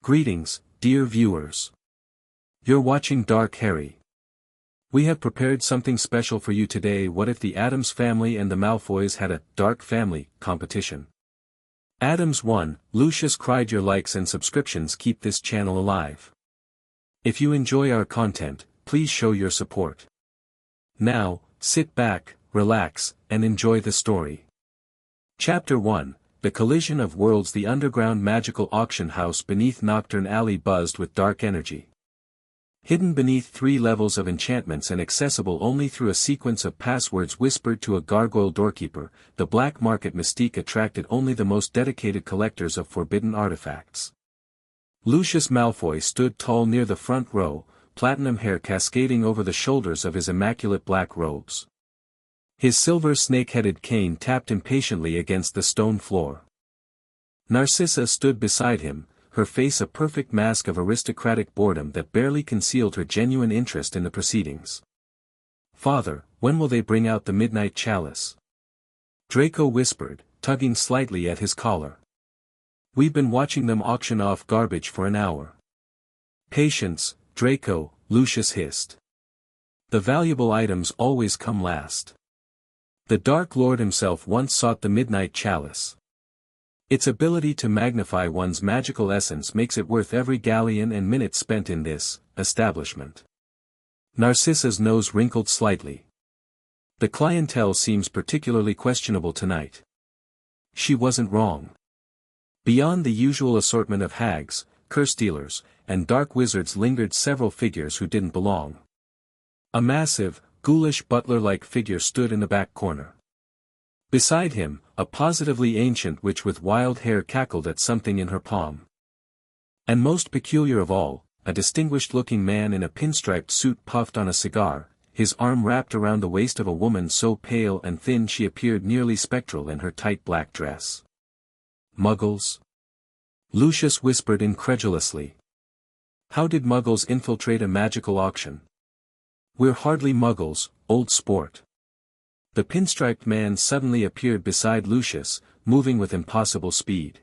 Greetings, dear viewers. You're watching Dark Harry. We have prepared something special for you today. What if the Addams family and the Malfoys had a Dark Family competition? Addams won. Lucius cried. Your likes and subscriptions keep this channel alive. If you enjoy our content, please show your support. Now, sit back, relax, and enjoy the story. Chapter 1. The Collision of Worlds. The underground magical auction house beneath Nocturne Alley buzzed with dark energy. Hidden beneath 3 levels of enchantments and accessible only through a sequence of passwords whispered to a gargoyle doorkeeper, the black market mystique attracted only the most dedicated collectors of forbidden artifacts. Lucius Malfoy stood tall near the front row, platinum hair cascading over the shoulders of his immaculate black robes. His silver snake-headed cane tapped impatiently against the stone floor. Narcissa stood beside him, her face a perfect mask of aristocratic boredom that barely concealed her genuine interest in the proceedings. "Father, when will they bring out the midnight chalice?" Draco whispered, tugging slightly at his collar. "We've been watching them auction off garbage for an hour." "Patience, Draco," Lucius hissed. "The valuable items always come last. The Dark Lord himself once sought the midnight chalice. Its ability to magnify one's magical essence makes it worth every galleon and minute spent in this establishment." Narcissa's nose wrinkled slightly. "The clientele seems particularly questionable tonight." She wasn't wrong. Beyond the usual assortment of hags, curse dealers, and dark wizards lingered several figures who didn't belong. A massive, ghoulish butler-like figure stood in the back corner. Beside him, a positively ancient witch with wild hair cackled at something in her palm. And most peculiar of all, a distinguished-looking man in a pinstriped suit puffed on a cigar, his arm wrapped around the waist of a woman so pale and thin she appeared nearly spectral in her tight black dress. "Muggles?" Lucius whispered incredulously. "How did Muggles infiltrate a magical auction?" "We're hardly Muggles, old sport." The pinstriped man suddenly appeared beside Lucius, moving with impossible speed.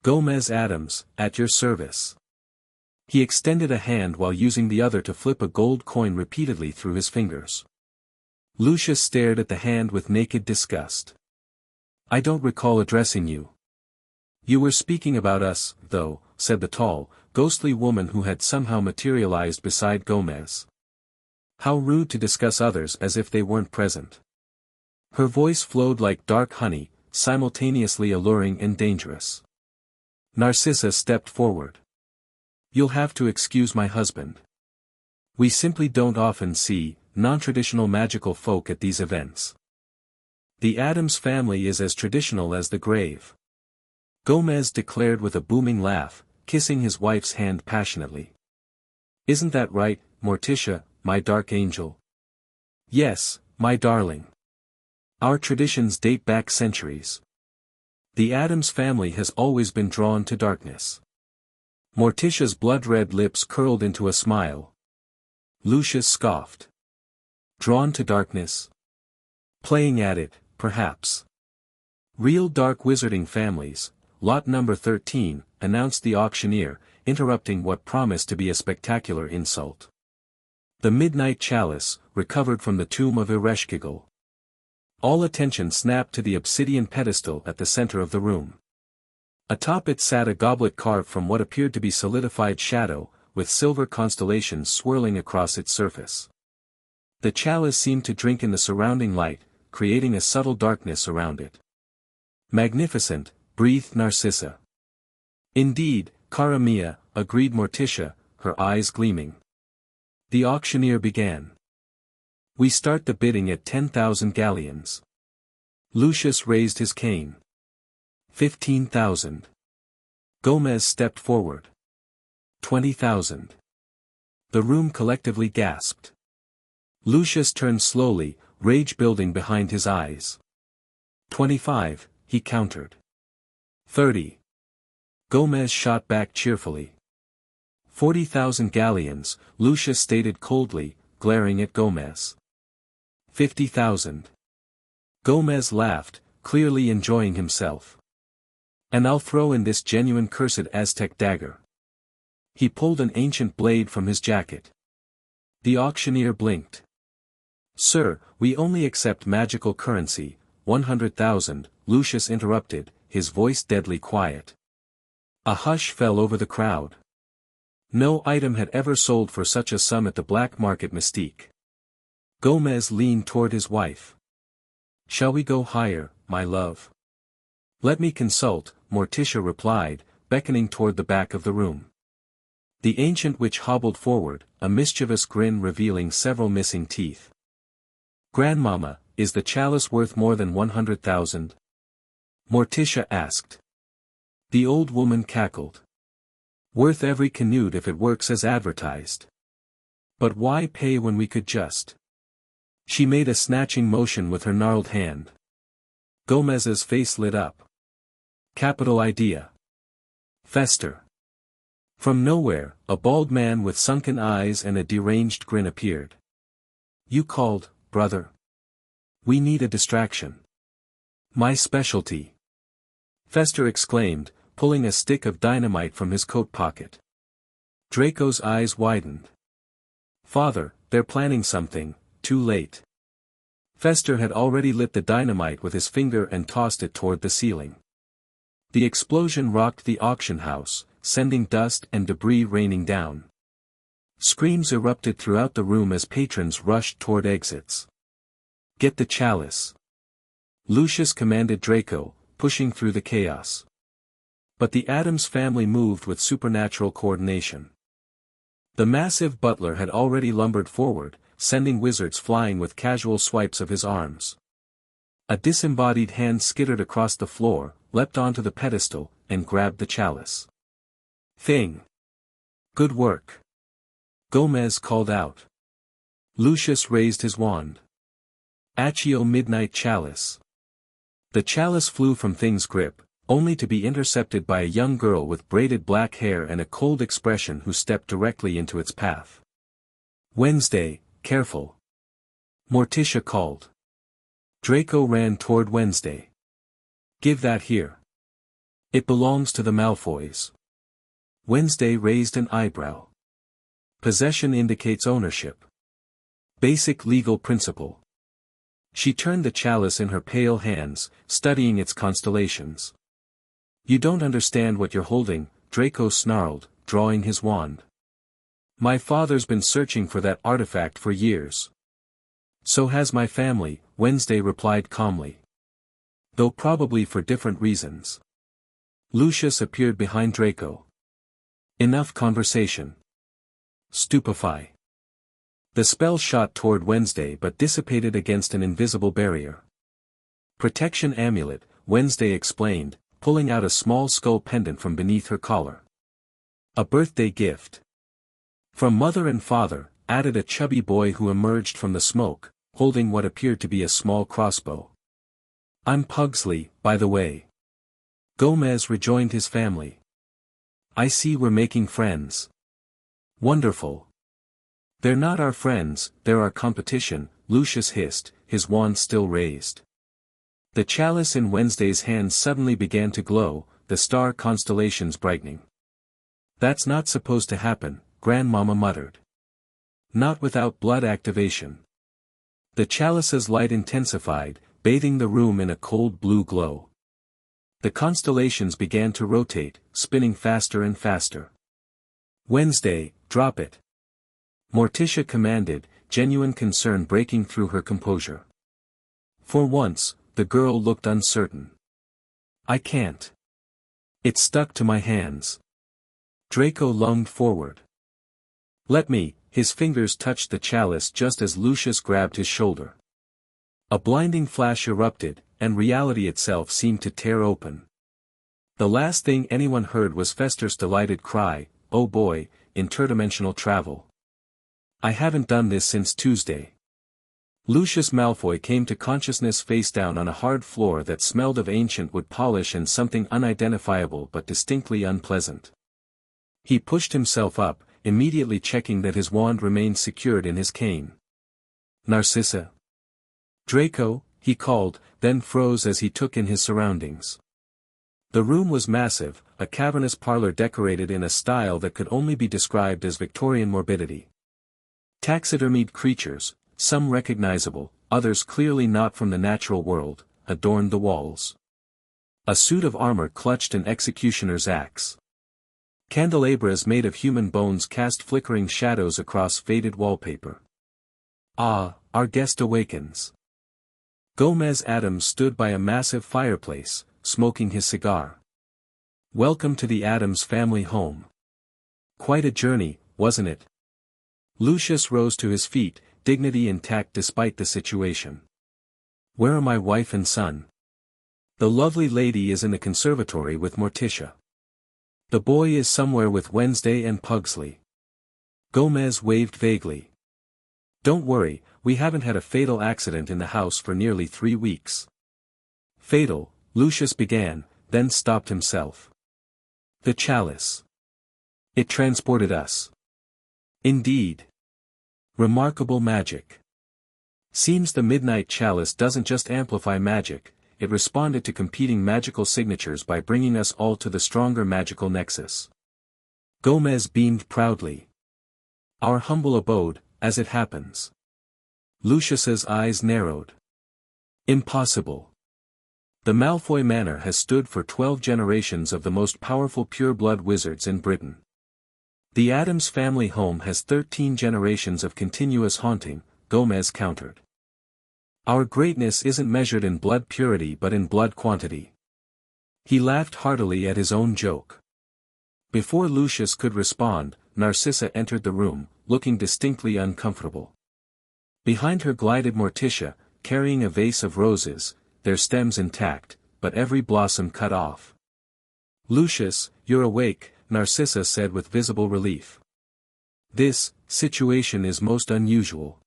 "Gomez Addams, at your service." He extended a hand while using the other to flip a gold coin repeatedly through his fingers. Lucius stared at the hand with naked disgust. "I don't recall addressing you." "You were speaking about us, though," said the tall, ghostly woman who had somehow materialized beside Gomez. "How rude to discuss others as if they weren't present." Her voice flowed like dark honey, simultaneously alluring and dangerous. Narcissa stepped forward. "You'll have to excuse my husband. We simply don't often see non-traditional magical folk at these events. The Addams family is as traditional as the grave," Gomez declared with a booming laugh, kissing his wife's hand passionately. "Isn't that right, Morticia, my dark angel?" "Yes, my darling. Our traditions date back centuries. The Addams family has always been drawn to darkness." Morticia's blood-red lips curled into a smile. Lucius scoffed. "Drawn to darkness? Playing at it, perhaps." "Real dark wizarding families, lot number 13, announced the auctioneer, interrupting what promised to be a spectacular insult. "The midnight chalice, recovered from the tomb of Ereshkigal." All attention snapped to the obsidian pedestal at the center of the room. Atop it sat a goblet carved from what appeared to be solidified shadow, with silver constellations swirling across its surface. The chalice seemed to drink in the surrounding light, creating a subtle darkness around it. "Magnificent," breathed Narcissa. "Indeed, cara mia," agreed Morticia, her eyes gleaming. The auctioneer began. "We start the bidding at 10,000 galleons." Lucius raised his cane. 15,000. Gomez stepped forward. 20,000. The room collectively gasped. Lucius turned slowly, rage building behind his eyes. 25, he countered. 30. Gomez shot back cheerfully. 40,000 galleons, Lucius stated coldly, glaring at Gomez. 50,000. Gomez laughed, clearly enjoying himself. "And I'll throw in this genuine cursed Aztec dagger." He pulled an ancient blade from his jacket. The auctioneer blinked. "Sir, we only accept magical currency, 100,000, Lucius interrupted, his voice deadly quiet. A hush fell over the crowd. No item had ever sold for such a sum at the black market mystique. Gomez leaned toward his wife. "Shall we go higher, my love?" "Let me consult," Morticia replied, beckoning toward the back of the room. The ancient witch hobbled forward, a mischievous grin revealing several missing teeth. "Grandmama, is the chalice worth more than 100,000? Morticia asked. The old woman cackled. "Worth every canute if it works as advertised. But why pay when we could just—" She made a snatching motion with her gnarled hand. Gomez's face lit up. "Capital idea. Fester." From nowhere, a bald man with sunken eyes and a deranged grin appeared. "You called, brother? We need a distraction." "My specialty," Fester exclaimed, pulling a stick of dynamite from his coat pocket. Draco's eyes widened. "Father, they're planning something, too late." Fester had already lit the dynamite with his finger and tossed it toward the ceiling. The explosion rocked the auction house, sending dust and debris raining down. Screams erupted throughout the room as patrons rushed toward exits. "Get the chalice," Lucius commanded Draco, pushing through the chaos. But the Addams family moved with supernatural coordination. The massive butler had already lumbered forward, sending wizards flying with casual swipes of his arms. A disembodied hand skittered across the floor, leapt onto the pedestal, and grabbed the chalice. "Thing! Good work!" Gomez called out. Lucius raised his wand. "Accio Midnight Chalice." The chalice flew from Thing's grip, only to be intercepted by a young girl with braided black hair and a cold expression who stepped directly into its path. "Wednesday, careful!" Morticia called. Draco ran toward Wednesday. "Give that here. It belongs to the Malfoys." Wednesday raised an eyebrow. "Possession indicates ownership. Basic legal principle." She turned the chalice in her pale hands, studying its constellations. "You don't understand what you're holding," Draco snarled, drawing his wand. "My father's been searching for that artifact for years." "So has my family," Wednesday replied calmly. "Though probably for different reasons." Lucius appeared behind Draco. "Enough conversation. Stupefy." The spell shot toward Wednesday but dissipated against an invisible barrier. "Protection amulet," Wednesday explained, pulling out a small skull pendant from beneath her collar. "A birthday gift." From mother and father, added a chubby boy who emerged from the smoke, holding what appeared to be a small crossbow. "I'm Pugsley, by the way." Gomez rejoined his family. "I see we're making friends." "Wonderful." "They're not our friends, they're our competition," Lucius hissed, his wand still raised. The chalice in Wednesday's hand suddenly began to glow, the star constellations brightening. "That's not supposed to happen," Grandmama muttered. "Not without blood activation." The chalice's light intensified, bathing the room in a cold blue glow. The constellations began to rotate, spinning faster and faster. "Wednesday, drop it," Morticia commanded, genuine concern breaking through her composure. For once, the girl looked uncertain. "I can't. It's stuck to my hands." Draco lunged forward. "Let me," his fingers touched the chalice just as Lucius grabbed his shoulder. A blinding flash erupted, and reality itself seemed to tear open. The last thing anyone heard was Fester's delighted cry, "Oh boy, interdimensional travel. I haven't done this since Tuesday." Lucius Malfoy came to consciousness face down on a hard floor that smelled of ancient wood polish and something unidentifiable but distinctly unpleasant. He pushed himself up, immediately checking that his wand remained secured in his cane. "Narcissa?" "Draco," he called, then froze as he took in his surroundings. The room was massive, a cavernous parlor decorated in a style that could only be described as Victorian morbidity. Taxidermied creatures, some recognizable, others clearly not from the natural world, adorned the walls. A suit of armor clutched an executioner's axe. Candelabras made of human bones cast flickering shadows across faded wallpaper. Ah, our guest awakens. Gomez Addams stood by a massive fireplace, smoking his cigar. Welcome to the Addams family home. Quite a journey, wasn't it? Lucius rose to his feet, dignity intact despite the situation. Where are my wife and son? The lovely lady is in the conservatory with Morticia. The boy is somewhere with Wednesday and Pugsley. Gomez waved vaguely. Don't worry, we haven't had a fatal accident in the house for nearly 3 weeks. Fatal, Lucius began, then stopped himself. The chalice. It transported us. Indeed. Remarkable magic. Seems the midnight chalice doesn't just amplify magic, it responded to competing magical signatures by bringing us all to the stronger magical nexus. Gomez beamed proudly. Our humble abode, as it happens. Lucius's eyes narrowed. Impossible. The Malfoy Manor has stood for 12 generations of the most powerful pure-blood wizards in Britain. The Addams family home has 13 generations of continuous haunting, Gomez countered. Our greatness isn't measured in blood purity but in blood quantity. He laughed heartily at his own joke. Before Lucius could respond, Narcissa entered the room, looking distinctly uncomfortable. Behind her glided Morticia, carrying a vase of roses, their stems intact, but every blossom cut off. Lucius, you're awake, Narcissa said with visible relief. This situation is most unusual.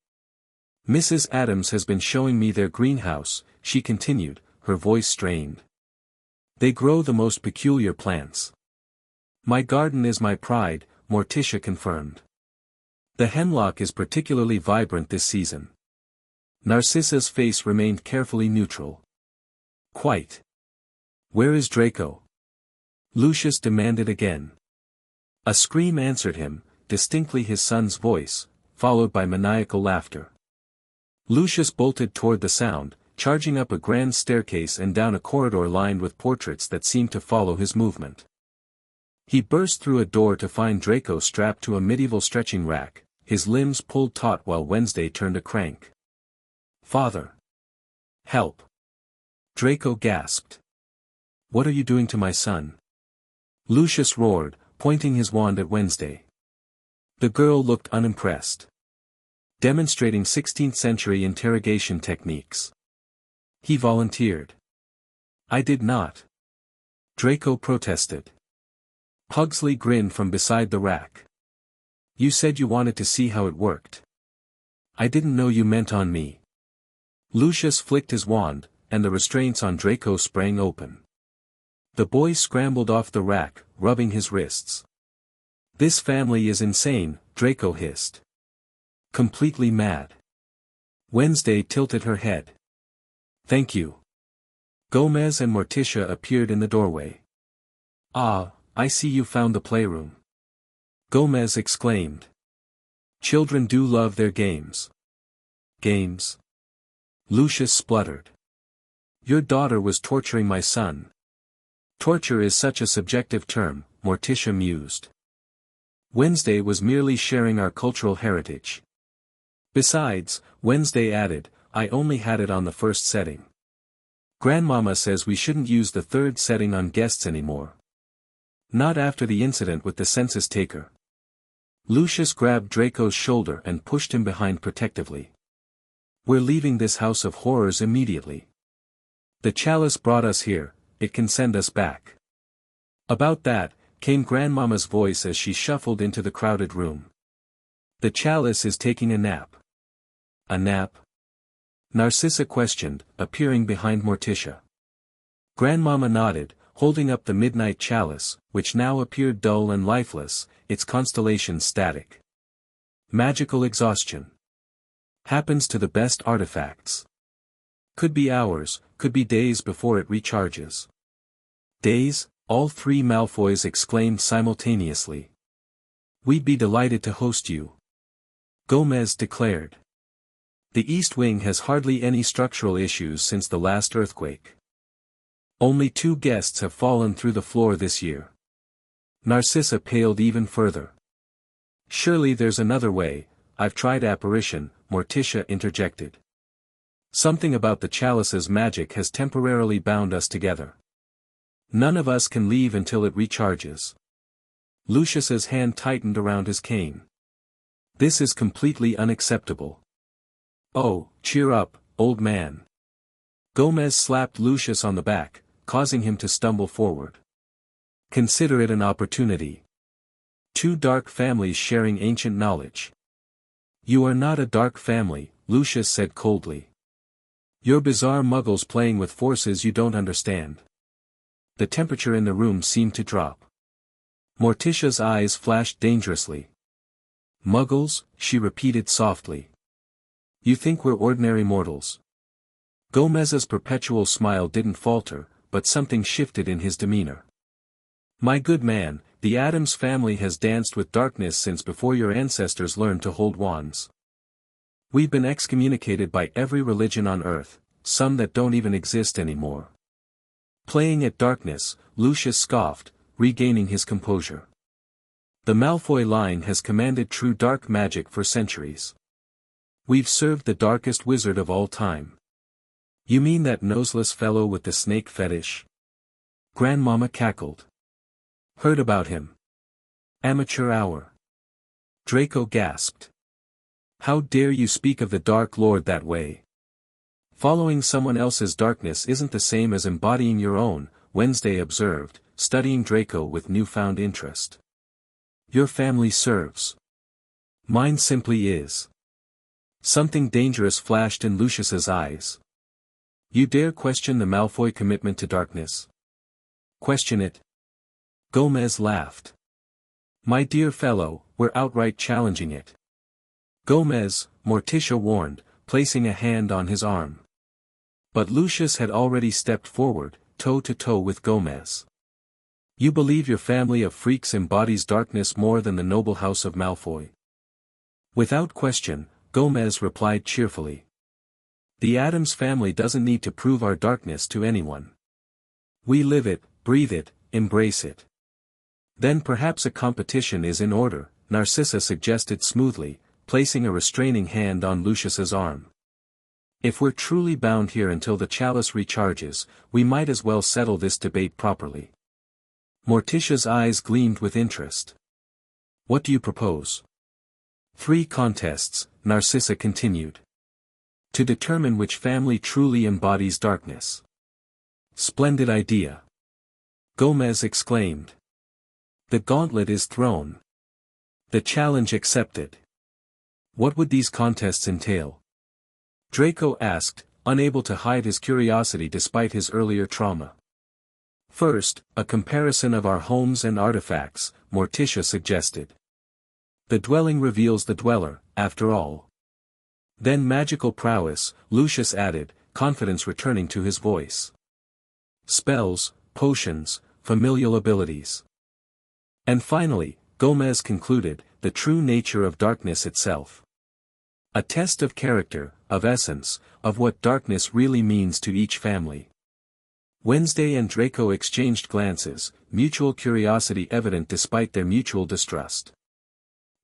Mrs. Addams has been showing me their greenhouse, she continued, her voice strained. They grow the most peculiar plants. My garden is my pride, Morticia confirmed. The hemlock is particularly vibrant this season. Narcissa's face remained carefully neutral. Quite. Where is Draco? Lucius demanded again. A scream answered him, distinctly his son's voice, followed by maniacal laughter. Lucius bolted toward the sound, charging up a grand staircase and down a corridor lined with portraits that seemed to follow his movement. He burst through a door to find Draco strapped to a medieval stretching rack, his limbs pulled taut while Wednesday turned a crank. Father! Help! Draco gasped. What are you doing to my son? Lucius roared, pointing his wand at Wednesday. The girl looked unimpressed. Demonstrating 16th-century interrogation techniques. He volunteered. I did not. Draco protested. Pugsley grinned from beside the rack. You said you wanted to see how it worked. I didn't know you meant on me. Lucius flicked his wand, and the restraints on Draco sprang open. The boy scrambled off the rack, rubbing his wrists. This family is insane, Draco hissed. Completely mad. Wednesday tilted her head. Thank you. Gomez and Morticia appeared in the doorway. Ah, I see you found the playroom. Gomez exclaimed. Children do love their games. Games? Lucius spluttered. Your daughter was torturing my son. Torture is such a subjective term, Morticia mused. Wednesday was merely sharing our cultural heritage. Besides, Wednesday added, I only had it on the first setting. Grandmama says we shouldn't use the third setting on guests anymore. Not after the incident with the census taker. Lucius grabbed Draco's shoulder and pushed him behind protectively. We're leaving this house of horrors immediately. The chalice brought us here, it can send us back. About that, came Grandmama's voice as she shuffled into the crowded room. The chalice is taking a nap. A nap? Narcissa questioned, appearing behind Morticia. Grandmama nodded, holding up the midnight chalice, which now appeared dull and lifeless, its constellation static. Magical exhaustion. Happens to the best artifacts. Could be hours, could be days before it recharges. Days, all three Malfoys exclaimed simultaneously. We'd be delighted to host you, Gomez declared. The East Wing has hardly any structural issues since the last earthquake. Only 2 guests have fallen through the floor this year. Narcissa paled even further. Surely there's another way. I've tried apparition, Morticia interjected. Something about the chalice's magic has temporarily bound us together. None of us can leave until it recharges. Lucius's hand tightened around his cane. This is completely unacceptable. Oh, cheer up, old man. Gomez slapped Lucius on the back, causing him to stumble forward. Consider it an opportunity. 2 dark families sharing ancient knowledge. You are not a dark family, Lucius said coldly. You're bizarre muggles playing with forces you don't understand. The temperature in the room seemed to drop. Morticia's eyes flashed dangerously. Muggles, she repeated softly. You think we're ordinary mortals? Gomez's perpetual smile didn't falter, but something shifted in his demeanor. My good man, the Addams family has danced with darkness since before your ancestors learned to hold wands. We've been excommunicated by every religion on earth, some that don't even exist anymore. Playing at darkness, Lucius scoffed, regaining his composure. The Malfoy line has commanded true dark magic for centuries. We've served the darkest wizard of all time. You mean that noseless fellow with the snake fetish? Grandmama cackled. Heard about him. Amateur hour. Draco gasped. How dare you speak of the Dark Lord that way? Following someone else's darkness isn't the same as embodying your own, Wednesday observed, studying Draco with newfound interest. Your family serves. Mine simply is. Something dangerous flashed in Lucius's eyes. You dare question the Malfoy commitment to darkness? Question it? Gomez laughed. My dear fellow, we're outright challenging it. Gomez, Morticia warned, placing a hand on his arm. But Lucius had already stepped forward, toe to toe with Gomez. You believe your family of freaks embodies darkness more than the noble house of Malfoy? Without question, Gomez replied cheerfully. The Addams family doesn't need to prove our darkness to anyone. We live it, breathe it, embrace it. Then perhaps a competition is in order, Narcissa suggested smoothly, placing a restraining hand on Lucius's arm. If we're truly bound here until the chalice recharges, we might as well settle this debate properly. Morticia's eyes gleamed with interest. What do you propose? 3 contests, Narcissa continued. To determine which family truly embodies darkness. Splendid idea. Gomez exclaimed. The gauntlet is thrown. The challenge accepted. What would these contests entail? Draco asked, unable to hide his curiosity despite his earlier trauma. First, a comparison of our homes and artifacts, Morticia suggested. The dwelling reveals the dweller, after all. Then magical prowess, Lucius added, confidence returning to his voice. Spells, potions, familial abilities. And finally, Gomez concluded, the true nature of darkness itself. A test of character, of essence, of what darkness really means to each family. Wednesday and Draco exchanged glances, mutual curiosity evident despite their mutual distrust.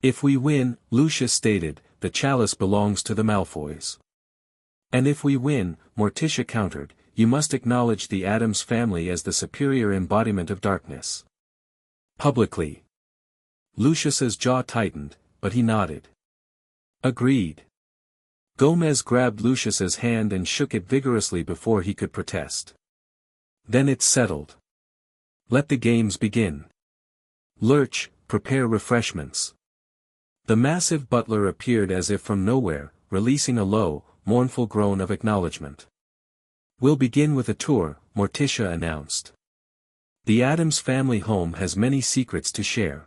If we win, Lucius stated, the chalice belongs to the Malfoys. And if we win, Morticia countered, you must acknowledge the Addams family as the superior embodiment of darkness. Publicly. Lucius's jaw tightened, but he nodded. Agreed. Gomez grabbed Lucius's hand and shook it vigorously before he could protest. Then it's settled. Let the games begin. Lurch, prepare refreshments. The massive butler appeared as if from nowhere, releasing a low, mournful groan of acknowledgement. We'll begin with a tour, Morticia announced. The Addams family home has many secrets to share.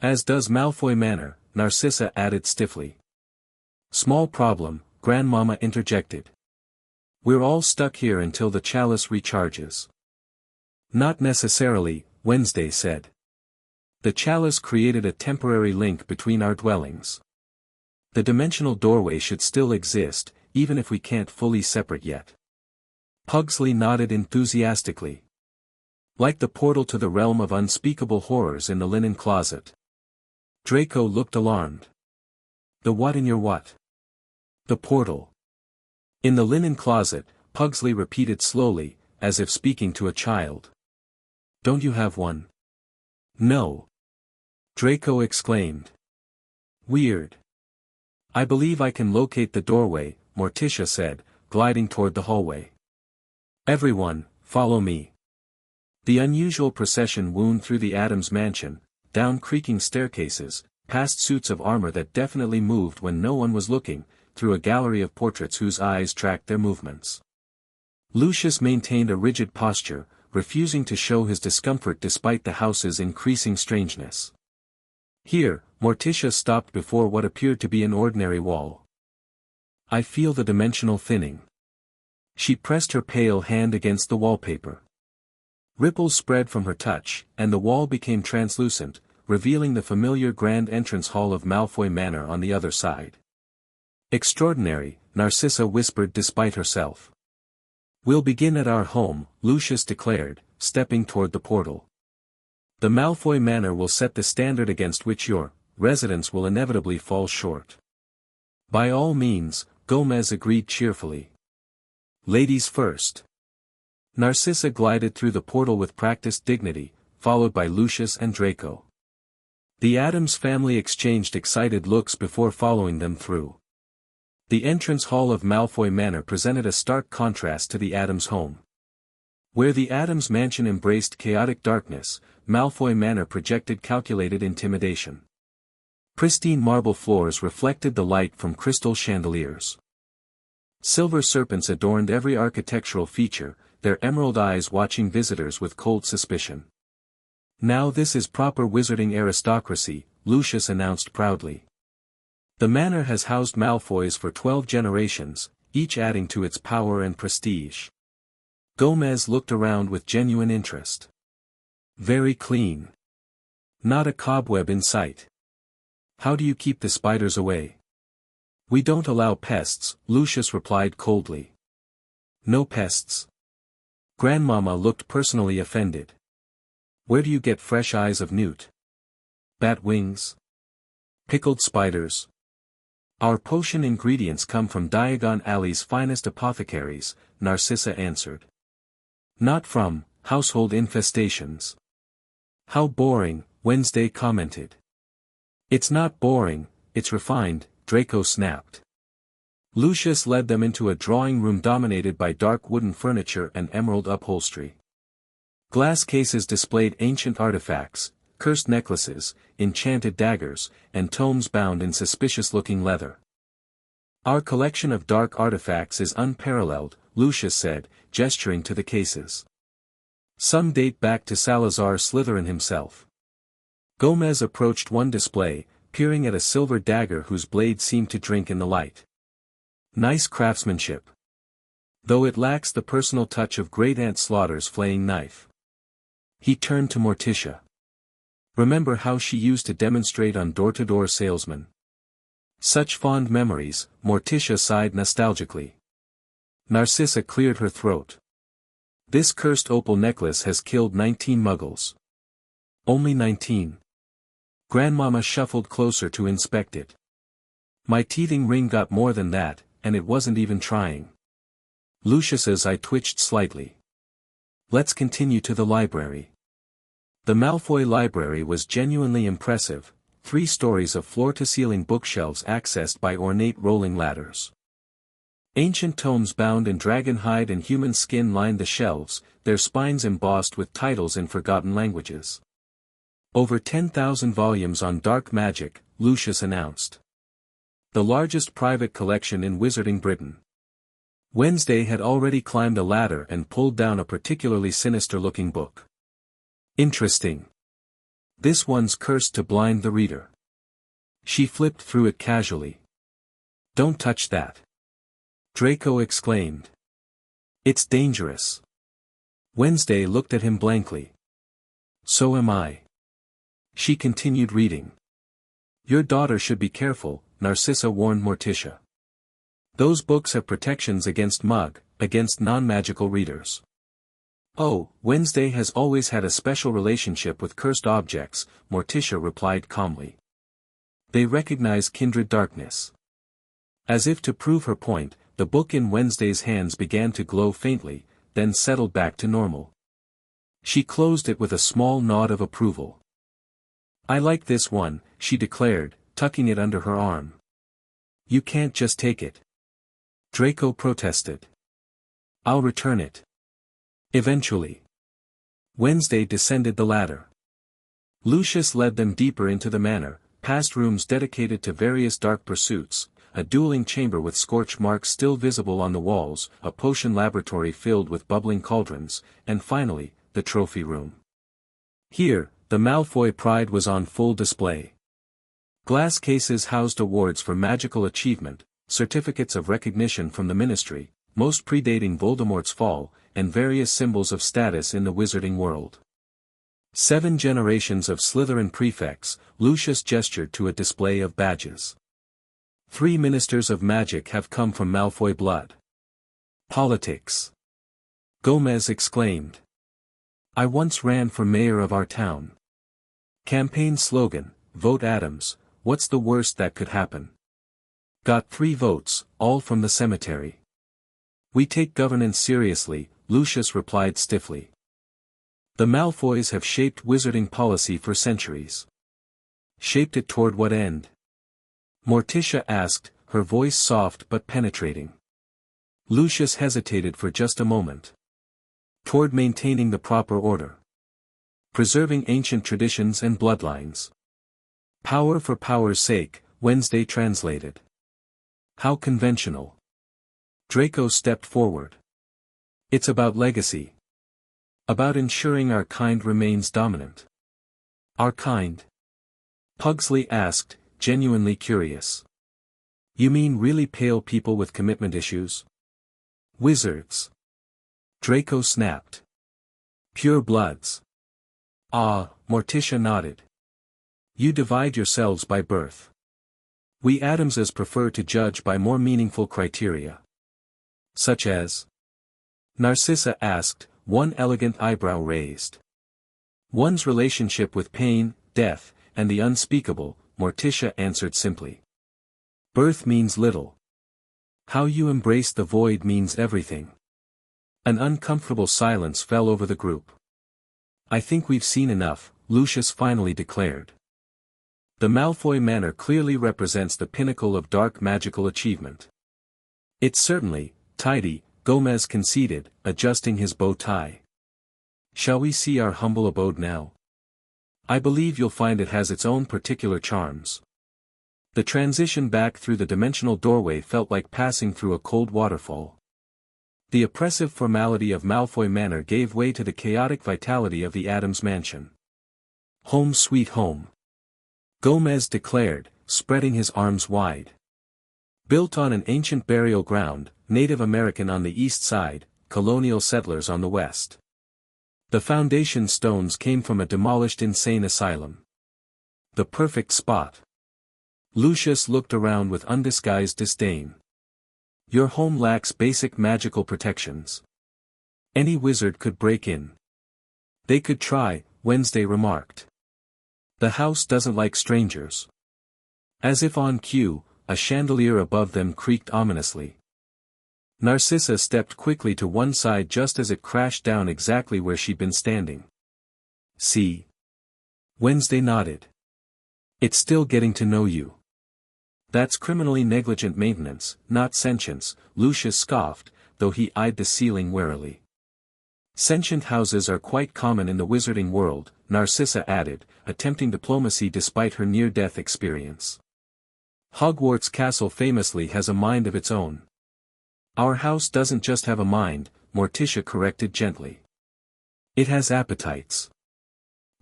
As does Malfoy Manor, Narcissa added stiffly. Small problem, Grandmama interjected. We're all stuck here until the chalice recharges. Not necessarily, Wednesday said. The chalice created a temporary link between our dwellings. The dimensional doorway should still exist, even if we can't fully separate yet. Pugsley nodded enthusiastically. Like the portal to the realm of unspeakable horrors in the linen closet. Draco looked alarmed. The what in your what? The portal. In the linen closet, Pugsley repeated slowly, as if speaking to a child. Don't you have one? No. Draco exclaimed. Weird. I believe I can locate the doorway, Morticia said, gliding toward the hallway. Everyone, follow me. The unusual procession wound through the Addams mansion, down creaking staircases, past suits of armor that definitely moved when no one was looking, through a gallery of portraits whose eyes tracked their movements. Lucius maintained a rigid posture, refusing to show his discomfort despite the house's increasing strangeness. Here, Morticia stopped before what appeared to be an ordinary wall. I feel the dimensional thinning. She pressed her pale hand against the wallpaper. Ripples spread from her touch, and the wall became translucent, revealing the familiar grand entrance hall of Malfoy Manor on the other side. Extraordinary, Narcissa whispered despite herself. We'll begin at our home, Lucius declared, stepping toward the portal. The Malfoy Manor will set the standard against which your residence will inevitably fall short. By all means, Gomez agreed cheerfully. Ladies first. Narcissa glided through the portal with practiced dignity, followed by Lucius and Draco. The Addams family exchanged excited looks before following them through. The entrance hall of Malfoy Manor presented a stark contrast to the Addams home. Where the Addams mansion embraced chaotic darkness, Malfoy Manor projected calculated intimidation. Pristine marble floors reflected the light from crystal chandeliers. Silver serpents adorned every architectural feature, their emerald eyes watching visitors with cold suspicion. Now this is proper wizarding aristocracy, Lucius announced proudly. The manor has housed Malfoys for 12 generations, each adding to its power and prestige. Gomez looked around with genuine interest. Very clean. Not a cobweb in sight. How do you keep the spiders away? We don't allow pests, Lucius replied coldly. No pests. Grandmama looked personally offended. Where do you get fresh eyes of newt? Bat wings? Pickled spiders? Our potion ingredients come from Diagon Alley's finest apothecaries, Narcissa answered. Not from household infestations. How boring, Wednesday commented. It's not boring, it's refined, Draco snapped. Lucius led them into a drawing room dominated by dark wooden furniture and emerald upholstery. Glass cases displayed ancient artifacts, cursed necklaces, enchanted daggers, and tomes bound in suspicious-looking leather. Our collection of dark artifacts is unparalleled, Lucius said, gesturing to the cases. Some date back to Salazar Slytherin himself. Gomez approached one display, peering at a silver dagger whose blade seemed to drink in the light. Nice craftsmanship. Though it lacks the personal touch of Great Aunt Slaughter's flaying knife. He turned to Morticia. Remember how she used to demonstrate on door-to-door salesmen? Such fond memories, Morticia sighed nostalgically. Narcissa cleared her throat. This cursed opal necklace has killed 19 muggles. Only 19. Grandmama shuffled closer to inspect it. My teething ring got more than that, and it wasn't even trying. Lucius's eye twitched slightly. Let's continue to the library. The Malfoy library was genuinely impressive, 3 stories of floor-to-ceiling bookshelves accessed by ornate rolling ladders. Ancient tomes bound in dragon hide and human skin lined the shelves, their spines embossed with titles in forgotten languages. Over 10,000 volumes on dark magic, Lucius announced. The largest private collection in Wizarding Britain. Wednesday had already climbed a ladder and pulled down a particularly sinister-looking book. Interesting. This one's cursed to blind the reader. She flipped through it casually. Don't touch that. Draco exclaimed. It's dangerous. Wednesday looked at him blankly. So am I. She continued reading. Your daughter should be careful, Narcissa warned Morticia. Those books have protections against mug, against non-magical readers. Oh, Wednesday has always had a special relationship with cursed objects, Morticia replied calmly. They recognize kindred darkness. As if to prove her point, the book in Wednesday's hands began to glow faintly, then settled back to normal. She closed it with a small nod of approval. I like this one, she declared, tucking it under her arm. You can't just take it. Draco protested. I'll return it. Eventually. Wednesday descended the ladder. Lucius led them deeper into the manor, past rooms dedicated to various dark pursuits, a dueling chamber with scorch marks still visible on the walls, a potion laboratory filled with bubbling cauldrons, and finally, the trophy room. Here, the Malfoy pride was on full display. Glass cases housed awards for magical achievement, certificates of recognition from the Ministry, most predating Voldemort's fall, and various symbols of status in the wizarding world. 7 generations of Slytherin prefects, Lucius gestured to a display of badges. 3 ministers of magic have come from Malfoy blood. Politics. Gomez exclaimed. I once ran for mayor of our town. Campaign slogan, Vote Addams, what's the worst that could happen? Got 3 votes, all from the cemetery. We take governance seriously, Lucius replied stiffly. The Malfoys have shaped wizarding policy for centuries. Shaped it toward what end? Morticia asked, her voice soft but penetrating. Lucius hesitated for just a moment. Toward maintaining the proper order. Preserving ancient traditions and bloodlines. Power for power's sake, Wednesday translated. How conventional. Draco stepped forward. It's about legacy. About ensuring our kind remains dominant. Our kind? Pugsley asked, genuinely curious. You mean really pale people with commitment issues? Wizards. Draco snapped. Pure bloods. Ah, Morticia nodded. You divide yourselves by birth. We Addamses prefer to judge by more meaningful criteria. Such as? Narcissa asked, one elegant eyebrow raised. One's relationship with pain, death, and the unspeakable, Morticia answered simply. Birth means little. How you embrace the void means everything. An uncomfortable silence fell over the group. I think we've seen enough, Lucius finally declared. The Malfoy Manor clearly represents the pinnacle of dark magical achievement. It's certainly tidy, Gomez conceded, adjusting his bow tie. Shall we see our humble abode now? I believe you'll find it has its own particular charms. The transition back through the dimensional doorway felt like passing through a cold waterfall. The oppressive formality of Malfoy Manor gave way to the chaotic vitality of the Addams mansion. Home sweet home. Gomez declared, spreading his arms wide. Built on an ancient burial ground, Native American on the east side, colonial settlers on the west. The foundation stones came from a demolished insane asylum. The perfect spot. Lucius looked around with undisguised disdain. Your home lacks basic magical protections. Any wizard could break in. They could try, Wednesday remarked. The house doesn't like strangers. As if on cue, a chandelier above them creaked ominously. Narcissa stepped quickly to one side just as it crashed down exactly where she'd been standing. See? Wednesday nodded. It's still getting to know you. That's criminally negligent maintenance, not sentience, Lucius scoffed, though he eyed the ceiling warily. Sentient houses are quite common in the wizarding world, Narcissa added, attempting diplomacy despite her near-death experience. Hogwarts Castle famously has a mind of its own. Our house doesn't just have a mind, Morticia corrected gently. It has appetites.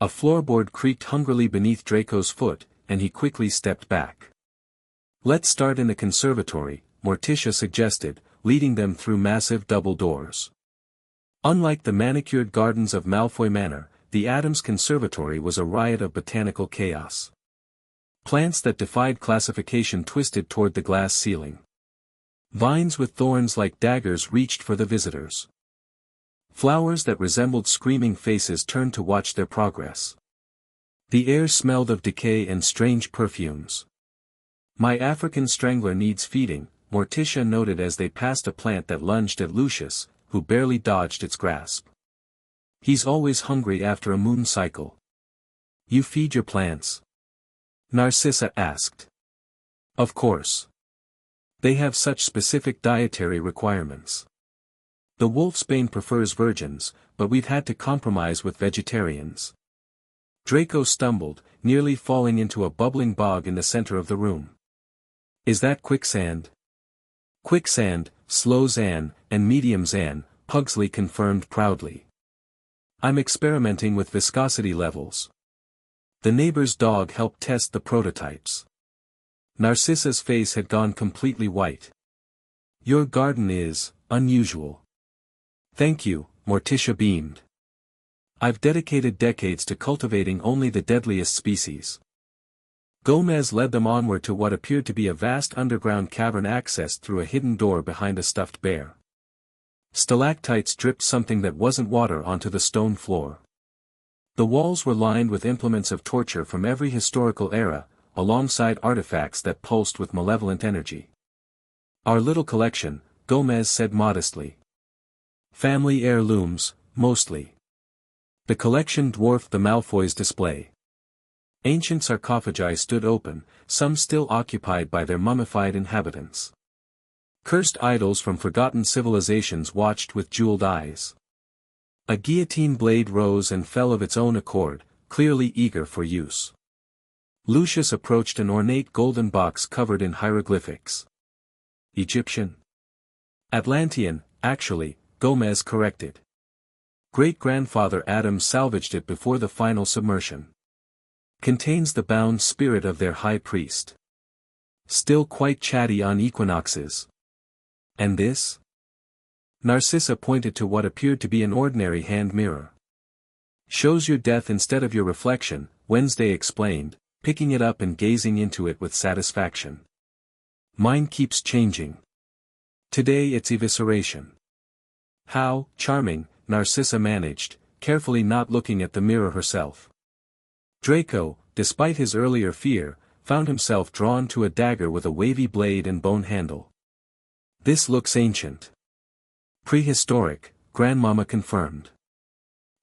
A floorboard creaked hungrily beneath Draco's foot, and he quickly stepped back. Let's start in the conservatory, Morticia suggested, leading them through massive double doors. Unlike the manicured gardens of Malfoy Manor, the Addams Conservatory was a riot of botanical chaos. Plants that defied classification twisted toward the glass ceiling. Vines with thorns like daggers reached for the visitors. Flowers that resembled screaming faces turned to watch their progress. The air smelled of decay and strange perfumes. "My African strangler needs feeding," Morticia noted as they passed a plant that lunged at Lucius, who barely dodged its grasp. "He's always hungry after a moon cycle." "You feed your plants?" Narcissa asked. "Of course. They have such specific dietary requirements. The wolfsbane prefers virgins, but we've had to compromise with vegetarians." Draco stumbled, nearly falling into a bubbling bog in the center of the room. "Is that quicksand?" "Quicksand, slow Zan, and medium Zan," Pugsley confirmed proudly. "I'm experimenting with viscosity levels." The neighbor's dog helped test the prototypes. Narcissa's face had gone completely white. "Your garden is unusual." "Thank you," Morticia beamed. "I've dedicated decades to cultivating only the deadliest species." Gomez led them onward to what appeared to be a vast underground cavern accessed through a hidden door behind a stuffed bear. Stalactites dripped something that wasn't water onto the stone floor. The walls were lined with implements of torture from every historical era, alongside artifacts that pulsed with malevolent energy. "Our little collection," Gomez said modestly. "Family heirlooms, mostly." The collection dwarfed the Malfoys' display. Ancient sarcophagi stood open, some still occupied by their mummified inhabitants. Cursed idols from forgotten civilizations watched with jeweled eyes. A guillotine blade rose and fell of its own accord, clearly eager for use. Lucius approached an ornate golden box covered in hieroglyphics. "Egyptian?" "Atlantean, actually," Gomez corrected. "Great-grandfather Addams salvaged it before the final submersion. Contains the bound spirit of their high priest. Still quite chatty on equinoxes." "And this?" Narcissa pointed to what appeared to be an ordinary hand mirror. "Shows your death instead of your reflection," Wednesday explained, picking it up and gazing into it with satisfaction. "Mine keeps changing. Today it's evisceration." "How charming," Narcissa managed, carefully not looking at the mirror herself. Draco, despite his earlier fear, found himself drawn to a dagger with a wavy blade and bone handle. "This looks ancient." "Prehistoric," Grandmama confirmed.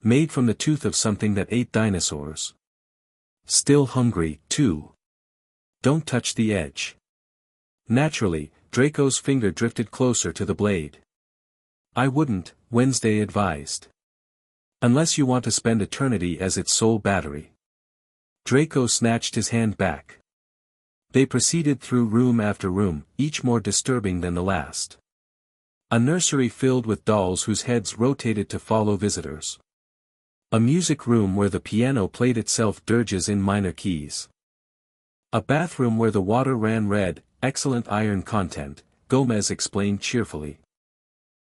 "Made from the tooth of something that ate dinosaurs. Still hungry, too. Don't touch the edge." Naturally, Draco's finger drifted closer to the blade. "I wouldn't," Wednesday advised. "Unless you want to spend eternity as its sole battery." Draco snatched his hand back. They proceeded through room after room, each more disturbing than the last. A nursery filled with dolls whose heads rotated to follow visitors. A music room where the piano played itself dirges in minor keys. A bathroom where the water ran red, excellent iron content, Gomez explained cheerfully.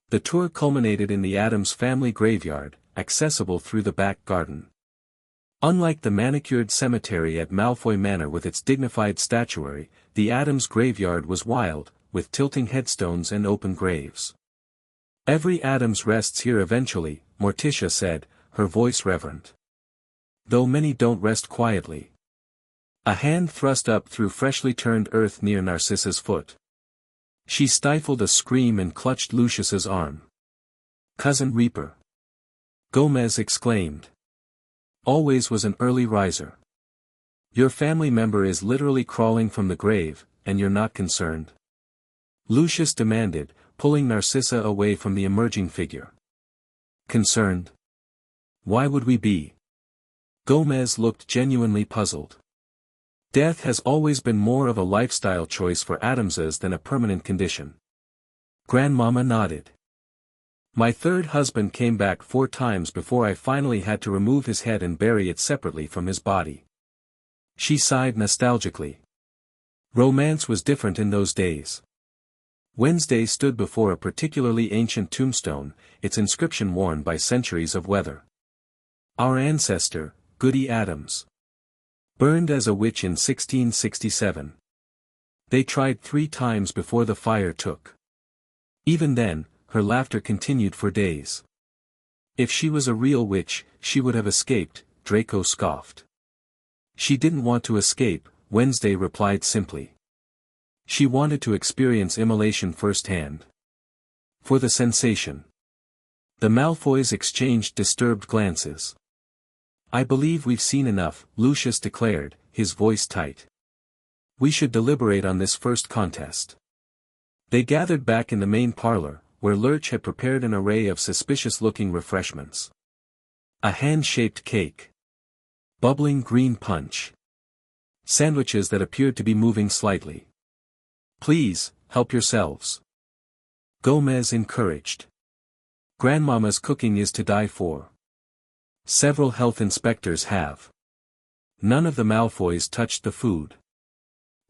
The tour culminated in the Addams family graveyard, accessible through the back garden. Unlike the manicured cemetery at Malfoy Manor with its dignified statuary, the Addams graveyard was wild, with tilting headstones and open graves. "Every Addams rests here eventually," Morticia said, her voice reverent. "Though many don't rest quietly." A hand thrust up through freshly turned earth near Narcissa's foot. She stifled a scream and clutched Lucius's arm. "Cousin Reaper!" Gomez exclaimed. "Always was an early riser. Your family member is literally crawling from the grave, and you're not concerned?" Lucius demanded, pulling Narcissa away from the emerging figure. "Concerned? Why would we be?" Gomez looked genuinely puzzled. Death has always been more of a lifestyle choice for Addamses than a permanent condition. Grandmama nodded. "My third husband came back 4 times before I finally had to remove his head and bury it separately from his body." She sighed nostalgically. Romance was different in those days. Wednesday stood before a particularly ancient tombstone, its inscription worn by centuries of weather. Our ancestor, Goody Addams. Burned as a witch in 1667. They tried 3 times before the fire took. Even then, her laughter continued for days. If she was a real witch, she would have escaped, Draco scoffed. She didn't want to escape, Wednesday replied simply. She wanted to experience immolation firsthand. For the sensation. The Malfoys exchanged disturbed glances. I believe we've seen enough, Lucius declared, his voice tight. We should deliberate on this first contest. They gathered back in the main parlor, where Lurch had prepared an array of suspicious-looking refreshments. A hand-shaped cake. Bubbling green punch. Sandwiches that appeared to be moving slightly. Please, help yourselves. Gomez encouraged. Grandmama's cooking is to die for. Several health inspectors have. None of the Malfoys touched the food.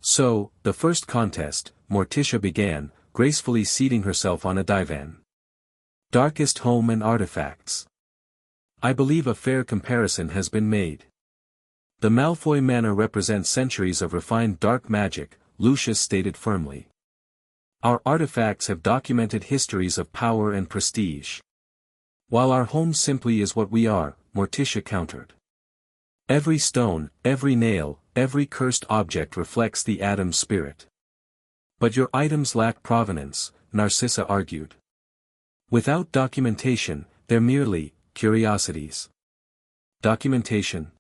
So, the first contest, Morticia began, gracefully seating herself on a divan. Darkest home and artifacts. I believe a fair comparison has been made. The Malfoy manor represents centuries of refined dark magic, Lucius stated firmly. Our artifacts have documented histories of power and prestige. While our home simply is what we are, Morticia countered. Every stone, every nail, every cursed object reflects the Addams spirit. But your items lack provenance, Narcissa argued. Without documentation, they're merely curiosities. Documentation?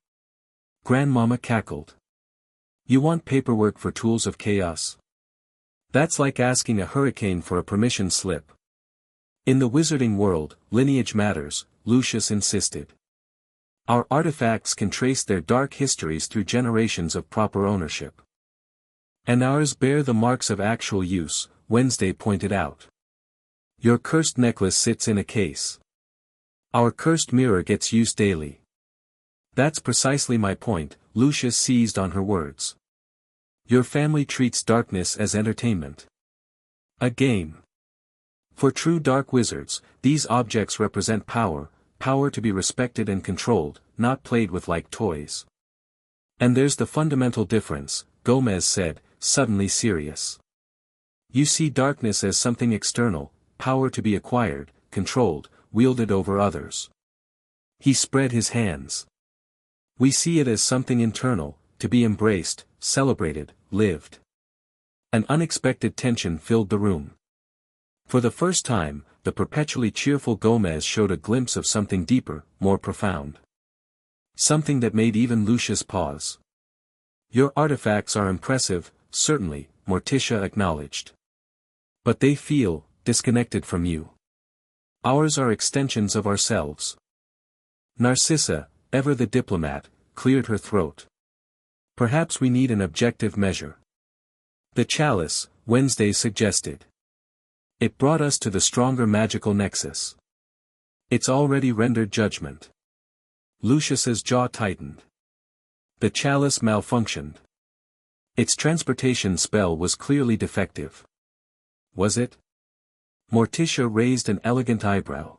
Grandmama cackled. You want paperwork for tools of chaos? That's like asking a hurricane for a permission slip. In the wizarding world, lineage matters, Lucius insisted. Our artifacts can trace their dark histories through generations of proper ownership. And ours bear the marks of actual use, Wednesday pointed out. Your cursed necklace sits in a case. Our cursed mirror gets used daily. That's precisely my point, Lucius seized on her words. Your family treats darkness as entertainment. A game. For true dark wizards, these objects represent power, power to be respected and controlled, not played with like toys. And there's the fundamental difference, Gomez said, suddenly serious. You see darkness as something external, power to be acquired, controlled, wielded over others. He spread his hands. We see it as something internal, to be embraced, celebrated, lived. An unexpected tension filled the room. For the first time, the perpetually cheerful Gomez showed a glimpse of something deeper, more profound. Something that made even Lucius pause. Your artifacts are impressive, certainly, Morticia acknowledged. But they feel disconnected from you. Ours are extensions of ourselves. Narcissa, ever the diplomat, cleared her throat. Perhaps we need an objective measure. The chalice, Wednesday suggested. It brought us to the stronger magical nexus. It's already rendered judgment. Lucius's jaw tightened. The chalice malfunctioned. Its transportation spell was clearly defective. Was it? Morticia raised an elegant eyebrow.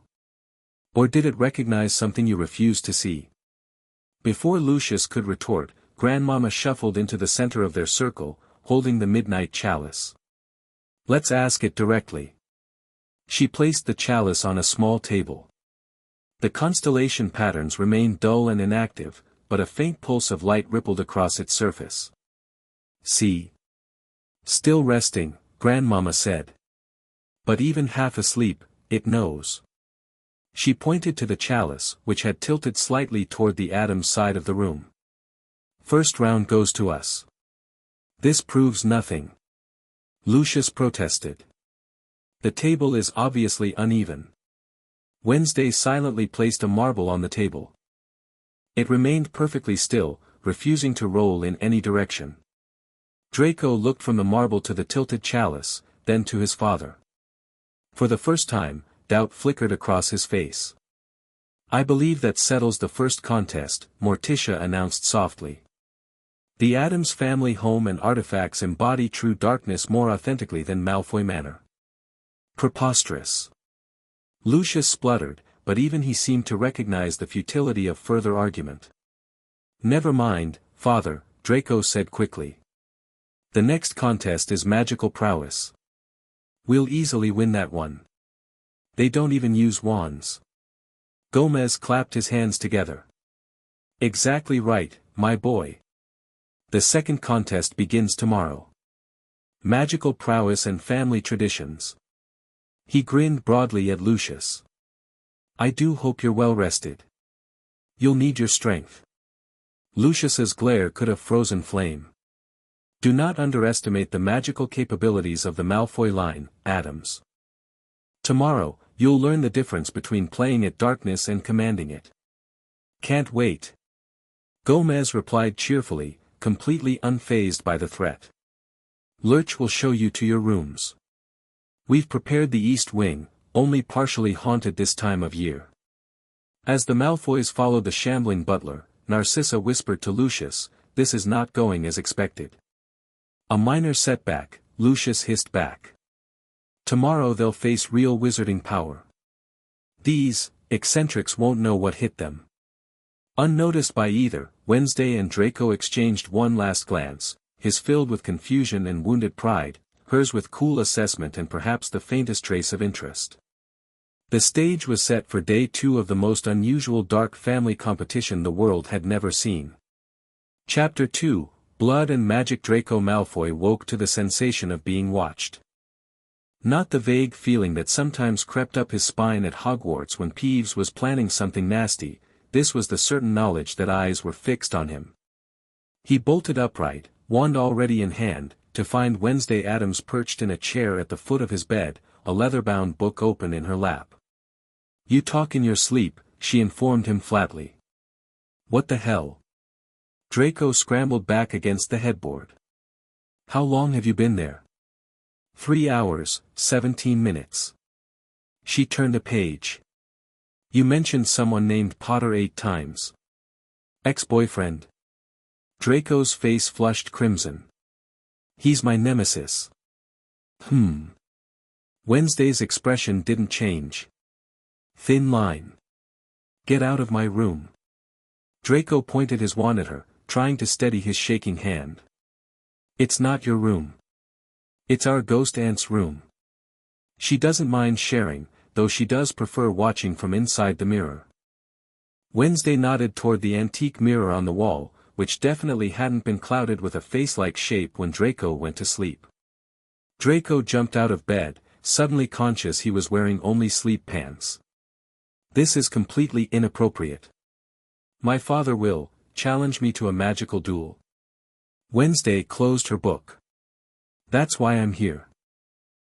Or did it recognize something you refused to see? Before Lucius could retort, Grandmama shuffled into the center of their circle, holding the midnight chalice. Let's ask it directly. She placed the chalice on a small table. The constellation patterns remained dull and inactive, but a faint pulse of light rippled across its surface. See? Still resting, Grandmama said. But even half asleep, it knows. She pointed to the chalice, which had tilted slightly toward the Addams side of the room. First round goes to us. This proves nothing. Lucius protested. The table is obviously uneven. Wednesday silently placed a marble on the table. It remained perfectly still, refusing to roll in any direction. Draco looked from the marble to the tilted chalice, then to his father. For the first time, doubt flickered across his face. I believe that settles the first contest, Morticia announced softly. The Addams family home and artifacts embody true darkness more authentically than Malfoy Manor. Preposterous. Lucius spluttered, but even he seemed to recognize the futility of further argument. Never mind, father, Draco said quickly. The next contest is magical prowess. We'll easily win that one. They don't even use wands. Gomez clapped his hands together. Exactly right, my boy. The second contest begins tomorrow. Magical prowess and family traditions. He grinned broadly at Lucius. I do hope you're well rested. You'll need your strength. Lucius's glare could have frozen flame. Do not underestimate the magical capabilities of the Malfoy line, Addams. Tomorrow, you'll learn the difference between playing at darkness and commanding it. Can't wait. Gomez replied cheerfully, completely unfazed by the threat. Lurch will show you to your rooms. We've prepared the East Wing, only partially haunted this time of year. As the Malfoys followed the shambling butler, Narcissa whispered to Lucius, this is not going as expected. A minor setback, Lucius hissed back. Tomorrow they'll face real wizarding power. These eccentrics won't know what hit them. Unnoticed by either, Wednesday and Draco exchanged one last glance, his filled with confusion and wounded pride, hers with cool assessment and perhaps the faintest trace of interest. The stage was set for day 2 of the most unusual dark family competition the world had never seen. Chapter 2, Blood and Magic. Draco Malfoy woke to the sensation of being watched. Not the vague feeling that sometimes crept up his spine at Hogwarts when Peeves was planning something nasty, this was the certain knowledge that eyes were fixed on him. He bolted upright, wand already in hand, to find Wednesday Addams perched in a chair at the foot of his bed, a leather-bound book open in her lap. You talk in your sleep, she informed him flatly. What the hell? Draco scrambled back against the headboard. How long have you been there? 3 hours, 17 minutes. She turned a page. You mentioned someone named Potter 8 times. Ex-boyfriend? Draco's face flushed crimson. He's my nemesis. Wednesday's expression didn't change. Thin line. Get out of my room. Draco pointed his wand at her, trying to steady his shaking hand. It's not your room. It's our ghost aunt's room. She doesn't mind sharing, though she does prefer watching from inside the mirror. Wednesday nodded toward the antique mirror on the wall, which definitely hadn't been clouded with a face-like shape when Draco went to sleep. Draco jumped out of bed, suddenly conscious he was wearing only sleep pants. This is completely inappropriate. My father will challenge me to a magical duel. Wednesday closed her book. That's why I'm here.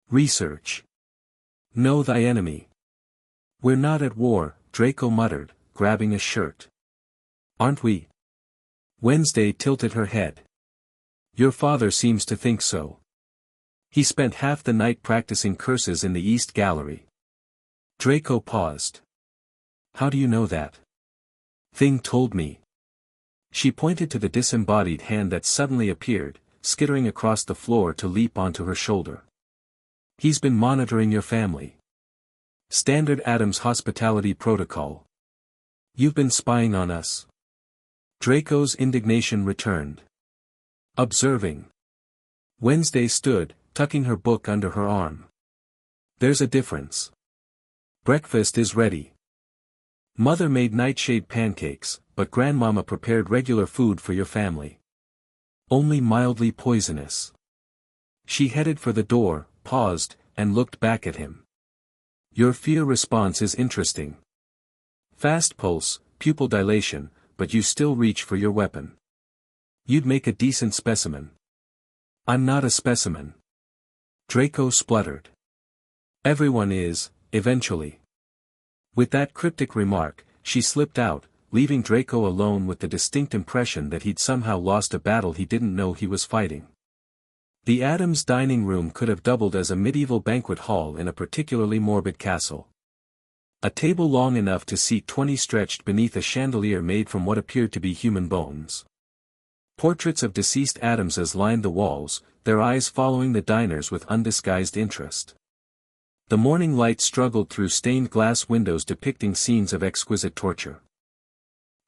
Research. Know thy enemy. We're not at war, Draco muttered, grabbing a shirt. Aren't we? Wednesday tilted her head. Your father seems to think so. He spent half the night practicing curses in the East Gallery. Draco paused. How do you know that? Thing told me. She pointed to the disembodied hand that suddenly appeared, skittering across the floor to leap onto her shoulder. He's been monitoring your family. Standard Addams hospitality protocol. You've been spying on us. Draco's indignation returned. Observing. Wednesday stood, tucking her book under her arm. There's a difference. Breakfast is ready. Mother made nightshade pancakes, but Grandmama prepared regular food for your family. Only mildly poisonous. She headed for the door, paused, and looked back at him. Your fear response is interesting. Fast pulse, pupil dilation, but you still reach for your weapon. You'd make a decent specimen. I'm not a specimen. Draco spluttered. Everyone is, eventually. With that cryptic remark, she slipped out, leaving Draco alone with the distinct impression that he'd somehow lost a battle he didn't know he was fighting. The Addams dining room could have doubled as a medieval banquet hall in a particularly morbid castle. A table long enough to seat 20 stretched beneath a chandelier made from what appeared to be human bones. Portraits of deceased Addamses lined the walls, their eyes following the diners with undisguised interest. The morning light struggled through stained glass windows depicting scenes of exquisite torture.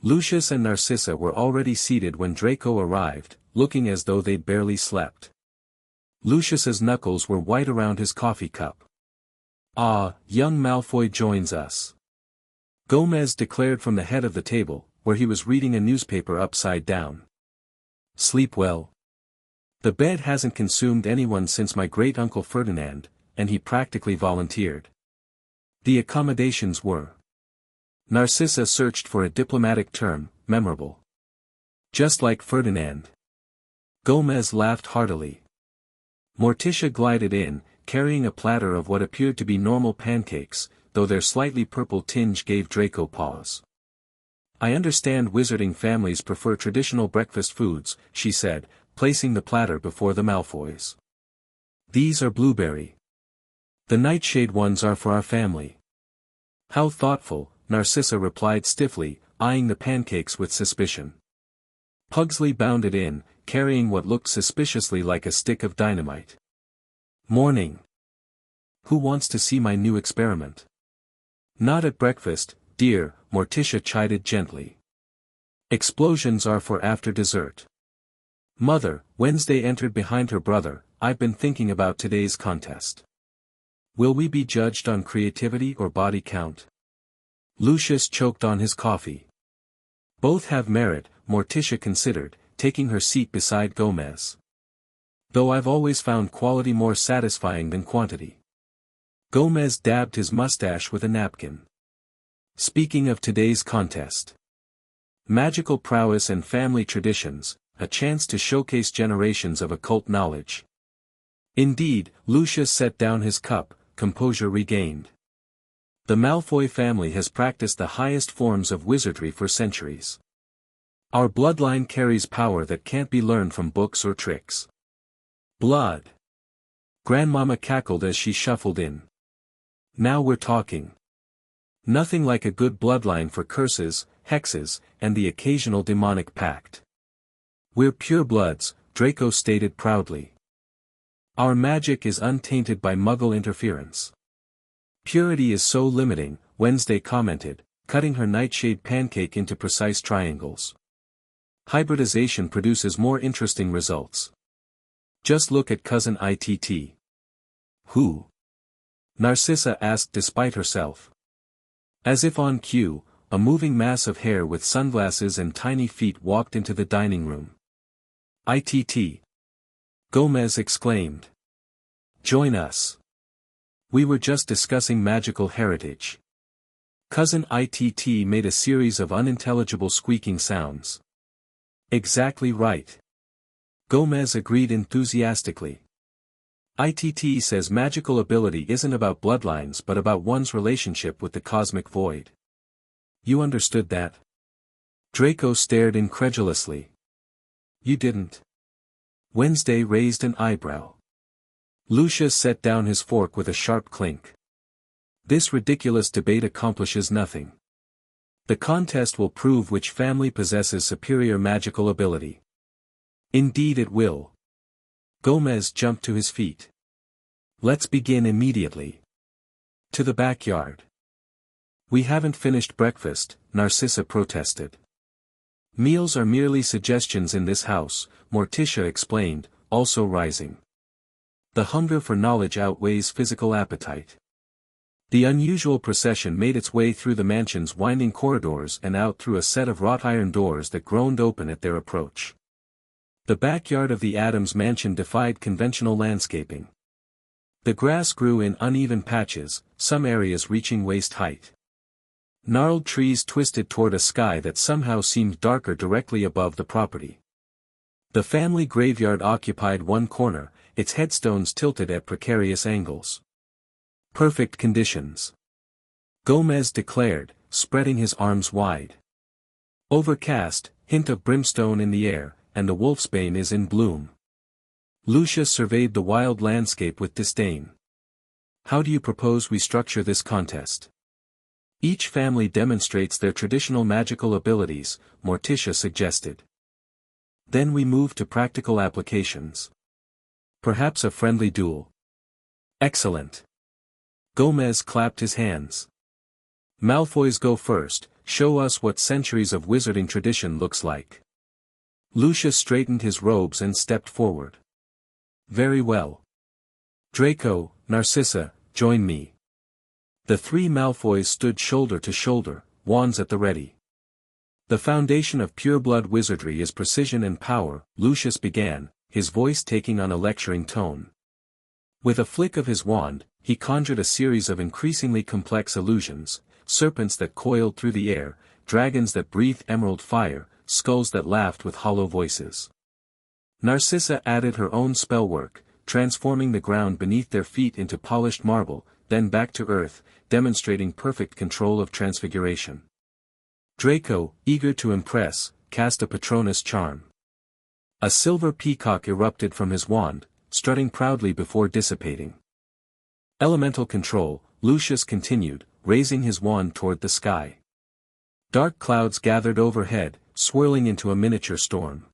Lucius and Narcissa were already seated when Draco arrived, looking as though they'd barely slept. Lucius's knuckles were white around his coffee cup. "Ah, young Malfoy joins us," Gomez declared from the head of the table, where he was reading a newspaper upside down. "Sleep well. The bed hasn't consumed anyone since my great-uncle Ferdinand, and he practically volunteered. The accommodations were—" Narcissa searched for a diplomatic term, "memorable." "Just like Ferdinand." Gomez laughed heartily. Morticia glided in, carrying a platter of what appeared to be normal pancakes, though their slightly purple tinge gave Draco pause. "I understand wizarding families prefer traditional breakfast foods," she said, placing the platter before the Malfoys. "These are blueberry. The nightshade ones are for our family." "How thoughtful," Narcissa replied stiffly, eyeing the pancakes with suspicion. Pugsley bounded in, carrying what looked suspiciously like a stick of dynamite. "Morning. Who wants to see my new experiment?" "Not at breakfast, dear," Morticia chided gently. "Explosions are for after dessert." "Mother," Wednesday entered behind her brother, "I've been thinking about today's contest. Will we be judged on creativity or body count?" Lucius choked on his coffee. "Both have merit," Morticia considered, taking her seat beside Gomez. "Though I've always found quality more satisfying than quantity." Gomez dabbed his mustache with a napkin. "Speaking of today's contest. Magical prowess and family traditions, a chance to showcase generations of occult knowledge." "Indeed," Lucius set down his cup, composure regained. "The Malfoy family has practiced the highest forms of wizardry for centuries. Our bloodline carries power that can't be learned from books or tricks." "Blood!" Grandmama cackled as she shuffled in. "Now we're talking. Nothing like a good bloodline for curses, hexes, and the occasional demonic pact." "We're purebloods," Draco stated proudly. "Our magic is untainted by Muggle interference." "Purity is so limiting," Wednesday commented, cutting her nightshade pancake into precise triangles. "Hybridization produces more interesting results. Just look at cousin Itt." "Who?" Narcissa asked despite herself. As if on cue, a moving mass of hair with sunglasses and tiny feet walked into the dining room. "Itt!" Gomez exclaimed. "Join us. We were just discussing magical heritage." Cousin Itt made a series of unintelligible squeaking sounds. "Exactly right." Gomez agreed enthusiastically. "Itt says magical ability isn't about bloodlines but about one's relationship with the cosmic void." "You understood that?" Draco stared incredulously. "You didn't?" Wednesday raised an eyebrow. Lucius set down his fork with a sharp clink. "This ridiculous debate accomplishes nothing. The contest will prove which family possesses superior magical ability." "Indeed it will." Gomez jumped to his feet. "Let's begin immediately. To the backyard." "We haven't finished breakfast," Narcissa protested. "Meals are merely suggestions in this house," Morticia explained, also rising. "The hunger for knowledge outweighs physical appetite." The unusual procession made its way through the mansion's winding corridors and out through a set of wrought iron doors that groaned open at their approach. The backyard of the Addams mansion defied conventional landscaping. The grass grew in uneven patches, some areas reaching waist height. Gnarled trees twisted toward a sky that somehow seemed darker directly above the property. The family graveyard occupied one corner, its headstones tilted at precarious angles. "Perfect conditions," Gomez declared, spreading his arms wide. "Overcast, hint of brimstone in the air, and the wolfsbane is in bloom." Lucius surveyed the wild landscape with disdain. "How do you propose we structure this contest?" "Each family demonstrates their traditional magical abilities," Morticia suggested. "Then we move to practical applications. Perhaps a friendly duel." "Excellent." Gomez clapped his hands. Malfoys go first, show us what centuries of wizarding tradition looks like. Lucius straightened his robes and stepped forward. Very well. Draco, Narcissa, join me. The three Malfoys stood shoulder to shoulder, wands at the ready. The foundation of pure-blood wizardry is precision and power, Lucius began, his voice taking on a lecturing tone. With a flick of his wand, he conjured a series of increasingly complex illusions, serpents that coiled through the air, dragons that breathed emerald fire, skulls that laughed with hollow voices. Narcissa added her own spellwork, transforming the ground beneath their feet into polished marble, then back to earth, demonstrating perfect control of transfiguration. Draco, eager to impress, cast a Patronus charm. A silver peacock erupted from his wand, strutting proudly before dissipating. Elemental control, Lucius continued, raising his wand toward the sky. Dark clouds gathered overhead, swirling into a miniature storm.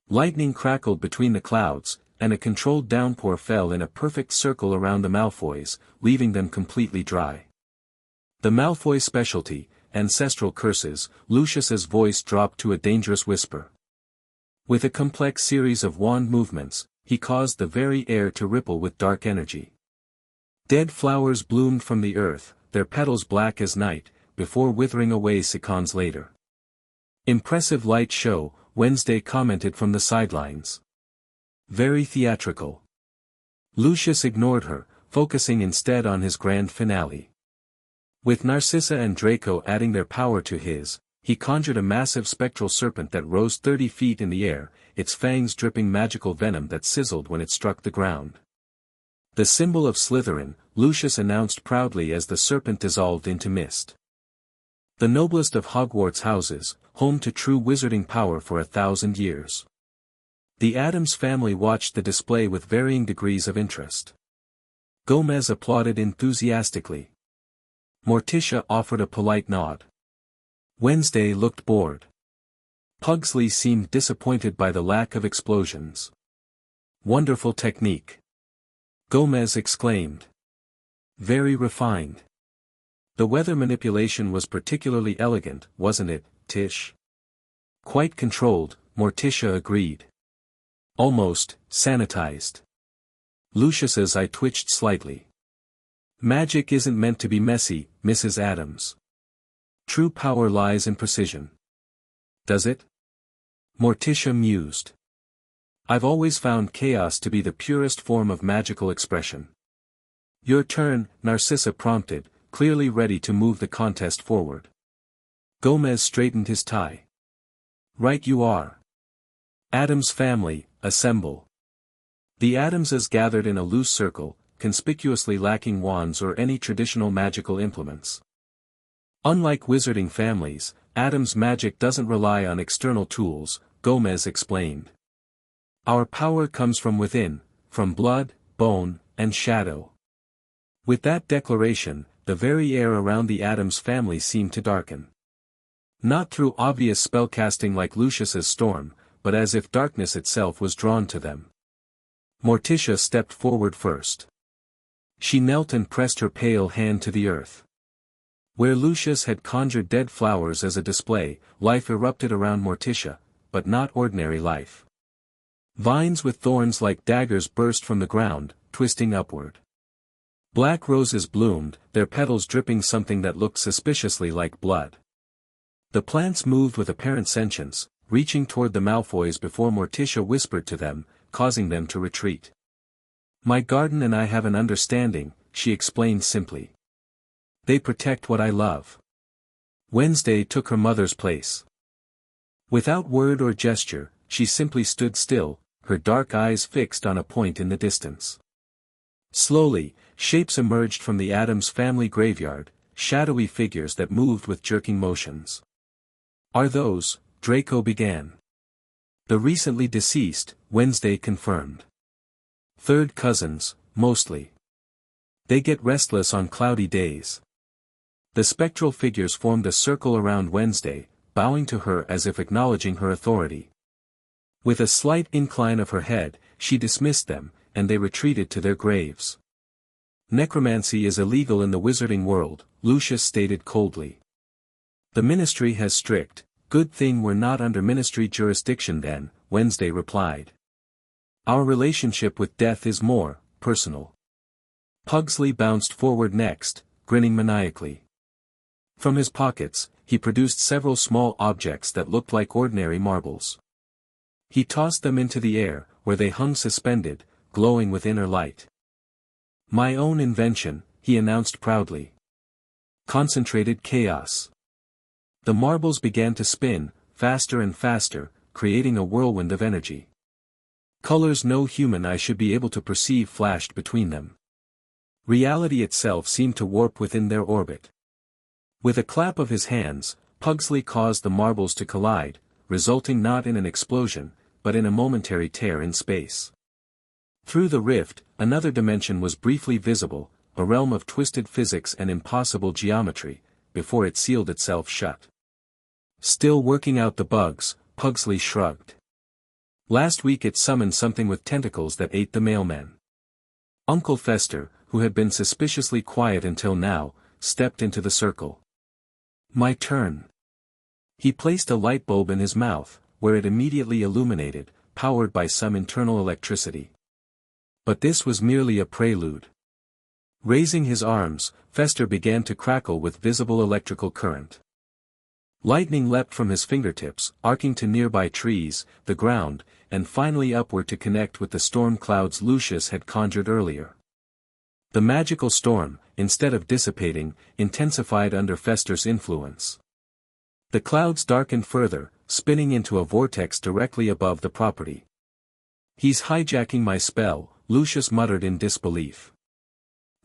Lightning crackled between the clouds, and a controlled downpour fell in a perfect circle around the Malfoys, leaving them completely dry. The Malfoy specialty, ancestral curses, Lucius's voice dropped to a dangerous whisper. With a complex series of wand movements, he caused the very air to ripple with dark energy. Dead flowers bloomed from the earth, their petals black as night, before withering away seconds later. Impressive light show, Wednesday commented from the sidelines. Very theatrical. Lucius ignored her, focusing instead on his grand finale. With Narcissa and Draco adding their power to his, he conjured a massive spectral serpent that rose 30 feet in the air, its fangs dripping magical venom that sizzled when it struck the ground. The symbol of Slytherin, Lucius announced proudly as the serpent dissolved into mist. The noblest of Hogwarts houses, home to true wizarding power for 1,000 years. The Addams family watched the display with varying degrees of interest. Gomez applauded enthusiastically. Morticia offered a polite nod. Wednesday looked bored. Pugsley seemed disappointed by the lack of explosions. Wonderful technique. Gomez exclaimed. Very refined. The weather manipulation was particularly elegant, wasn't it, Tish? Quite controlled, Morticia agreed. Almost, sanitized. Lucius's eye twitched slightly. Magic isn't meant to be messy, Mrs. Addams. True power lies in precision. Does it? Morticia mused. I've always found chaos to be the purest form of magical expression. Your turn, Narcissa prompted, clearly ready to move the contest forward. Gomez straightened his tie. Right you are. Addams family, assemble. The Addamses gathered in a loose circle, conspicuously lacking wands or any traditional magical implements. Unlike wizarding families, Addams' magic doesn't rely on external tools, Gomez explained. Our power comes from within, from blood, bone, and shadow. With that declaration, the very air around the Addams family seemed to darken. Not through obvious spellcasting like Lucius's storm, but as if darkness itself was drawn to them. Morticia stepped forward first. She knelt and pressed her pale hand to the earth. Where Lucius had conjured dead flowers as a display, life erupted around Morticia, but not ordinary life. Vines with thorns like daggers burst from the ground, twisting upward. Black roses bloomed, their petals dripping something that looked suspiciously like blood. The plants moved with apparent sentience, reaching toward the Malfoys before Morticia whispered to them, causing them to retreat. My garden and I have an understanding, she explained simply. They protect what I love. Wednesday took her mother's place. Without word or gesture, she simply stood still, her dark eyes fixed on a point in the distance. Slowly, shapes emerged from the Addams family graveyard, shadowy figures that moved with jerking motions. Are those, Draco began. The recently deceased, Wednesday confirmed. Third cousins, mostly. They get restless on cloudy days. The spectral figures formed a circle around Wednesday, bowing to her as if acknowledging her authority. With a slight incline of her head, she dismissed them, and they retreated to their graves. Necromancy is illegal in the wizarding world, Lucius stated coldly. The ministry has strict, good thing we're not under ministry jurisdiction then, Wednesday replied. Our relationship with death is more personal. Pugsley bounced forward next, grinning maniacally. From his pockets, he produced several small objects that looked like ordinary marbles. He tossed them into the air, where they hung suspended, glowing with inner light. My own invention, he announced proudly. Concentrated chaos. The marbles began to spin, faster and faster, creating a whirlwind of energy. Colors no human eye should be able to perceive flashed between them. Reality itself seemed to warp within their orbit. With a clap of his hands, Pugsley caused the marbles to collide, resulting not in an explosion, but in a momentary tear in space. Through the rift, another dimension was briefly visible, a realm of twisted physics and impossible geometry, before it sealed itself shut. Still working out the bugs, Pugsley shrugged. Last week it summoned something with tentacles that ate the mailman. Uncle Fester, who had been suspiciously quiet until now, stepped into the circle. My turn. He placed a light bulb in his mouth, where it immediately illuminated, powered by some internal electricity. But this was merely a prelude. Raising his arms, Fester began to crackle with visible electrical current. Lightning leapt from his fingertips, arcing to nearby trees, the ground, and finally upward to connect with the storm clouds Lucius had conjured earlier. The magical storm, instead of dissipating, intensified under Fester's influence. The clouds darkened further, spinning into a vortex directly above the property. He's hijacking my spell, Lucius muttered in disbelief.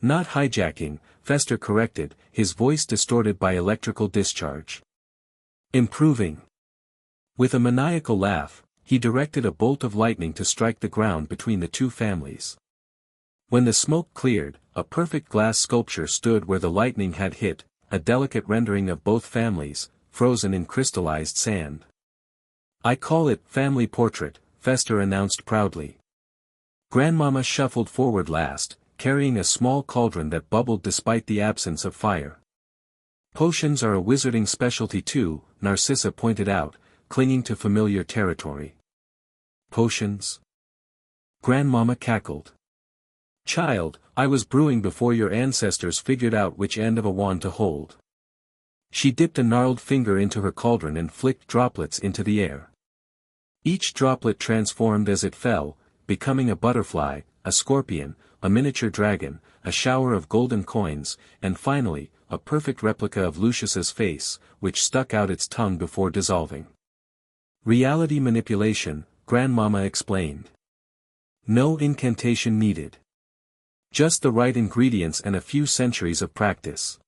Not hijacking, Fester corrected, his voice distorted by electrical discharge. Improving. With a maniacal laugh, he directed a bolt of lightning to strike the ground between the two families. When the smoke cleared, a perfect glass sculpture stood where the lightning had hit, a delicate rendering of both families, frozen in crystallized sand. I call it family portrait, Fester announced proudly. Grandmama shuffled forward last, carrying a small cauldron that bubbled despite the absence of fire. Potions are a wizarding specialty too, Narcissa pointed out, clinging to familiar territory. Potions? Grandmama cackled. Child, I was brewing before your ancestors figured out which end of a wand to hold. She dipped a gnarled finger into her cauldron and flicked droplets into the air. Each droplet transformed as it fell, becoming a butterfly, a scorpion, a miniature dragon, a shower of golden coins, and finally, a perfect replica of Lucius's face, which stuck out its tongue before dissolving. Reality manipulation, Grandmama explained. No incantation needed. Just the right ingredients and a few centuries of practice.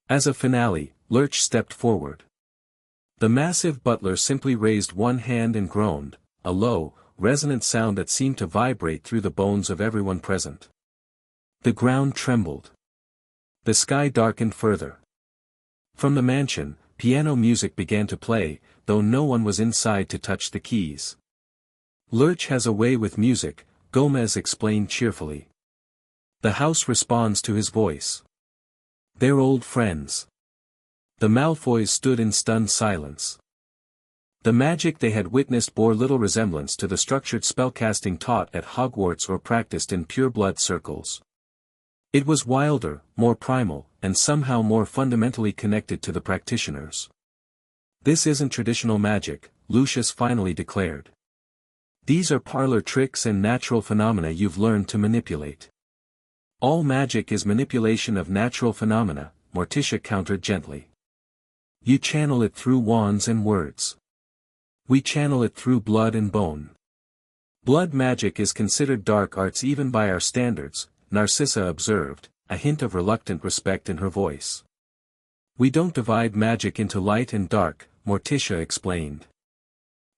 As a finale, Lurch stepped forward. The massive butler simply raised one hand and groaned, a low, resonant sound that seemed to vibrate through the bones of everyone present. The ground trembled. The sky darkened further. From the mansion, piano music began to play, though no one was inside to touch the keys. Lurch has a way with music, Gomez explained cheerfully. The house responds to his voice. They're old friends. The Malfoys stood in stunned silence. The magic they had witnessed bore little resemblance to the structured spellcasting taught at Hogwarts or practiced in pure-blood circles. It was wilder, more primal, and somehow more fundamentally connected to the practitioners. This isn't traditional magic, Lucius finally declared. These are parlor tricks and natural phenomena you've learned to manipulate. All magic is manipulation of natural phenomena, Morticia countered gently. You channel it through wands and words. We channel it through blood and bone. Blood magic is considered dark arts even by our standards, Narcissa observed, a hint of reluctant respect in her voice. We don't divide magic into light and dark, Morticia explained.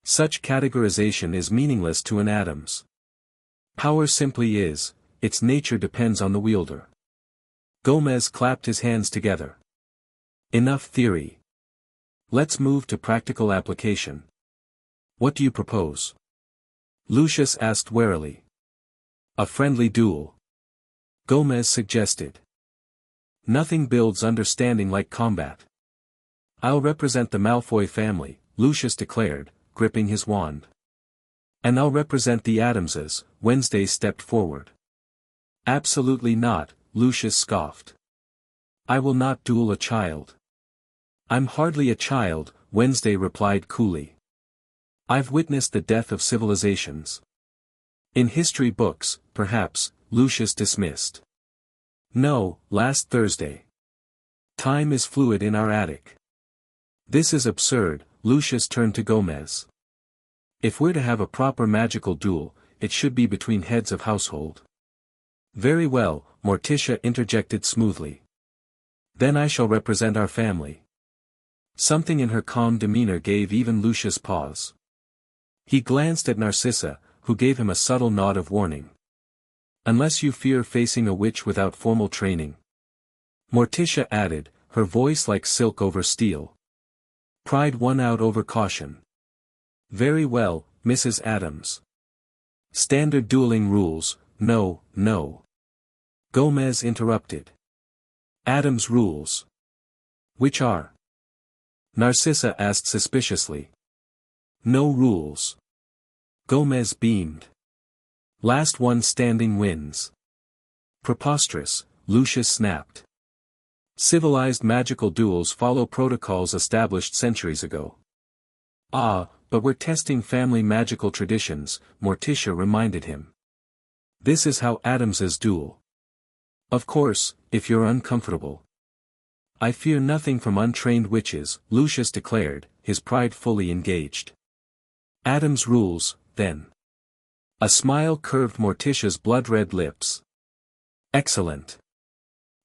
Such categorization is meaningless to an Addams. Power simply is, its nature depends on the wielder. Gomez clapped his hands together. Enough theory. Let's move to practical application. What do you propose? Lucius asked warily. A friendly duel. Gomez suggested. Nothing builds understanding like combat. I'll represent the Malfoy family, Lucius declared, gripping his wand. And I'll represent the Addamses, Wednesday stepped forward. Absolutely not, Lucius scoffed. I will not duel a child. I'm hardly a child, Wednesday replied coolly. I've witnessed the death of civilizations. In history books, perhaps, Lucius dismissed. No, last Thursday. Time is fluid in our attic. This is absurd, Lucius turned to Gomez. If we're to have a proper magical duel, it should be between heads of household. Very well, Morticia interjected smoothly. Then I shall represent our family. Something in her calm demeanor gave even Lucius pause. He glanced at Narcissa, who gave him a subtle nod of warning. Unless you fear facing a witch without formal training. Morticia added, her voice like silk over steel. Pride won out over caution. Very well, Mrs. Addams. Standard dueling rules, no, no. Gomez interrupted. Addams rules. Which are? Narcissa asked suspiciously. No rules. Gomez beamed. Last one standing wins. Preposterous, Lucius snapped. Civilized magical duels follow protocols established centuries ago. Ah, but we're testing family magical traditions, Morticia reminded him. This is how Addamses duel. Of course, if you're uncomfortable. I fear nothing from untrained witches, Lucius declared, his pride fully engaged. Addams rules, then. A smile curved Morticia's blood-red lips. Excellent.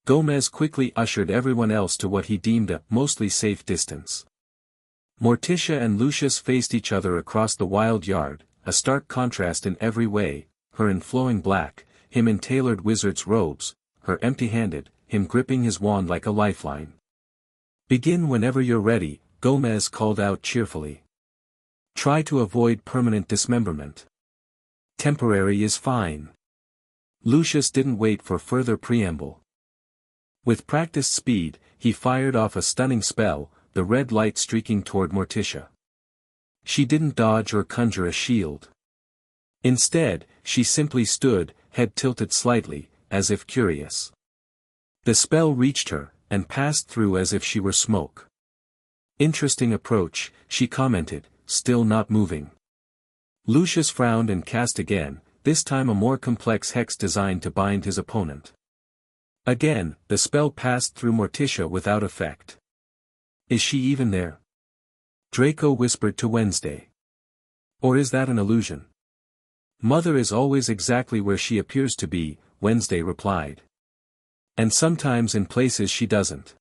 Gomez quickly ushered everyone else to what he deemed a mostly safe distance. Morticia and Lucius faced each other across the wild yard, a stark contrast in every way, her in flowing black, him in tailored wizard's robes, her empty-handed, him gripping his wand like a lifeline. Begin whenever you're ready, Gomez called out cheerfully. Try to avoid permanent dismemberment. Temporary is fine. Lucius didn't wait for further preamble. With practiced speed, he fired off a stunning spell, the red light streaking toward Morticia. She didn't dodge or conjure a shield. Instead, she simply stood, head tilted slightly, as if curious. The spell reached her, and passed through as if she were smoke. Interesting approach, she commented, still not moving. Lucius frowned and cast again, this time a more complex hex designed to bind his opponent. Again, the spell passed through Morticia without effect. Is she even there? Draco whispered to Wednesday. Or is that an illusion? Mother is always exactly where she appears to be, Wednesday replied. And sometimes in places she doesn't.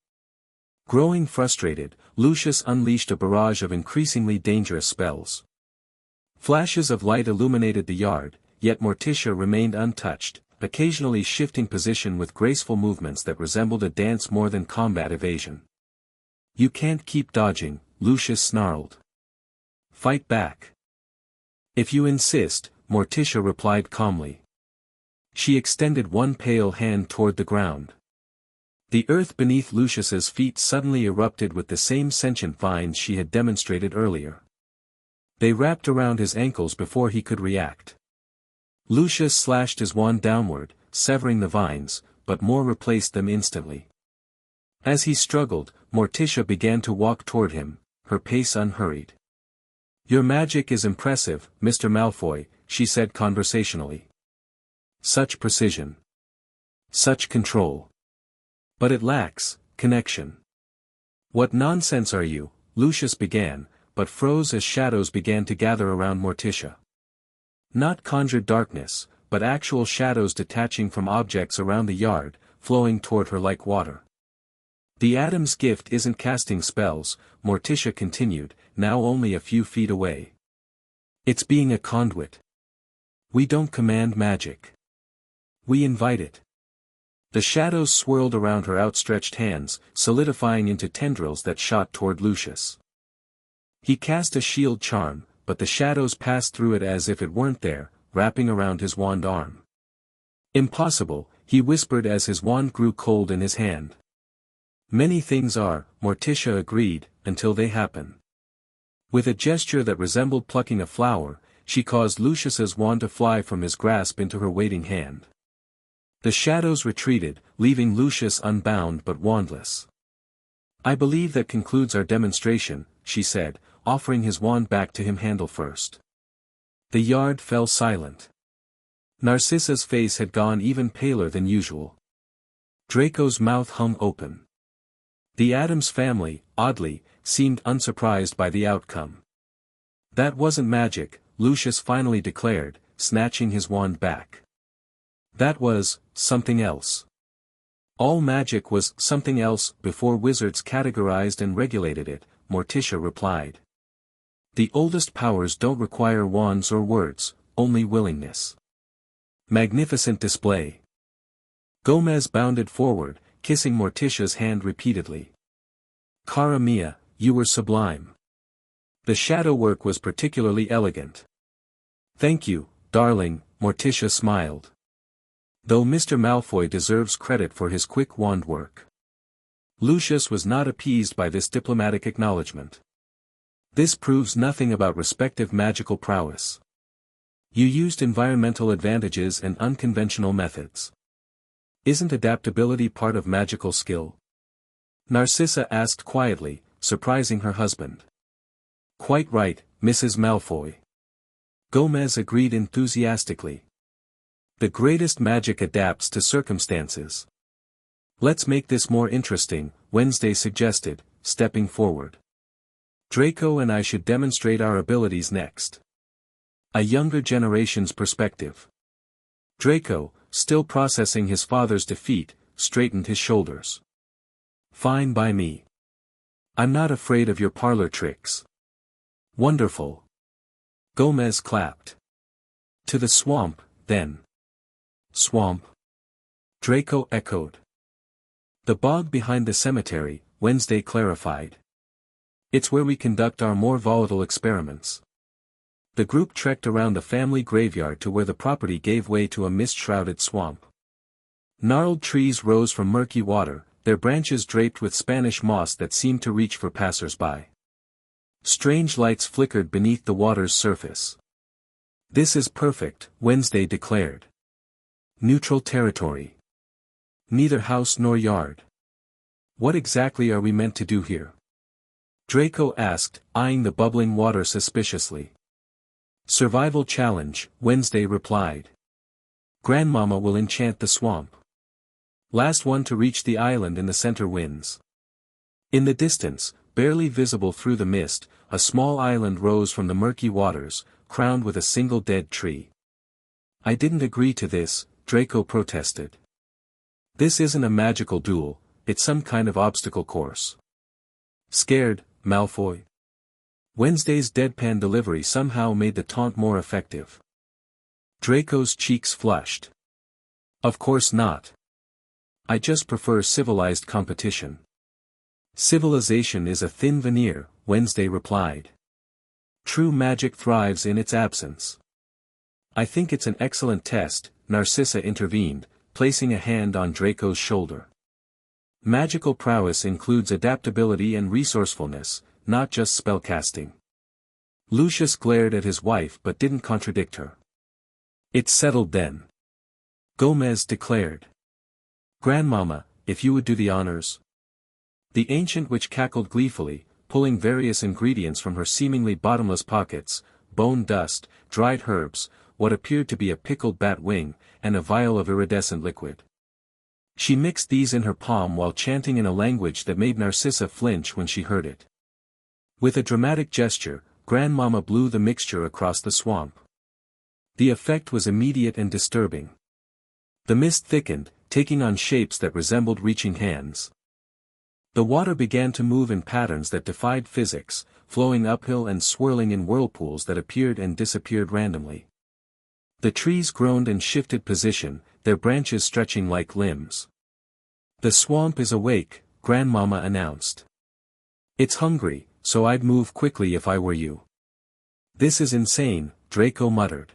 Growing frustrated, Lucius unleashed a barrage of increasingly dangerous spells. Flashes of light illuminated the yard, yet Morticia remained untouched, occasionally shifting position with graceful movements that resembled a dance more than combat evasion. You can't keep dodging, Lucius snarled. Fight back. If you insist, Morticia replied calmly. She extended one pale hand toward the ground. The earth beneath Lucius's feet suddenly erupted with the same sentient vines she had demonstrated earlier. They wrapped around his ankles before he could react. Lucius slashed his wand downward, severing the vines, but more replaced them instantly. As he struggled, Morticia began to walk toward him, her pace unhurried. Your magic is impressive, Mr. Malfoy, she said conversationally. Such precision. Such control. But it lacks connection. What nonsense are you? Lucius began, but froze as shadows began to gather around Morticia. Not conjured darkness, but actual shadows detaching from objects around the yard, flowing toward her like water. The Addams gift isn't casting spells, Morticia continued, now only a few feet away. It's being a conduit. We don't command magic. We invite it. The shadows swirled around her outstretched hands, solidifying into tendrils that shot toward Lucius. He cast a shield charm, but the shadows passed through it as if it weren't there, wrapping around his wand arm. Impossible, he whispered as his wand grew cold in his hand. Many things are, Morticia agreed, until they happen. With a gesture that resembled plucking a flower, she caused Lucius's wand to fly from his grasp into her waiting hand. The shadows retreated, leaving Lucius unbound but wandless. "I believe that concludes our demonstration," she said, offering his wand back to him handle first. The yard fell silent. Narcissa's face had gone even paler than usual. Draco's mouth hung open. The Addams family, oddly, seemed unsurprised by the outcome. "That wasn't magic," Lucius finally declared, snatching his wand back. "That was something else. All magic was something else before wizards categorized and regulated it," Morticia replied. "The oldest powers don't require wands or words, only willingness." Magnificent display. Gomez bounded forward, kissing Morticia's hand repeatedly. "Cara mia, you were sublime. The shadow work was particularly elegant." "Thank you, darling," Morticia smiled. "Though Mr. Malfoy deserves credit for his quick wand work." Lucius was not appeased by this diplomatic acknowledgement. "This proves nothing about respective magical prowess. You used environmental advantages and unconventional methods. Isn't adaptability part of magical skill?" Narcissa asked quietly, surprising her husband. "Quite right, Mrs. Malfoy." Gomez agreed enthusiastically. "The greatest magic adapts to circumstances." "Let's make this more interesting," Wednesday suggested, stepping forward. "Draco and I should demonstrate our abilities next. A younger generation's perspective." Draco, still processing his father's defeat, straightened his shoulders. "Fine by me. I'm not afraid of your parlor tricks." "Wonderful." Gomez clapped. "To the swamp, then." "Swamp?" Draco echoed. "The bog behind the cemetery," Wednesday clarified. "It's where we conduct our more volatile experiments." The group trekked around the family graveyard to where the property gave way to a mist-shrouded swamp. Gnarled trees rose from murky water, their branches draped with Spanish moss that seemed to reach for passers-by. Strange lights flickered beneath the water's surface. "This is perfect," Wednesday declared. "Neutral territory. Neither house nor yard. What exactly are we meant to do here?" Draco asked, eyeing the bubbling water suspiciously. "Survival challenge," Wednesday replied. "Grandmama will enchant the swamp. Last one to reach the island in the center wins." In the distance, barely visible through the mist, a small island rose from the murky waters, crowned with a single dead tree. "I didn't agree to this," Draco protested. "This isn't a magical duel, it's some kind of obstacle course." "Scared, Malfoy?" Wednesday's deadpan delivery somehow made the taunt more effective. Draco's cheeks flushed. "Of course not. I just prefer civilized competition." "Civilization is a thin veneer," Wednesday replied. "True magic thrives in its absence." "I think it's an excellent test," Narcissa intervened, placing a hand on Draco's shoulder. "Magical prowess includes adaptability and resourcefulness, not just spellcasting." Lucius glared at his wife but didn't contradict her. "It's settled then," Gomez declared. "Grandmama, if you would do the honors." The ancient witch cackled gleefully, pulling various ingredients from her seemingly bottomless pockets: bone dust, dried herbs, what appeared to be a pickled bat wing, and a vial of iridescent liquid. She mixed these in her palm while chanting in a language that made Narcissa flinch when she heard it. With a dramatic gesture, Grandmama blew the mixture across the swamp. The effect was immediate and disturbing. The mist thickened, taking on shapes that resembled reaching hands. The water began to move in patterns that defied physics, flowing uphill and swirling in whirlpools that appeared and disappeared randomly. The trees groaned and shifted position, their branches stretching like limbs. "The swamp is awake," Grandmama announced. "It's hungry, so I'd move quickly if I were you." "This is insane," Draco muttered.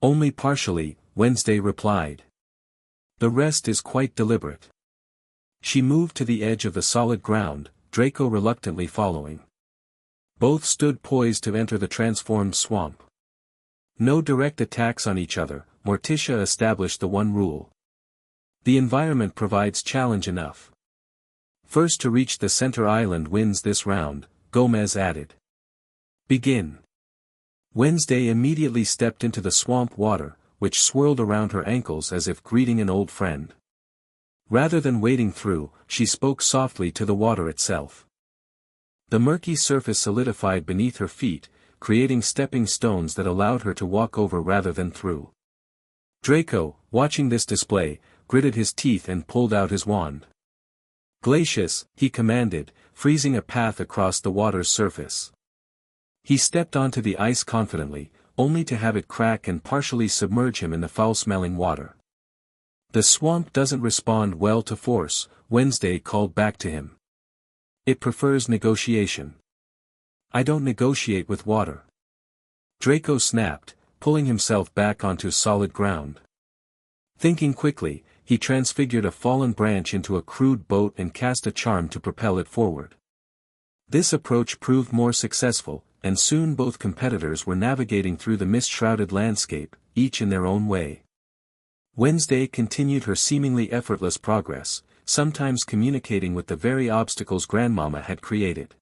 "Only partially," Wednesday replied. The rest is quite deliberate. She moved to the edge of the solid ground, Draco reluctantly following. Both stood poised to enter the transformed swamp. No direct attacks on each other, Morticia established the one rule. The environment provides challenge enough. First to reach the center island wins this round, Gomez added. Begin. Wednesday immediately stepped into the swamp water, which swirled around her ankles as if greeting an old friend. Rather than wading through, she spoke softly to the water itself. The murky surface solidified beneath her feet, creating stepping stones that allowed her to walk over rather than through. Draco, watching this display, gritted his teeth and pulled out his wand. Glacius, he commanded, freezing a path across the water's surface. He stepped onto the ice confidently, only to have it crack and partially submerge him in the foul-smelling water. The swamp doesn't respond well to force, Wednesday called back to him. It prefers negotiation. I don't negotiate with water. Draco snapped, pulling himself back onto solid ground. Thinking quickly, he transfigured a fallen branch into a crude boat and cast a charm to propel it forward. This approach proved more successful, and soon both competitors were navigating through the mist-shrouded landscape, each in their own way. Wednesday continued her seemingly effortless progress, sometimes communicating with the very obstacles Grandmama had created.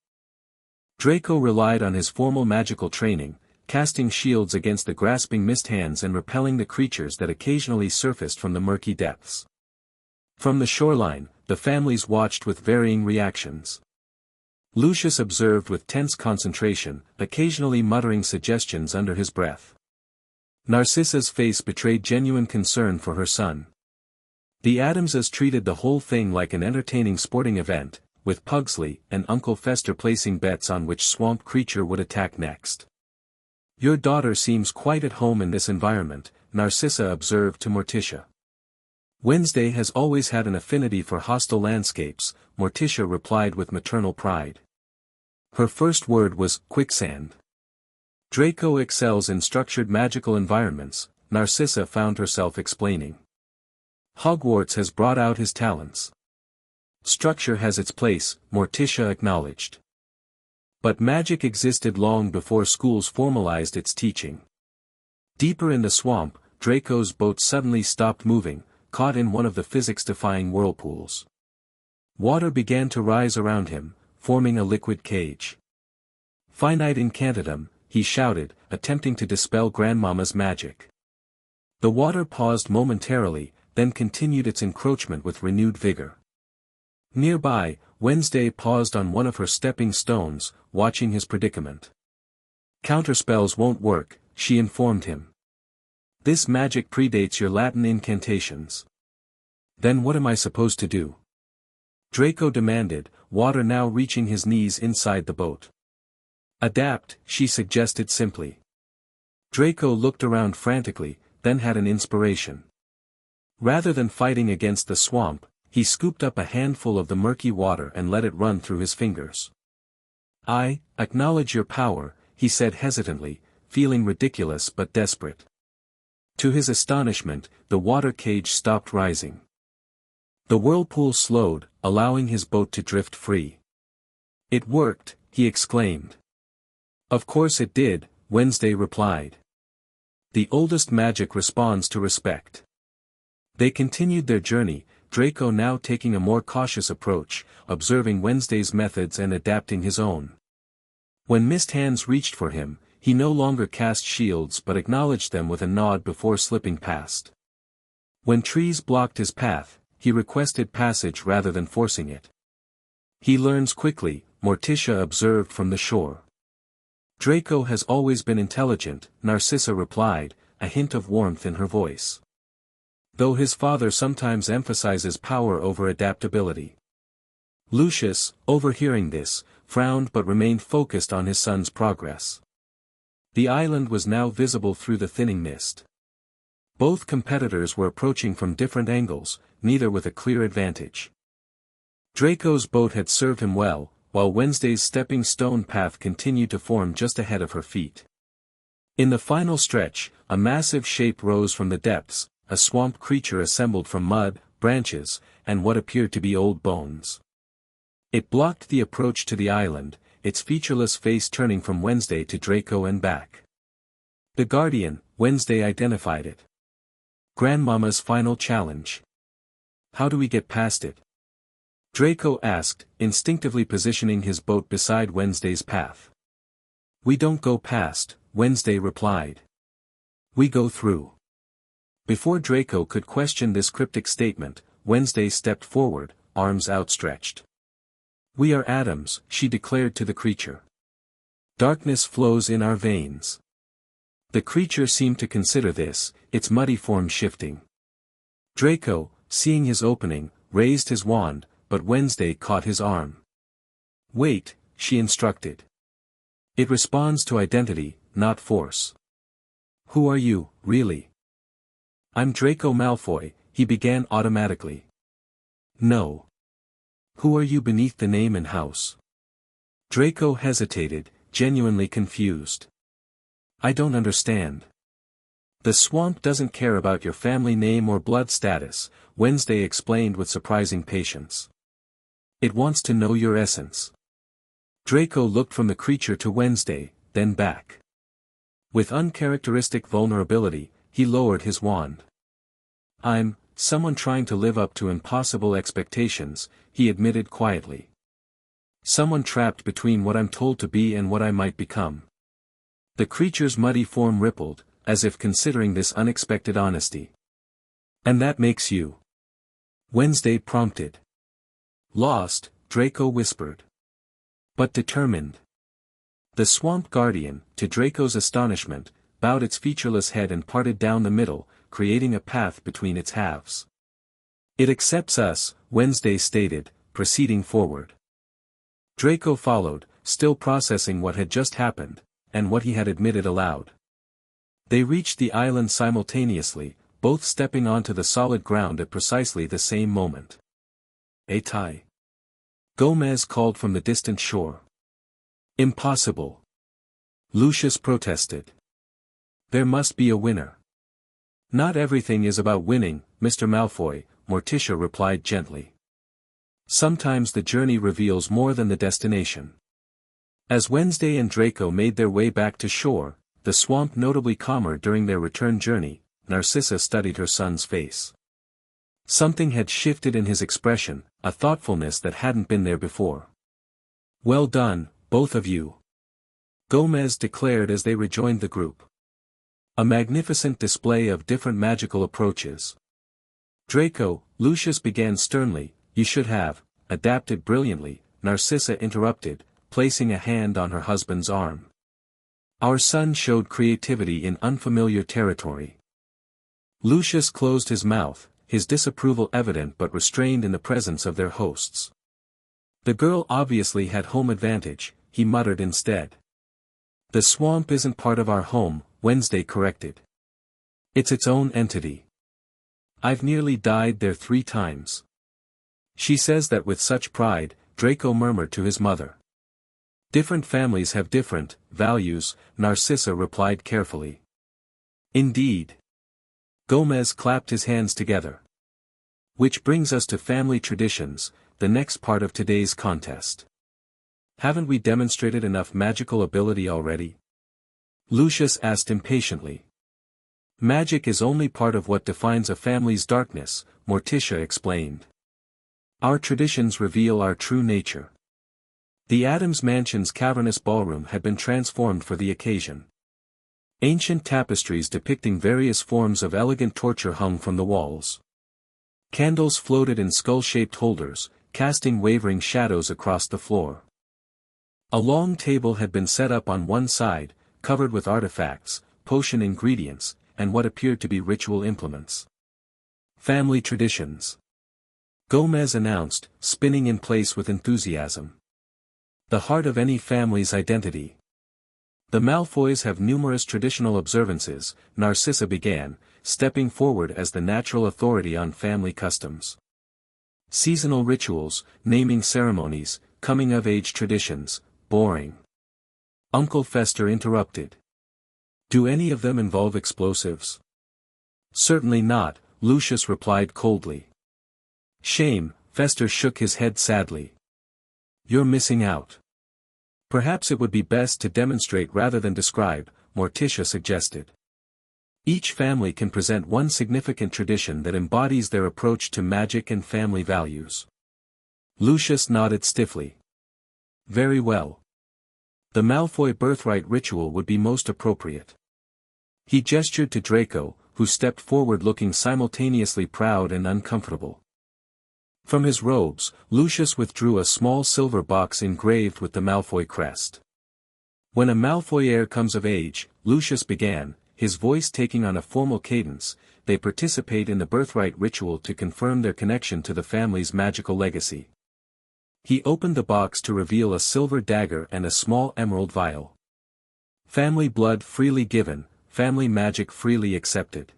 Draco relied on his formal magical training, casting shields against the grasping mist hands and repelling the creatures that occasionally surfaced from the murky depths. From the shoreline, the families watched with varying reactions. Lucius observed with tense concentration, occasionally muttering suggestions under his breath. Narcissa's face betrayed genuine concern for her son. The Addamses treated the whole thing like an entertaining sporting event, with Pugsley and Uncle Fester placing bets on which swamp creature would attack next. Your daughter seems quite at home in this environment, Narcissa observed to Morticia. Wednesday has always had an affinity for hostile landscapes, Morticia replied with maternal pride. Her first word was quicksand. Draco excels in structured magical environments, Narcissa found herself explaining. Hogwarts has brought out his talents. Structure has its place, Morticia acknowledged. But magic existed long before schools formalized its teaching. Deeper in the swamp, Draco's boat suddenly stopped moving, caught in one of the physics-defying whirlpools. Water began to rise around him, forming a liquid cage. Finite incantatem, he shouted, attempting to dispel Grandmama's magic. The water paused momentarily, then continued its encroachment with renewed vigor. Nearby, Wednesday paused on one of her stepping stones, watching his predicament. Counterspells won't work, she informed him. This magic predates your Latin incantations. Then what am I supposed to do? Draco demanded, water now reaching his knees inside the boat. Adapt, she suggested simply. Draco looked around frantically, then had an inspiration. Rather than fighting against the swamp, he scooped up a handful of the murky water and let it run through his fingers. I acknowledge your power, he said hesitantly, feeling ridiculous but desperate. To his astonishment, the water cage stopped rising. The whirlpool slowed, allowing his boat to drift free. It worked, he exclaimed. Of course it did, Wednesday replied. The oldest magic responds to respect. They continued their journey, Draco now taking a more cautious approach, observing Wednesday's methods and adapting his own. When mist hands reached for him, he no longer cast shields but acknowledged them with a nod before slipping past. When trees blocked his path, he requested passage rather than forcing it. He learns quickly, Morticia observed from the shore. Draco has always been intelligent, Narcissa replied, a hint of warmth in her voice. Though his father sometimes emphasizes power over adaptability. Lucius, overhearing this, frowned but remained focused on his son's progress. The island was now visible through the thinning mist. Both competitors were approaching from different angles, neither with a clear advantage. Draco's boat had served him well, while Wednesday's stepping stone path continued to form just ahead of her feet. In the final stretch, a massive shape rose from the depths, a swamp creature assembled from mud, branches, and what appeared to be old bones. It blocked the approach to the island, its featureless face turning from Wednesday to Draco and back. The Guardian, Wednesday identified it. Grandmama's final challenge. How do we get past it? Draco asked, instinctively positioning his boat beside Wednesday's path. We don't go past, Wednesday replied. We go through. Before Draco could question this cryptic statement, Wednesday stepped forward, arms outstretched. We are Addams, she declared to the creature. Darkness flows in our veins. The creature seemed to consider this, its muddy form shifting. Draco, seeing his opening, raised his wand, but Wednesday caught his arm. Wait, she instructed. It responds to identity, not force. Who are you, really? I'm Draco Malfoy, he began automatically. No. Who are you beneath the name and house? Draco hesitated, genuinely confused. I don't understand. The swamp doesn't care about your family name or blood status, Wednesday explained with surprising patience. It wants to know your essence. Draco looked from the creature to Wednesday, then back. With uncharacteristic vulnerability, he lowered his wand. I'm someone trying to live up to impossible expectations, he admitted quietly. Someone trapped between what I'm told to be and what I might become. The creature's muddy form rippled, as if considering this unexpected honesty. And that makes you? Wednesday prompted. Lost, Draco whispered. But determined. The swamp guardian, to Draco's astonishment, bowed its featureless head and parted down the middle, creating a path between its halves. It accepts us, Wednesday stated, proceeding forward. Draco followed, still processing what had just happened, and what he had admitted aloud. They reached the island simultaneously, both stepping onto the solid ground at precisely the same moment. Atai. Gomez called from the distant shore. Impossible. Lucius protested. There must be a winner. Not everything is about winning, Mr. Malfoy, Morticia replied gently. Sometimes the journey reveals more than the destination. As Wednesday and Draco made their way back to shore, the swamp notably calmer during their return journey, Narcissa studied her son's face. Something had shifted in his expression, a thoughtfulness that hadn't been there before. Well done, both of you. Gomez declared as they rejoined the group. A magnificent display of different magical approaches. Draco, Lucius began sternly, you should have, adapted brilliantly, Narcissa interrupted, placing a hand on her husband's arm. Our son showed creativity in unfamiliar territory. Lucius closed his mouth, his disapproval evident but restrained in the presence of their hosts. The girl obviously had home advantage, he muttered instead. The swamp isn't part of our home, Wednesday corrected. It's its own entity. I've nearly died there 3 times. She says that with such pride, Draco murmured to his mother. Different families have different values, Narcissa replied carefully. Indeed. Gomez clapped his hands together. Which brings us to family traditions, the next part of today's contest. Haven't we demonstrated enough magical ability already? Lucius asked impatiently. Magic is only part of what defines a family's darkness, Morticia explained. Our traditions reveal our true nature. The Addams mansion's cavernous ballroom had been transformed for the occasion. Ancient tapestries depicting various forms of elegant torture hung from the walls. Candles floated in skull-shaped holders, casting wavering shadows across the floor. A long table had been set up on one side, covered with artifacts, potion ingredients, and what appeared to be ritual implements. Family traditions. Gomez announced, spinning in place with enthusiasm. The heart of any family's identity. The Malfoys have numerous traditional observances, Narcissa began, stepping forward as the natural authority on family customs. Seasonal rituals, naming ceremonies, coming-of-age traditions, boring. Uncle Fester interrupted. Do any of them involve explosives? Certainly not, Lucius replied coldly. Shame, Fester shook his head sadly. You're missing out. Perhaps it would be best to demonstrate rather than describe, Morticia suggested. Each family can present one significant tradition that embodies their approach to magic and family values. Lucius nodded stiffly. Very well. The Malfoy birthright ritual would be most appropriate. He gestured to Draco, who stepped forward looking simultaneously proud and uncomfortable. From his robes, Lucius withdrew a small silver box engraved with the Malfoy crest. When a Malfoy heir comes of age, Lucius began, his voice taking on a formal cadence, they participate in the birthright ritual to confirm their connection to the family's magical legacy. He opened the box to reveal a silver dagger and a small emerald vial. Family blood freely given, family magic freely accepted.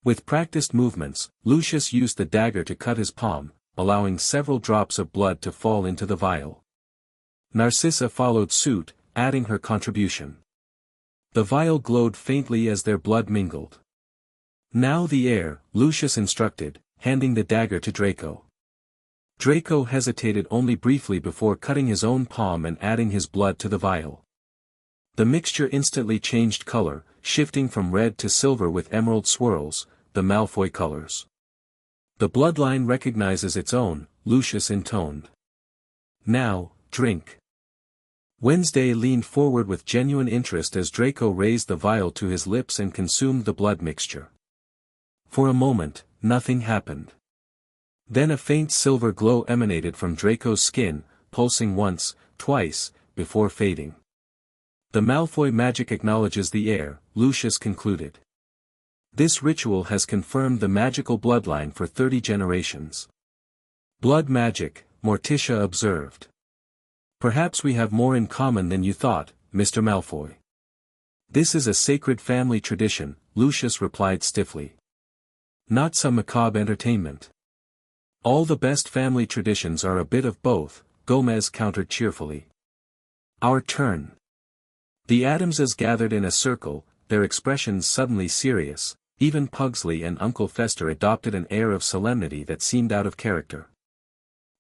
With practiced movements, Lucius used the dagger to cut his palm, allowing several drops of blood to fall into the vial. Narcissa followed suit, adding her contribution. The vial glowed faintly as their blood mingled. Now the heir, Lucius instructed, handing the dagger to Draco. Draco hesitated only briefly before cutting his own palm and adding his blood to the vial. The mixture instantly changed color, shifting from red to silver with emerald swirls, the Malfoy colors. The bloodline recognizes its own, Lucius intoned. Now, drink. Wednesday leaned forward with genuine interest as Draco raised the vial to his lips and consumed the blood mixture. For a moment, nothing happened. Then a faint silver glow emanated from Draco's skin, pulsing once, twice, before fading. The Malfoy magic acknowledges the heir, Lucius concluded. This ritual has confirmed the magical bloodline for 30 generations. Blood magic, Morticia observed. Perhaps we have more in common than you thought, Mr. Malfoy. This is a sacred family tradition, Lucius replied stiffly. Not some macabre entertainment. All the best family traditions are a bit of both, Gomez countered cheerfully. Our turn. The Addamses gathered in a circle, their expressions suddenly serious, even Pugsley and Uncle Fester adopted an air of solemnity that seemed out of character.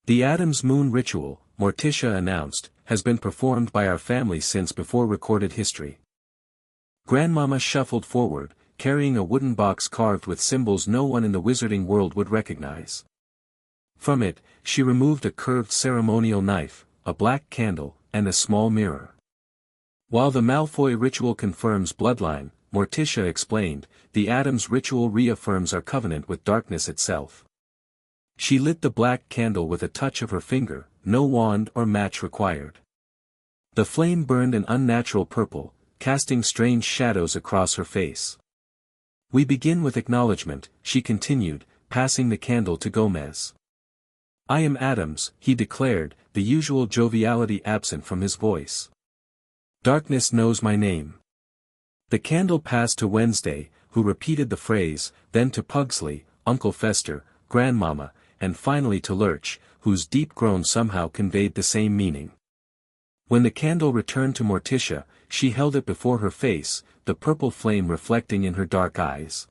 The Addams moon ritual, Morticia announced, has been performed by our family since before recorded history. Grandmama shuffled forward, carrying a wooden box carved with symbols no one in the wizarding world would recognize. From it, she removed a curved ceremonial knife, a black candle, and a small mirror. While the Malfoy ritual confirms bloodline, Morticia explained, the Addams ritual reaffirms our covenant with darkness itself. She lit the black candle with a touch of her finger, no wand or match required. The flame burned an unnatural purple, casting strange shadows across her face. We begin with acknowledgement, she continued, passing the candle to Gomez. I am Addams, he declared, the usual joviality absent from his voice. Darkness knows my name. The candle passed to Wednesday, who repeated the phrase, then to Pugsley, Uncle Fester, Grandmama, and finally to Lurch, whose deep groan somehow conveyed the same meaning. When the candle returned to Morticia, she held it before her face, the purple flame reflecting in her dark eyes.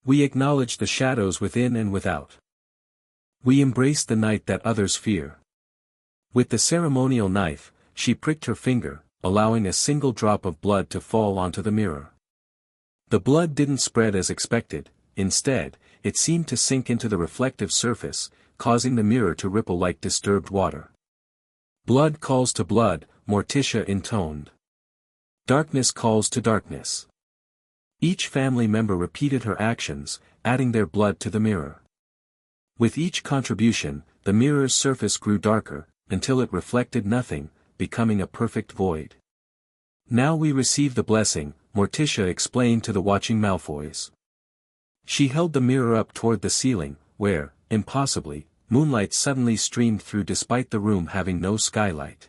We acknowledge the shadows within and without. We embrace the night that others fear. With the ceremonial knife, she pricked her finger, allowing a single drop of blood to fall onto the mirror. The blood didn't spread as expected, instead, it seemed to sink into the reflective surface, causing the mirror to ripple like disturbed water. Blood calls to blood, Morticia intoned. Darkness calls to darkness. Each family member repeated her actions, adding their blood to the mirror. With each contribution, the mirror's surface grew darker, until it reflected nothing, becoming a perfect void. Now we receive the blessing, Morticia explained to the watching Malfoys. She held the mirror up toward the ceiling, where, impossibly, moonlight suddenly streamed through despite the room having no skylight.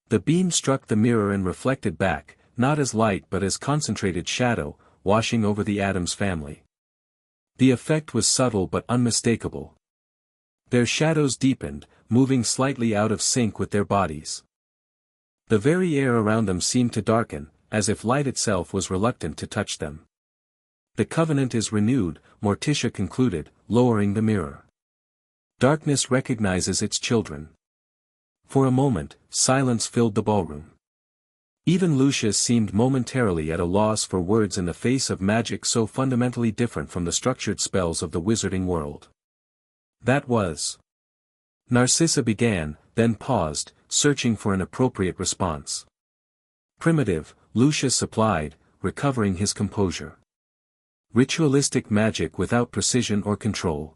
The beam struck the mirror and reflected back, not as light but as concentrated shadow, washing over the Addams family. The effect was subtle but unmistakable. Their shadows deepened, moving slightly out of sync with their bodies. The very air around them seemed to darken, as if light itself was reluctant to touch them. The covenant is renewed, Morticia concluded, lowering the mirror. Darkness recognizes its children. For a moment, silence filled the ballroom. Even Lucius seemed momentarily at a loss for words in the face of magic so fundamentally different from the structured spells of the wizarding world. That was. Narcissa began, then paused, searching for an appropriate response. Primitive, Lucius supplied, recovering his composure. Ritualistic magic without precision or control.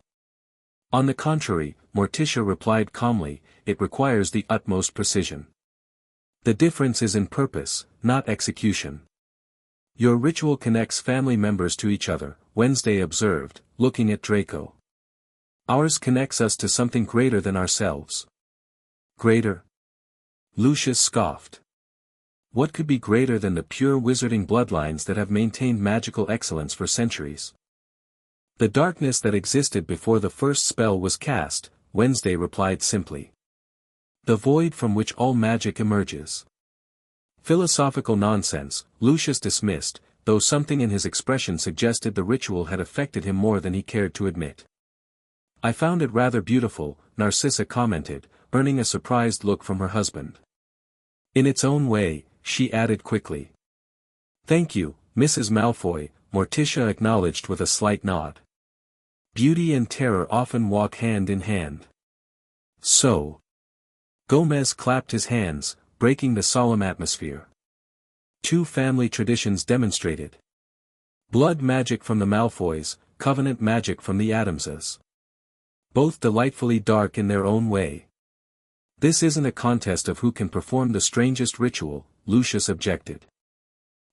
On the contrary, Morticia replied calmly, it requires the utmost precision. The difference is in purpose, not execution. Your ritual connects family members to each other, Wednesday observed, looking at Draco. Ours connects us to something greater than ourselves. Greater? Lucius scoffed. What could be greater than the pure wizarding bloodlines that have maintained magical excellence for centuries? The darkness that existed before the first spell was cast, Wednesday replied simply. The void from which all magic emerges. Philosophical nonsense, Lucius dismissed, though something in his expression suggested the ritual had affected him more than he cared to admit. I found it rather beautiful, Narcissa commented, earning a surprised look from her husband. In its own way, she added quickly. Thank you, Mrs. Malfoy, Morticia acknowledged with a slight nod. Beauty and terror often walk hand in hand. So. Gomez clapped his hands, breaking the solemn atmosphere. Two family traditions demonstrated. Blood magic from the Malfoys, covenant magic from the Addamses. Both delightfully dark in their own way. This isn't a contest of who can perform the strangest ritual, Lucius objected.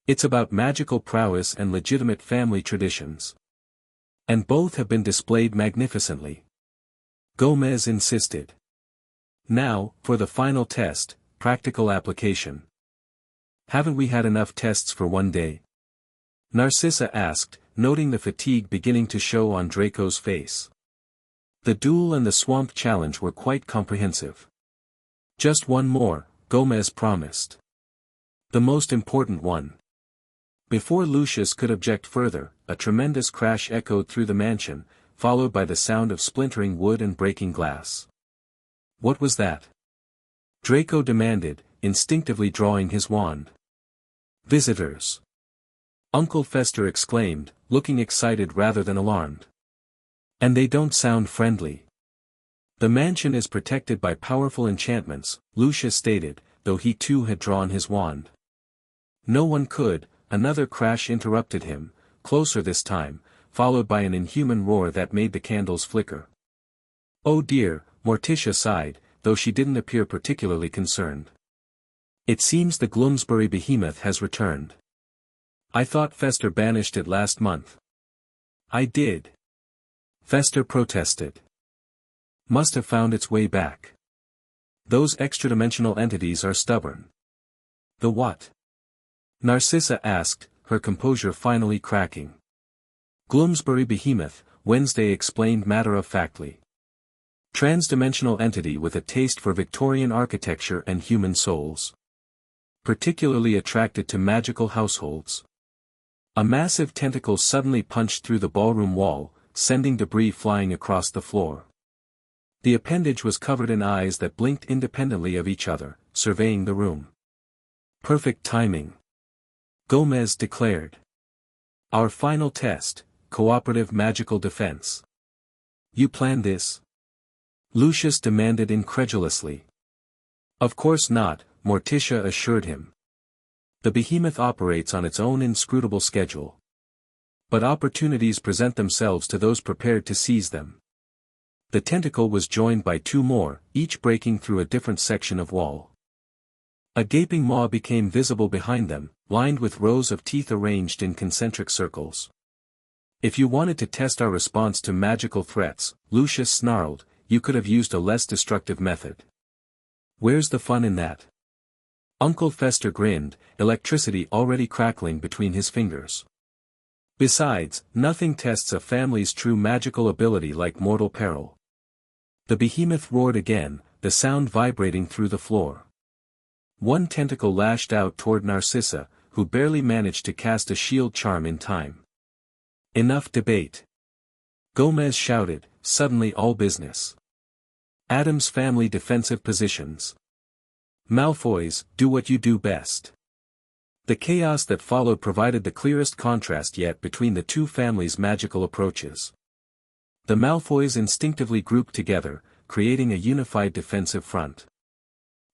It's about magical prowess and legitimate family traditions. And both have been displayed magnificently. Gomez insisted. Now, for the final test, practical application. Haven't we had enough tests for one day? Narcissa asked, noting the fatigue beginning to show on Draco's face. The duel and the swamp challenge were quite comprehensive. Just one more, Gomez promised. The most important one. Before Lucius could object further, a tremendous crash echoed through the mansion, followed by the sound of splintering wood and breaking glass. What was that? Draco demanded, instinctively drawing his wand. Visitors. Uncle Fester exclaimed, looking excited rather than alarmed. And they don't sound friendly. The mansion is protected by powerful enchantments, Lucius stated, though he too had drawn his wand. No one could, another crash interrupted him, closer this time, followed by an inhuman roar that made the candles flicker. Oh dear, Morticia sighed, though she didn't appear particularly concerned. It seems the Gloomsbury behemoth has returned. I thought Fester banished it last month. I did. Fester protested. Must have found its way back. Those extra-dimensional entities are stubborn. The what? Narcissa asked, her composure finally cracking. Gloomsbury behemoth, Wednesday explained matter-of-factly. Trans-dimensional entity with a taste for Victorian architecture and human souls. Particularly attracted to magical households. A massive tentacle suddenly punched through the ballroom wall, sending debris flying across the floor. The appendage was covered in eyes that blinked independently of each other, surveying the room. Perfect timing. Gomez declared. Our final test, cooperative magical defense. You planned this? Lucius demanded incredulously. Of course not, Morticia assured him. The behemoth operates on its own inscrutable schedule. But opportunities present themselves to those prepared to seize them. The tentacle was joined by two more, each breaking through a different section of wall. A gaping maw became visible behind them, lined with rows of teeth arranged in concentric circles. If you wanted to test our response to magical threats, Lucius snarled, you could have used a less destructive method. Where's the fun in that? Uncle Fester grinned, electricity already crackling between his fingers. Besides, nothing tests a family's true magical ability like mortal peril. The behemoth roared again, the sound vibrating through the floor. One tentacle lashed out toward Narcissa, who barely managed to cast a shield charm in time. Enough debate. Gomez shouted, suddenly all business. Addams family defensive positions. Malfoys, do what you do best. The chaos that followed provided the clearest contrast yet between the two families' magical approaches. The Malfoys instinctively grouped together, creating a unified defensive front.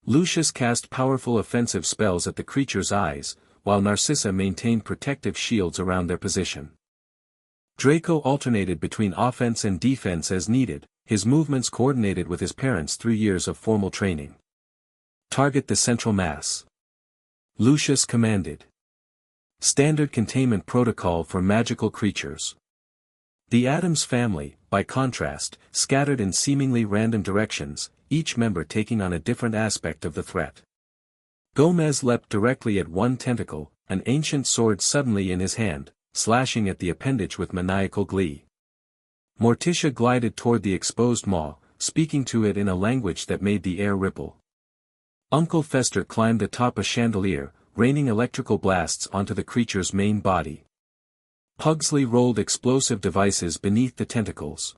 Lucius cast powerful offensive spells at the creature's eyes, while Narcissa maintained protective shields around their position. Draco alternated between offense and defense as needed, his movements coordinated with his parents through years of formal training. Target the central mass. Lucius commanded. Standard containment protocol for magical creatures. The Addams family, by contrast, scattered in seemingly random directions, each member taking on a different aspect of the threat. Gomez leapt directly at one tentacle, an ancient sword suddenly in his hand, slashing at the appendage with maniacal glee. Morticia glided toward the exposed maw, speaking to it in a language that made the air ripple. Uncle Fester climbed atop a chandelier, raining electrical blasts onto the creature's main body. Pugsley rolled explosive devices beneath the tentacles.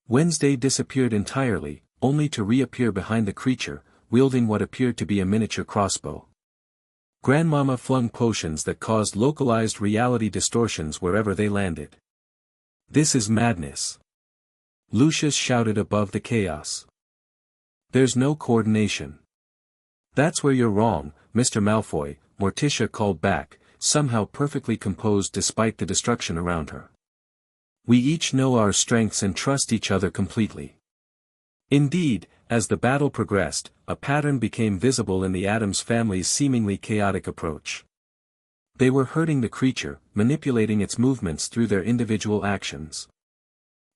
Wednesday disappeared entirely, only to reappear behind the creature, wielding what appeared to be a miniature crossbow. Grandmama flung potions that caused localized reality distortions wherever they landed. This is madness. Lucius shouted above the chaos. There's no coordination. That's where you're wrong, Mr. Malfoy, Morticia called back, somehow perfectly composed despite the destruction around her. We each know our strengths and trust each other completely. Indeed, as the battle progressed, a pattern became visible in the Addams family's seemingly chaotic approach. They were hurting the creature, manipulating its movements through their individual actions.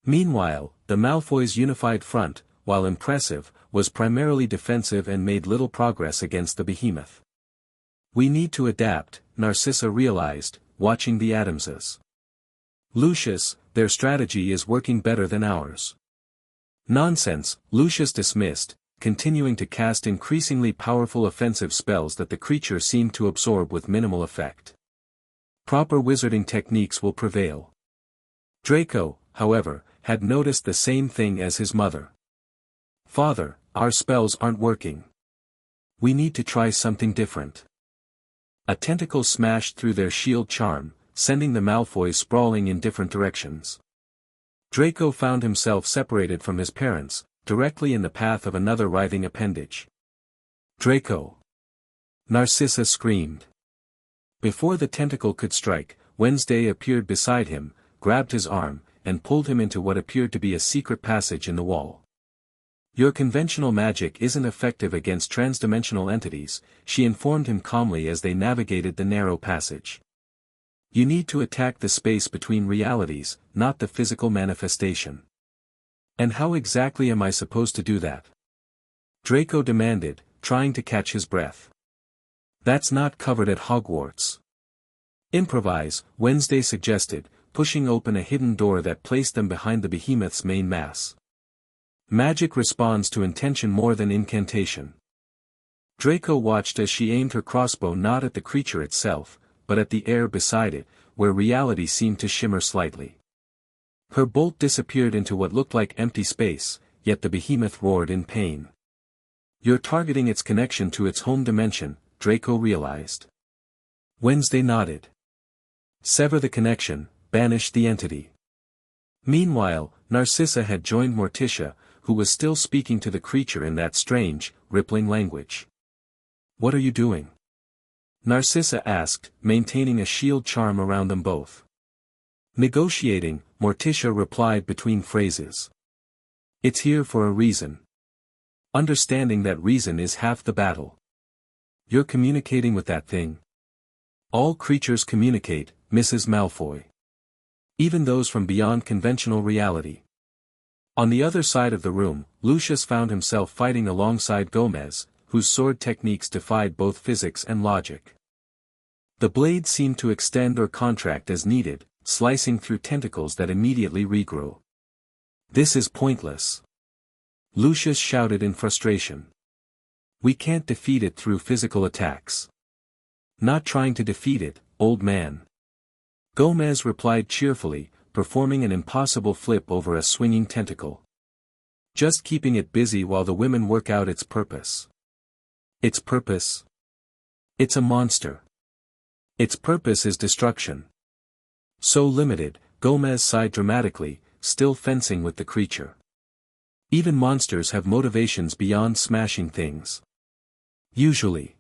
Meanwhile, the Malfoys' unified front, while impressive, was primarily defensive and made little progress against the behemoth. We need to adapt, Narcissa realized, watching the Addamses. Lucius, their strategy is working better than ours. Nonsense, Lucius dismissed, continuing to cast increasingly powerful offensive spells that the creature seemed to absorb with minimal effect. Proper wizarding techniques will prevail. Draco, however, had noticed the same thing as his mother. Father, our spells aren't working. We need to try something different. A tentacle smashed through their shield charm, sending the Malfoys sprawling in different directions. Draco found himself separated from his parents, directly in the path of another writhing appendage. Draco! Narcissa screamed. Before the tentacle could strike, Wednesday appeared beside him, grabbed his arm, and pulled him into what appeared to be a secret passage in the wall. Your conventional magic isn't effective against transdimensional entities, she informed him calmly as they navigated the narrow passage. You need to attack the space between realities, not the physical manifestation. And how exactly am I supposed to do that? Draco demanded, trying to catch his breath. That's not covered at Hogwarts. Improvise, Wednesday suggested, pushing open a hidden door that placed them behind the behemoth's main mass. Magic responds to intention more than incantation. Draco watched as she aimed her crossbow not at the creature itself, but at the air beside it, where reality seemed to shimmer slightly. Her bolt disappeared into what looked like empty space, yet the behemoth roared in pain. You're targeting its connection to its home dimension, Draco realized. Wednesday nodded. Sever the connection, banish the entity. Meanwhile, Narcissa had joined Morticia, who was still speaking to the creature in that strange, rippling language. What are you doing? Narcissa asked, maintaining a shield charm around them both. Negotiating, Morticia replied between phrases. It's here for a reason. Understanding that reason is half the battle. You're communicating with that thing. All creatures communicate, Mrs. Malfoy. Even those from beyond conventional reality. On the other side of the room, Lucius found himself fighting alongside Gomez, whose sword techniques defied both physics and logic. The blade seemed to extend or contract as needed, slicing through tentacles that immediately regrew. This is pointless. Lucius shouted in frustration. We can't defeat it through physical attacks. Not trying to defeat it, old man. Gomez replied cheerfully, performing an impossible flip over a swinging tentacle. Just keeping it busy while the women work out its purpose. Its purpose? It's a monster. Its purpose is destruction. So limited, Gomez sighed dramatically, still fencing with the creature. Even monsters have motivations beyond smashing things. Usually.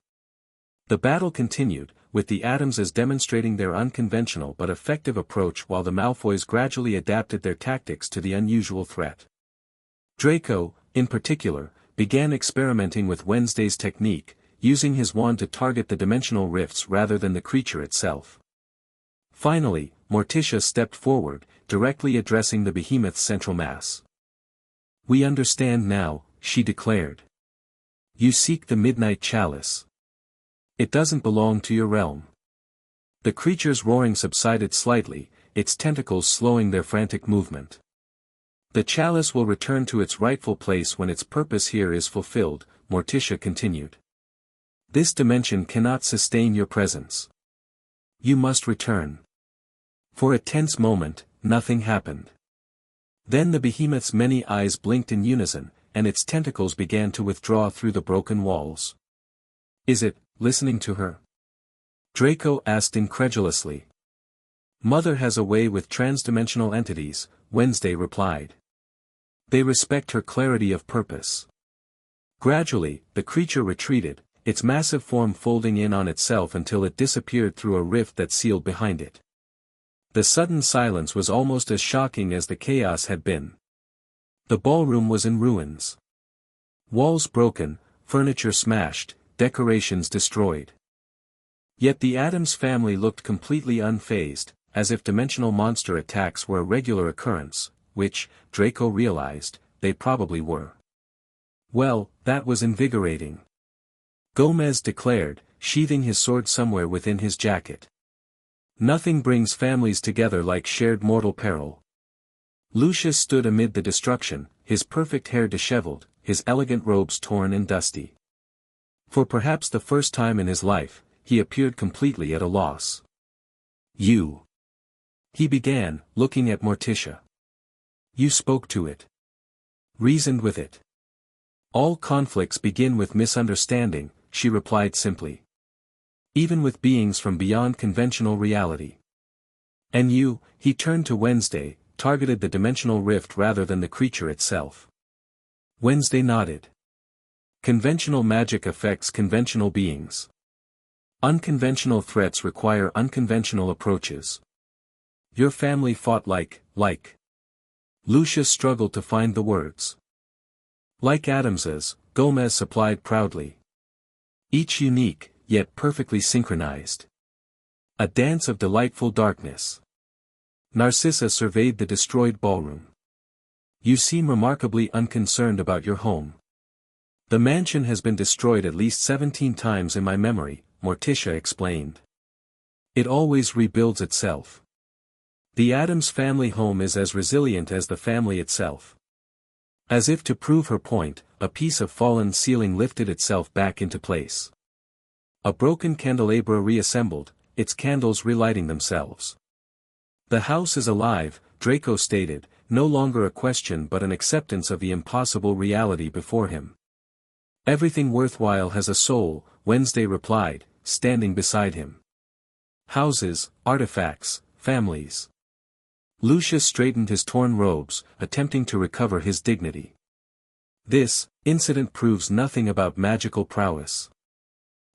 The battle continued, with the Addamses demonstrating their unconventional but effective approach while the Malfoys gradually adapted their tactics to the unusual threat. Draco, in particular, began experimenting with Wednesday's technique, using his wand to target the dimensional rifts rather than the creature itself. Finally, Morticia stepped forward, directly addressing the behemoth's central mass. "We understand now," she declared. "You seek the Midnight Chalice. It doesn't belong to your realm." The creature's roaring subsided slightly, its tentacles slowing their frantic movement. "The chalice will return to its rightful place when its purpose here is fulfilled," Morticia continued. "This dimension cannot sustain your presence. You must return." For a tense moment, nothing happened. Then the behemoth's many eyes blinked in unison, and its tentacles began to withdraw through the broken walls. "Is it listening to her?" Draco asked incredulously. "Mother has a way with transdimensional entities," Wednesday replied. "They respect her clarity of purpose." Gradually, the creature retreated, its massive form folding in on itself until it disappeared through a rift that sealed behind it. The sudden silence was almost as shocking as the chaos had been. The ballroom was in ruins. Walls broken, furniture smashed, decorations destroyed. Yet the Addams family looked completely unfazed, as if dimensional monster attacks were a regular occurrence, which, Draco realized, they probably were. Well, that was invigorating. Gomez declared, sheathing his sword somewhere within his jacket. "Nothing brings families together like shared mortal peril." Lucius stood amid the destruction, his perfect hair disheveled, his elegant robes torn and dusty. For perhaps the first time in his life, he appeared completely at a loss. "You," he began, looking at Morticia. "You spoke to it. Reasoned with it." "All conflicts begin with misunderstanding," she replied simply. "Even with beings from beyond conventional reality. And you," he turned to Wednesday, "targeted the dimensional rift rather than the creature itself." Wednesday nodded. "Conventional magic affects conventional beings. Unconventional threats require unconventional approaches. Your family fought like. Lucius struggled to find the words. "Like Addams's," Gomez supplied proudly. "Each unique, yet perfectly synchronized. A dance of delightful darkness." Narcissa surveyed the destroyed ballroom. "You seem remarkably unconcerned about your home." "The mansion has been destroyed at least 17 times in my memory," Morticia explained. "It always rebuilds itself. The Addams family home is as resilient as the family itself." As if to prove her point, a piece of fallen ceiling lifted itself back into place. A broken candelabra reassembled, its candles relighting themselves. "The house is alive," Draco stated, no longer a question but an acceptance of the impossible reality before him. "Everything worthwhile has a soul," Wednesday replied, standing beside him. "Houses, artifacts, families." Lucius straightened his torn robes, attempting to recover his dignity. "This incident proves nothing about magical prowess.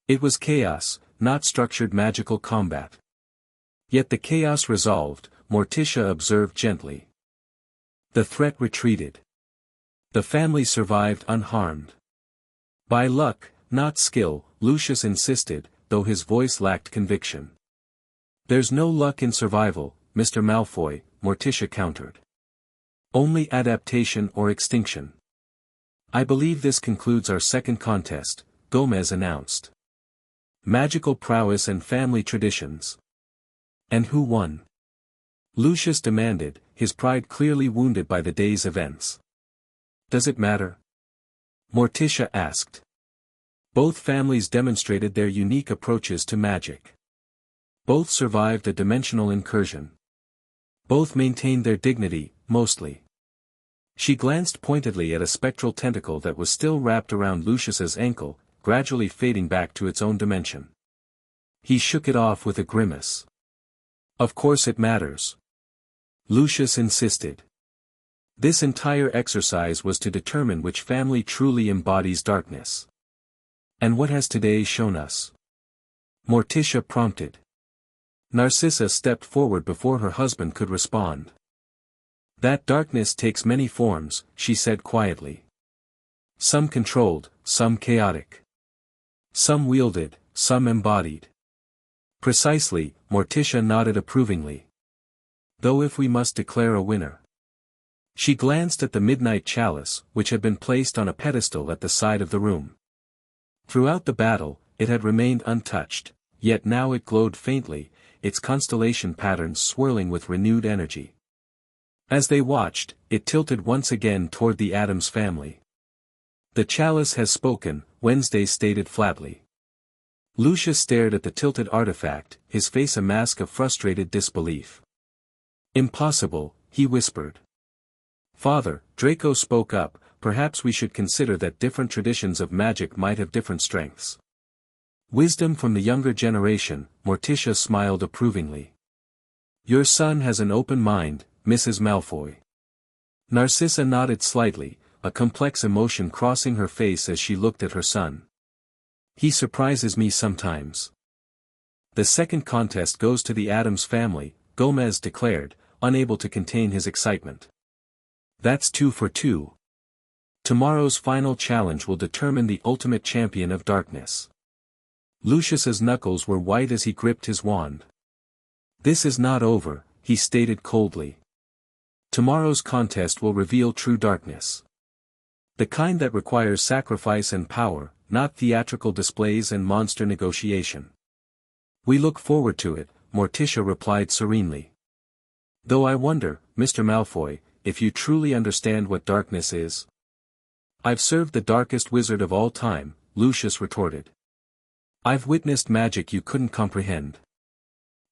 It was chaos, not structured magical combat." "Yet the chaos resolved," Morticia observed gently. "The threat retreated. The family survived unharmed. By luck, not skill," Lucius insisted, though his voice lacked conviction. "There's no luck in survival, Mr. Malfoy," Morticia countered. "Only adaptation or extinction." "I believe this concludes our second contest," Gomez announced. "Magical prowess and family traditions." "And who won?" Lucius demanded, his pride clearly wounded by the day's events. "Does it matter?" Morticia asked. "Both families demonstrated their unique approaches to magic. Both survived a dimensional incursion. Both maintained their dignity, mostly. She glanced pointedly at a spectral tentacle that was still wrapped around Lucius's ankle, gradually fading back to its own dimension. He shook it off with a grimace. Of course it matters. Lucius insisted. This entire exercise was to determine which family truly embodies darkness. And what has today shown us? Morticia prompted. Narcissa stepped forward before her husband could respond. That darkness takes many forms, she said quietly. Some controlled, some chaotic. Some wielded, some embodied. Precisely, Morticia nodded approvingly. Though if we must declare a winner. She glanced at the midnight chalice, which had been placed on a pedestal at the side of the room. Throughout the battle, it had remained untouched, yet now it glowed faintly, its constellation patterns swirling with renewed energy. As they watched, it tilted once again toward the Addams family. The chalice has spoken, Wednesday stated flatly. Lucius stared at the tilted artifact, his face a mask of frustrated disbelief. Impossible, he whispered. Father, Draco spoke up, perhaps we should consider that different traditions of magic might have different strengths. Wisdom from the younger generation, Morticia smiled approvingly. Your son has an open mind, Mrs. Malfoy. Narcissa nodded slightly, a complex emotion crossing her face as she looked at her son. He surprises me sometimes. The second contest goes to the Addams family, Gomez declared, unable to contain his excitement. That's 2 for 2. Tomorrow's final challenge will determine the ultimate champion of darkness. Lucius's knuckles were white as he gripped his wand. This is not over, he stated coldly. Tomorrow's contest will reveal true darkness. The kind that requires sacrifice and power, not theatrical displays and monster negotiation. We look forward to it, Morticia replied serenely. Though I wonder, Mr. Malfoy, if you truly understand what darkness is. I've served the darkest wizard of all time, Lucius retorted. I've witnessed magic you couldn't comprehend.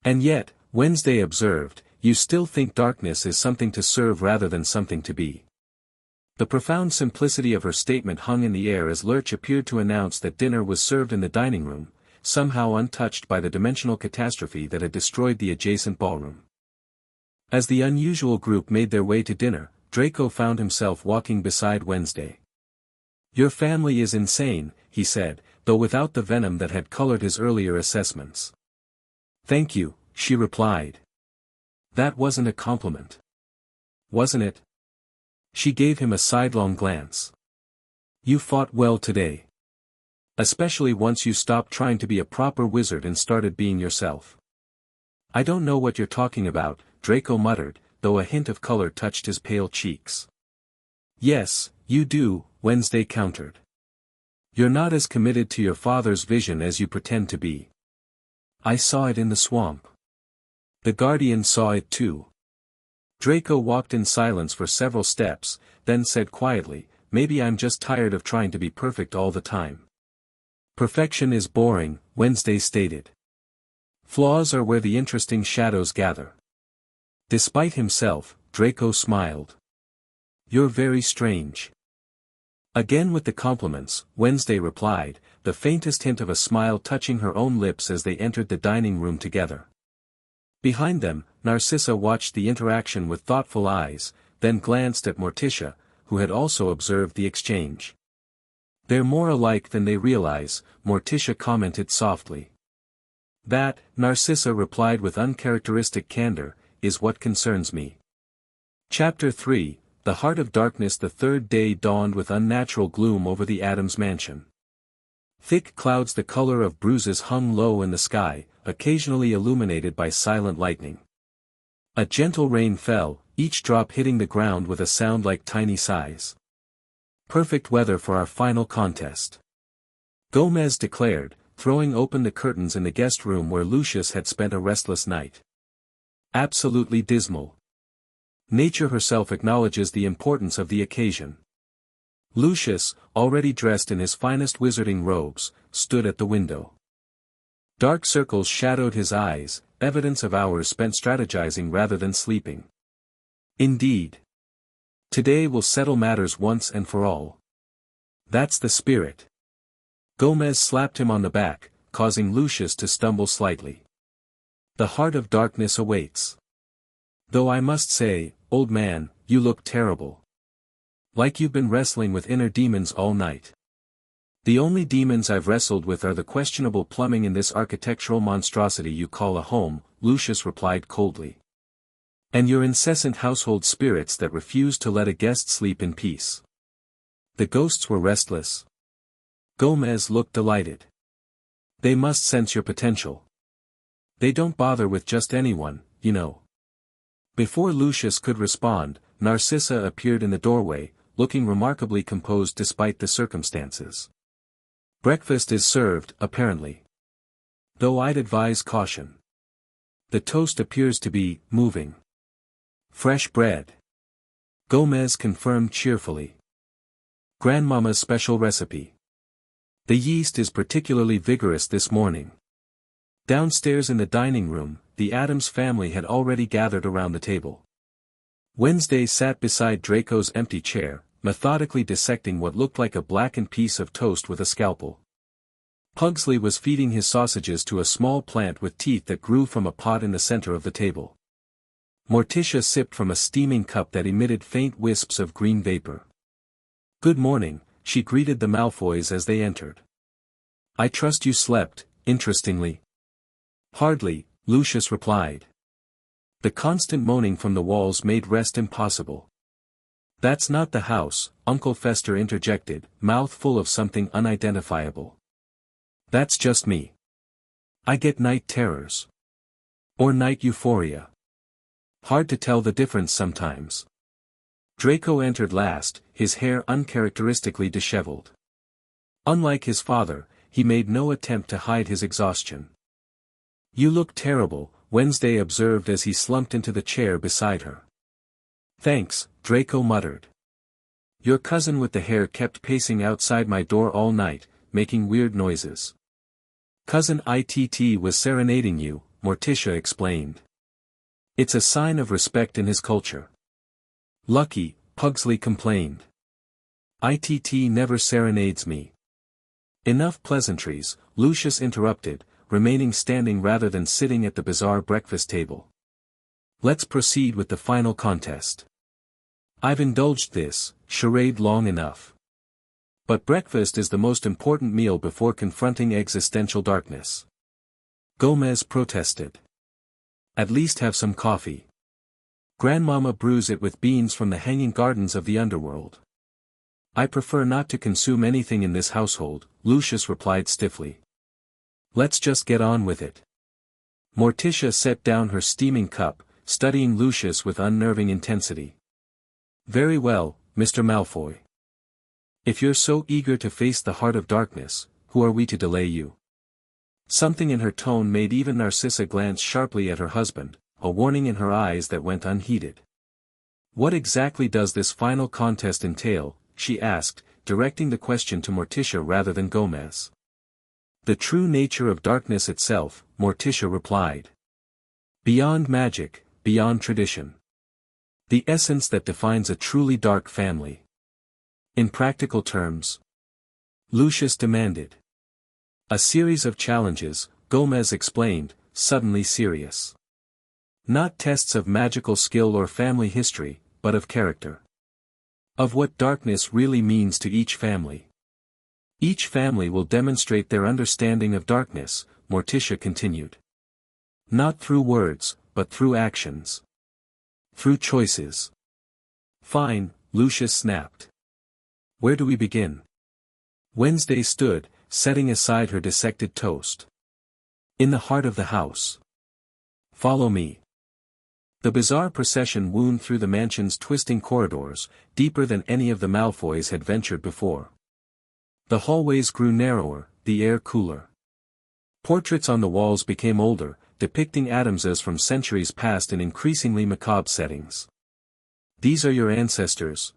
And yet, Wednesday observed, you still think darkness is something to serve rather than something to be. The profound simplicity of her statement hung in the air as Lurch appeared to announce that dinner was served in the dining room, somehow untouched by the dimensional catastrophe that had destroyed the adjacent ballroom. As the unusual group made their way to dinner, Draco found himself walking beside Wednesday. Your family is insane, he said, though without the venom that had colored his earlier assessments. Thank you, she replied. That wasn't a compliment. Wasn't it? She gave him a sidelong glance. You fought well today. Especially once you stopped trying to be a proper wizard and started being yourself. I don't know what you're talking about, Draco muttered, though a hint of color touched his pale cheeks. Yes, you do, Wednesday countered. You're not as committed to your father's vision as you pretend to be. I saw it in the swamp. The Guardian saw it too. Draco walked in silence for several steps, then said quietly, maybe I'm just tired of trying to be perfect all the time. Perfection is boring, Wednesday stated. Flaws are where the interesting shadows gather. Despite himself, Draco smiled. You're very strange. Again with the compliments, Wednesday replied, the faintest hint of a smile touching her own lips as they entered the dining room together. Behind them, Narcissa watched the interaction with thoughtful eyes, then glanced at Morticia, who had also observed the exchange. They're more alike than they realize, Morticia commented softly. That, Narcissa replied with uncharacteristic candor, is what concerns me. Chapter 3, The Heart of Darkness. The third day dawned with unnatural gloom over the Addams mansion. Thick clouds the color of bruises hung low in the sky, occasionally illuminated by silent lightning. A gentle rain fell, each drop hitting the ground with a sound like tiny sighs. Perfect weather for our final contest. Gomez declared, throwing open the curtains in the guest room where Lucius had spent a restless night. Absolutely dismal. Nature herself acknowledges the importance of the occasion. Lucius, already dressed in his finest wizarding robes, stood at the window. Dark circles shadowed his eyes, evidence of hours spent strategizing rather than sleeping. Indeed. Today will settle matters once and for all. That's the spirit. Gomez slapped him on the back, causing Lucius to stumble slightly. The heart of darkness awaits. Though I must say, old man, you look terrible. Like you've been wrestling with inner demons all night. The only demons I've wrestled with are the questionable plumbing in this architectural monstrosity you call a home, Lucius replied coldly. And your incessant household spirits that refuse to let a guest sleep in peace. The ghosts were restless. Gomez looked delighted. They must sense your potential. They don't bother with just anyone, you know. Before Lucius could respond, Narcissa appeared in the doorway, looking remarkably composed despite the circumstances. Breakfast is served, apparently. Though I'd advise caution. The toast appears to be moving. Fresh bread. Gomez confirmed cheerfully. Grandmama's special recipe. The yeast is particularly vigorous this morning. Downstairs in the dining room, the Addams family had already gathered around the table. Wednesday sat beside Draco's empty chair, methodically dissecting what looked like a blackened piece of toast with a scalpel. Pugsley was feeding his sausages to a small plant with teeth that grew from a pot in the center of the table. Morticia sipped from a steaming cup that emitted faint wisps of green vapor. Good morning, she greeted the Malfoys as they entered. I trust you slept, interestingly. Hardly, Lucius replied. The constant moaning from the walls made rest impossible. That's not the house, Uncle Fester interjected, mouth full of something unidentifiable. That's just me. I get night terrors. Or night euphoria. Hard to tell the difference sometimes. Draco entered last, his hair uncharacteristically disheveled. Unlike his father, he made no attempt to hide his exhaustion. You look terrible, Wednesday observed as he slumped into the chair beside her. Thanks, Draco muttered. Your cousin with the hair kept pacing outside my door all night, making weird noises. Cousin ITT was serenading you, Morticia explained. It's a sign of respect in his culture. Lucky, Pugsley complained. ITT never serenades me. Enough pleasantries, Lucius interrupted, remaining standing rather than sitting at the bizarre breakfast table. Let's proceed with the final contest. I've indulged this charade long enough. But breakfast is the most important meal before confronting existential darkness. Gomez protested. At least have some coffee. Grandmama brews it with beans from the hanging gardens of the underworld. I prefer not to consume anything in this household, Lucius replied stiffly. Let's just get on with it. Morticia set down her steaming cup, studying Lucius with unnerving intensity. Very well, Mr. Malfoy. If you're so eager to face the heart of darkness, who are we to delay you? Something in her tone made even Narcissa glance sharply at her husband, a warning in her eyes that went unheeded. What exactly does this final contest entail? She asked, directing the question to Morticia rather than Gomez. The true nature of darkness itself, Morticia replied. Beyond magic, beyond tradition. The essence that defines a truly dark family. In practical terms. Lucius demanded. A series of challenges, Gomez explained, suddenly serious. Not tests of magical skill or family history, but of character. Of what darkness really means to each family. Each family will demonstrate their understanding of darkness, Morticia continued. Not through words, but through actions. Through choices. Fine, Lucius snapped. Where do we begin? Wednesday stood, setting aside her dissected toast. In the heart of the house. Follow me. The bizarre procession wound through the mansion's twisting corridors, deeper than any of the Malfoys had ventured before. The hallways grew narrower, the air cooler. Portraits on the walls became older, depicting Addamses from centuries past in increasingly macabre settings. These are your ancestors?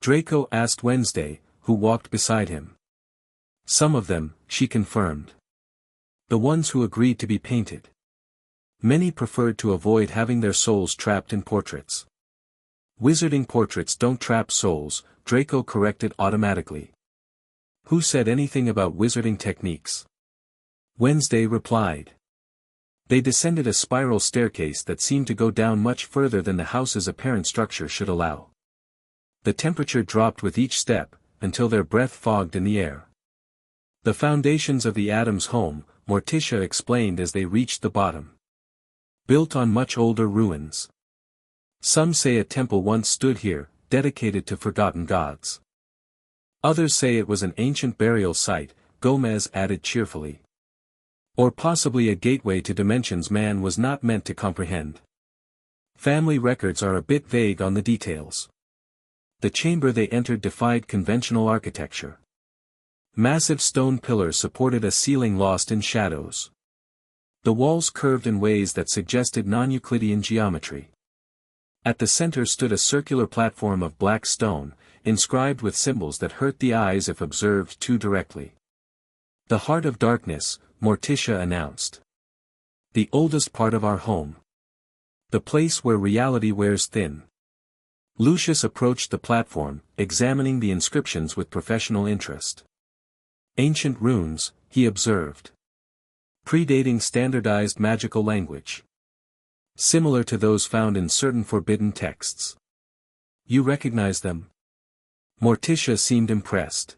Draco asked Wednesday, who walked beside him. Some of them, she confirmed. The ones who agreed to be painted. Many preferred to avoid having their souls trapped in portraits. Wizarding portraits don't trap souls, Draco corrected automatically. Who said anything about wizarding techniques? Wednesday replied. They descended a spiral staircase that seemed to go down much further than the house's apparent structure should allow. The temperature dropped with each step, until their breath fogged in the air. The foundations of the Addams home, Morticia explained as they reached the bottom. Built on much older ruins. Some say a temple once stood here, dedicated to forgotten gods. Others say it was an ancient burial site, Gomez added cheerfully. Or possibly a gateway to dimensions man was not meant to comprehend. Family records are a bit vague on the details. The chamber they entered defied conventional architecture. Massive stone pillars supported a ceiling lost in shadows. The walls curved in ways that suggested non-Euclidean geometry. At the center stood a circular platform of black stone, inscribed with symbols that hurt the eyes if observed too directly. The Heart of Darkness, Morticia announced. The oldest part of our home. The place where reality wears thin. Lucius approached the platform, examining the inscriptions with professional interest. Ancient runes, he observed. Predating standardized magical language. Similar to those found in certain forbidden texts. You recognize them? Morticia seemed impressed.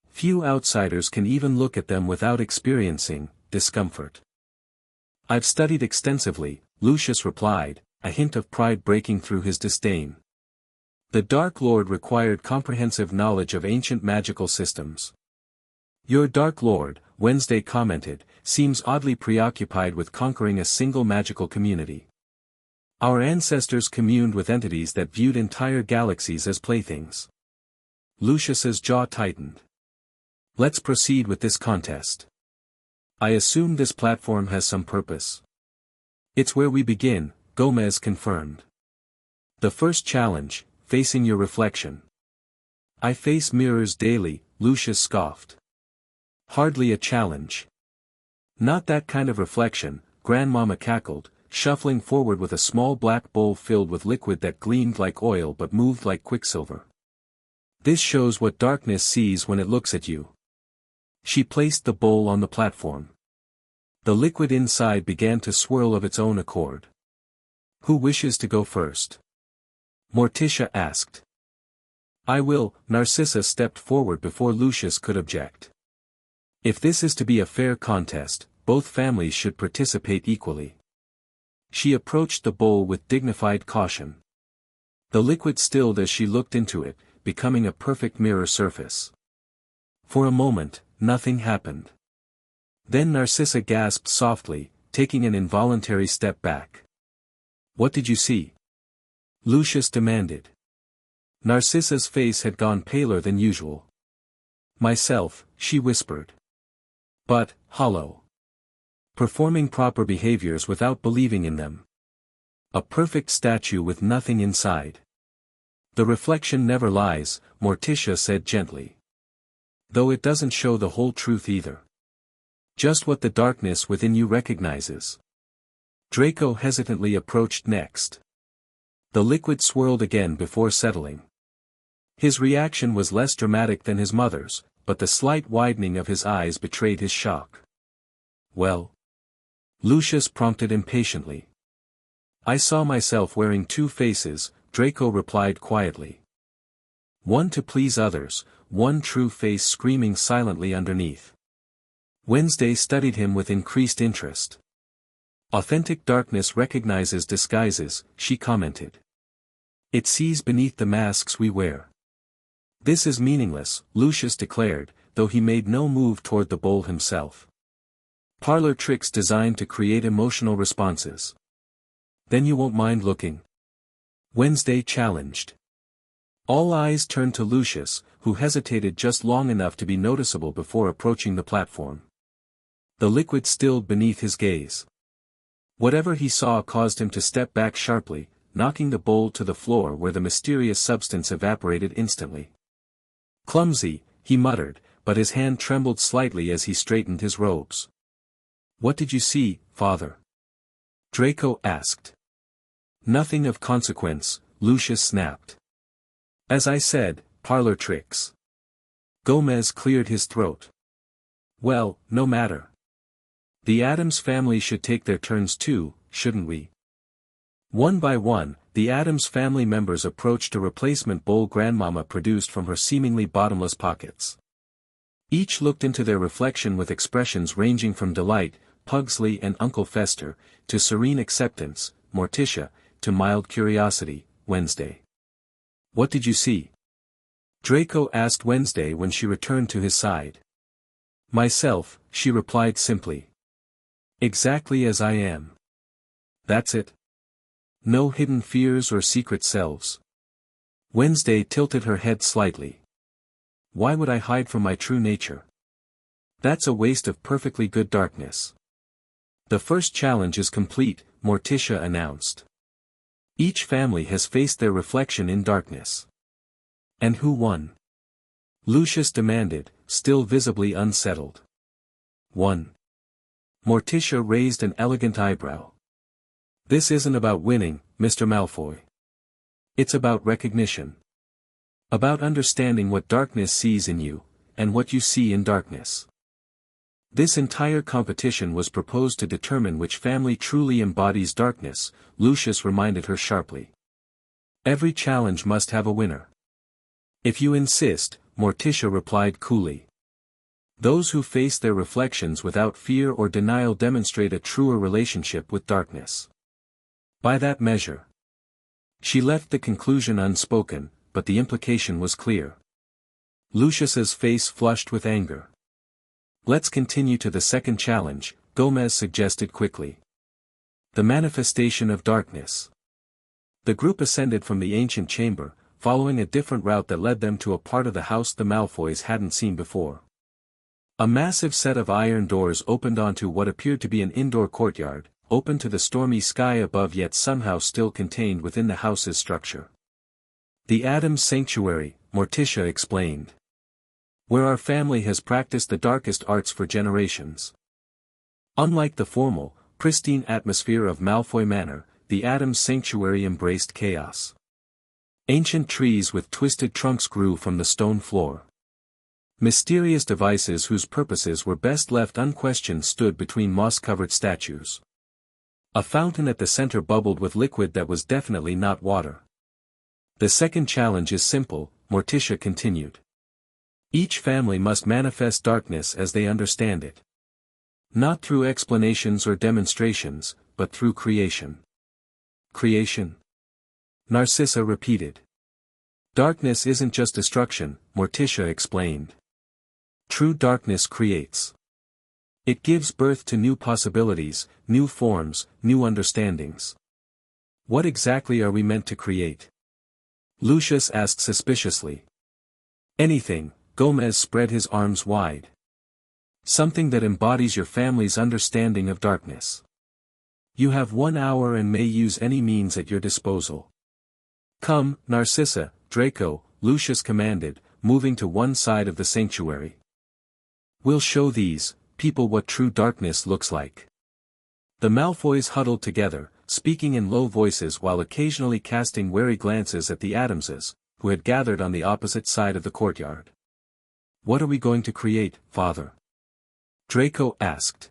Few outsiders can even look at them without experiencing discomfort. I've studied extensively, Lucius replied, a hint of pride breaking through his disdain. The Dark Lord required comprehensive knowledge of ancient magical systems. Your Dark Lord, Wednesday commented, seems oddly preoccupied with conquering a single magical community. Our ancestors communed with entities that viewed entire galaxies as playthings. Lucius's jaw tightened. Let's proceed with this contest. I assume this platform has some purpose. It's where we begin, Gomez confirmed. The first challenge, facing your reflection. I face mirrors daily, Lucius scoffed. Hardly a challenge. Not that kind of reflection, Grandmama cackled, shuffling forward with a small black bowl filled with liquid that gleamed like oil but moved like quicksilver. This shows what darkness sees when it looks at you. She placed the bowl on the platform. The liquid inside began to swirl of its own accord. Who wishes to go first? Morticia asked. I will, Narcissa stepped forward before Lucius could object. If this is to be a fair contest, both families should participate equally. She approached the bowl with dignified caution. The liquid stilled as she looked into it, becoming a perfect mirror surface. For a moment, nothing happened. Then Narcissa gasped softly, taking an involuntary step back. What did you see? Lucius demanded. Narcissa's face had gone paler than usual. Myself, she whispered. But, hollow. Performing proper behaviors without believing in them. A perfect statue with nothing inside. The reflection never lies, Morticia said gently. Though it doesn't show the whole truth either. Just what the darkness within you recognizes. Draco hesitantly approached next. The liquid swirled again before settling. His reaction was less dramatic than his mother's, but the slight widening of his eyes betrayed his shock. Well? Lucius prompted impatiently. I saw myself wearing two faces, Draco replied quietly. One to please others, one true face screaming silently underneath. Wednesday studied him with increased interest. Authentic darkness recognizes disguises, she commented. It sees beneath the masks we wear. This is meaningless, Lucius declared, though he made no move toward the bowl himself. Parlor tricks designed to create emotional responses. Then you won't mind looking? Wednesday challenged. All eyes turned to Lucius, who hesitated just long enough to be noticeable before approaching the platform. The liquid stilled beneath his gaze. Whatever he saw caused him to step back sharply, knocking the bowl to the floor where the mysterious substance evaporated instantly. Clumsy, he muttered, but his hand trembled slightly as he straightened his robes. What did you see, father? Draco asked. Nothing of consequence, Lucius snapped. As I said, parlor tricks. Gomez cleared his throat. Well, no matter. The Addams family should take their turns too, shouldn't we? One by one, the Addams family members approached a replacement bowl Grandmama produced from her seemingly bottomless pockets. Each looked into their reflection with expressions ranging from delight, Pugsley and Uncle Fester, to serene acceptance, Morticia, to mild curiosity, Wednesday. What did you see? Draco asked Wednesday when she returned to his side. Myself, she replied simply. Exactly as I am. That's it. No hidden fears or secret selves. Wednesday tilted her head slightly. Why would I hide from my true nature? That's a waste of perfectly good darkness. The first challenge is complete, Morticia announced. Each family has faced their reflection in darkness. And who won? Lucius demanded, still visibly unsettled. Won. Morticia raised an elegant eyebrow. This isn't about winning, Mr. Malfoy. It's about recognition. About understanding what darkness sees in you, and what you see in darkness. This entire competition was proposed to determine which family truly embodies darkness, Lucius reminded her sharply. Every challenge must have a winner. If you insist, Morticia replied coolly. Those who face their reflections without fear or denial demonstrate a truer relationship with darkness. By that measure. She left the conclusion unspoken, but the implication was clear. Lucius's face flushed with anger. Let's continue to the second challenge, Gomez suggested quickly. The manifestation of darkness. The group ascended from the ancient chamber, following a different route that led them to a part of the house the Malfoys hadn't seen before. A massive set of iron doors opened onto what appeared to be an indoor courtyard, open to the stormy sky above yet somehow still contained within the house's structure. The Addams Sanctuary, Morticia explained. Where our family has practiced the darkest arts for generations. Unlike the formal, pristine atmosphere of Malfoy Manor, the Addams Sanctuary embraced chaos. Ancient trees with twisted trunks grew from the stone floor. Mysterious devices whose purposes were best left unquestioned stood between moss-covered statues. A fountain at the center bubbled with liquid that was definitely not water. The second challenge is simple, Morticia continued. Each family must manifest darkness as they understand it. Not through explanations or demonstrations, but through creation. Creation? Narcissa repeated. Darkness isn't just destruction, Morticia explained. True darkness creates. It gives birth to new possibilities, new forms, new understandings. What exactly are we meant to create? Lucius asked suspiciously. Anything, Gomez spread his arms wide. Something that embodies your family's understanding of darkness. You have 1 hour and may use any means at your disposal. Come, Narcissa, Draco, Lucius commanded, moving to one side of the sanctuary. We'll show these people what true darkness looks like. The Malfoys huddled together, speaking in low voices while occasionally casting wary glances at the Addamses, who had gathered on the opposite side of the courtyard. What are we going to create, father? Draco asked.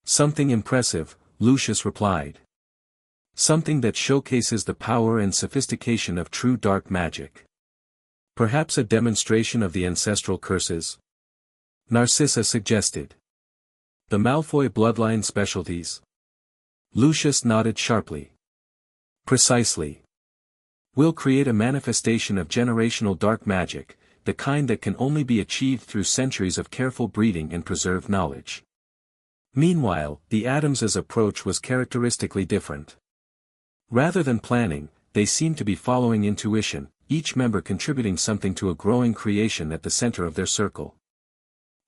Something impressive, Lucius replied. Something that showcases the power and sophistication of true dark magic. Perhaps a demonstration of the ancestral curses? Narcissa suggested. The Malfoy bloodline specialties? Lucius nodded sharply. Precisely. We'll create a manifestation of generational dark magic, the kind that can only be achieved through centuries of careful breeding and preserved knowledge. Meanwhile, the Addamses' approach was characteristically different. Rather than planning, they seemed to be following intuition, each member contributing something to a growing creation at the center of their circle.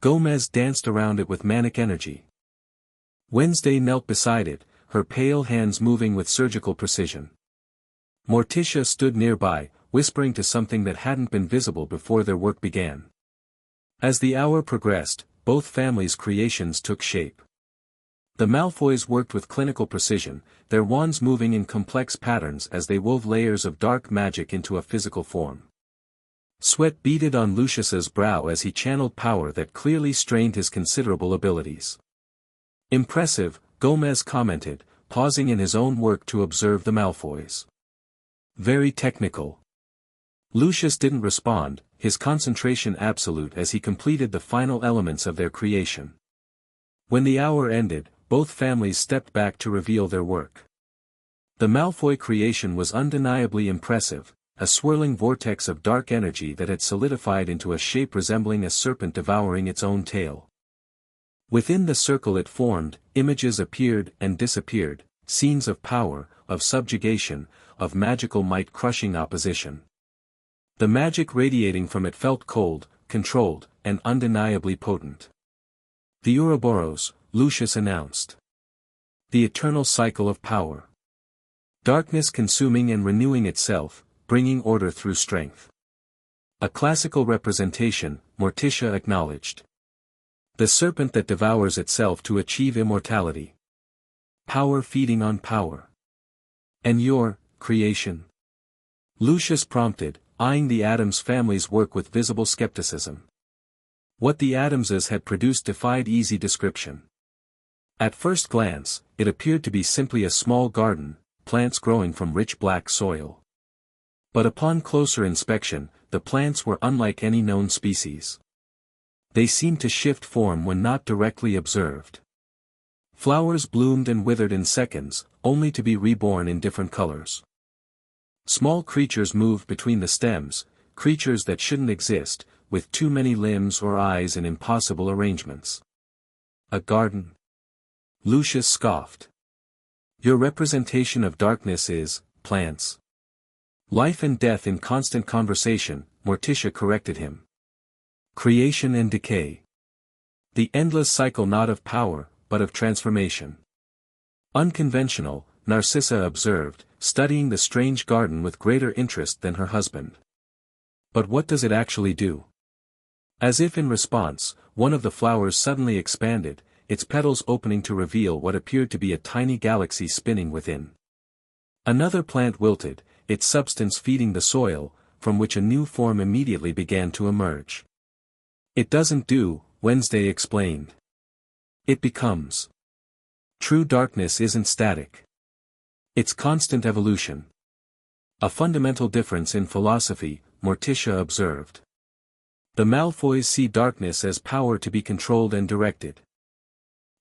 Gomez danced around it with manic energy. Wednesday knelt beside it, her pale hands moving with surgical precision. Morticia stood nearby, whispering to something that hadn't been visible before their work began. As the hour progressed, both families' creations took shape. The Malfoys worked with clinical precision, their wands moving in complex patterns as they wove layers of dark magic into a physical form. Sweat beaded on Lucius's brow as he channeled power that clearly strained his considerable abilities. "Impressive," Gomez commented, pausing in his own work to observe the Malfoys. "Very technical." Lucius didn't respond, his concentration absolute as he completed the final elements of their creation. When the hour ended, both families stepped back to reveal their work. The Malfoy creation was undeniably impressive, a swirling vortex of dark energy that had solidified into a shape resembling a serpent devouring its own tail. Within the circle it formed, images appeared and disappeared, scenes of power, of subjugation, of magical might crushing opposition. The magic radiating from it felt cold, controlled, and undeniably potent. "The Ouroboros," Lucius announced. "The eternal cycle of power. Darkness consuming and renewing itself, bringing order through strength." "A classical representation," Morticia acknowledged. "The serpent that devours itself to achieve immortality. Power feeding on power." "And your creation?" Lucius prompted, eyeing the Addams family's work with visible skepticism. What the Addamses had produced defied easy description. At first glance, it appeared to be simply a small garden, plants growing from rich black soil. But upon closer inspection, the plants were unlike any known species. They seemed to shift form when not directly observed. Flowers bloomed and withered in seconds, only to be reborn in different colors. Small creatures moved between the stems, creatures that shouldn't exist, with too many limbs or eyes in impossible arrangements. "A garden?" Lucius scoffed. "Your representation of darkness is, plants. Life and death in constant conversation," Morticia corrected him. "Creation and decay. The endless cycle not of power, but of transformation." "Unconventional," Narcissa observed, studying the strange garden with greater interest than her husband. "But what does it actually do?" As if in response, one of the flowers suddenly expanded, its petals opening to reveal what appeared to be a tiny galaxy spinning within. Another plant wilted, its substance feeding the soil, from which a new form immediately began to emerge. "It doesn't do," Wednesday explained. "It becomes. True darkness isn't static. It's constant evolution." "A fundamental difference in philosophy," Morticia observed. "The Malfoys see darkness as power to be controlled and directed.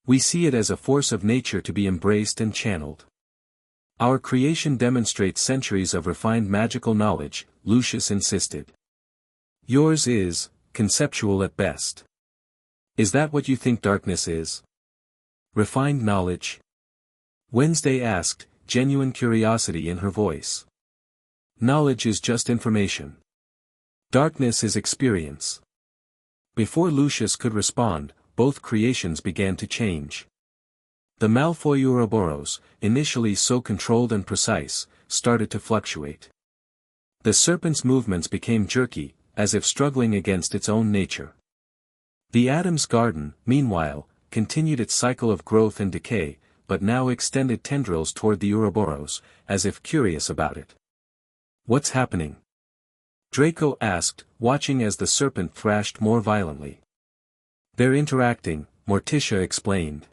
We see it as a force of nature to be embraced and channeled. Our creation demonstrates centuries of refined magical knowledge," Lucius insisted. "Yours is, conceptual at best. Is that what you think darkness is? Refined knowledge?" Wednesday asked, genuine curiosity in her voice. "Knowledge is just information. Darkness is experience." Before Lucius could respond, both creations began to change. The Malfoy Ouroboros, initially so controlled and precise, started to fluctuate. The serpent's movements became jerky, as if struggling against its own nature. The Addams garden, meanwhile, continued its cycle of growth and decay, but now extended tendrils toward the Ouroboros, as if curious about it. "What's happening?" Draco asked, watching as the serpent thrashed more violently. "They're interacting," Morticia explained.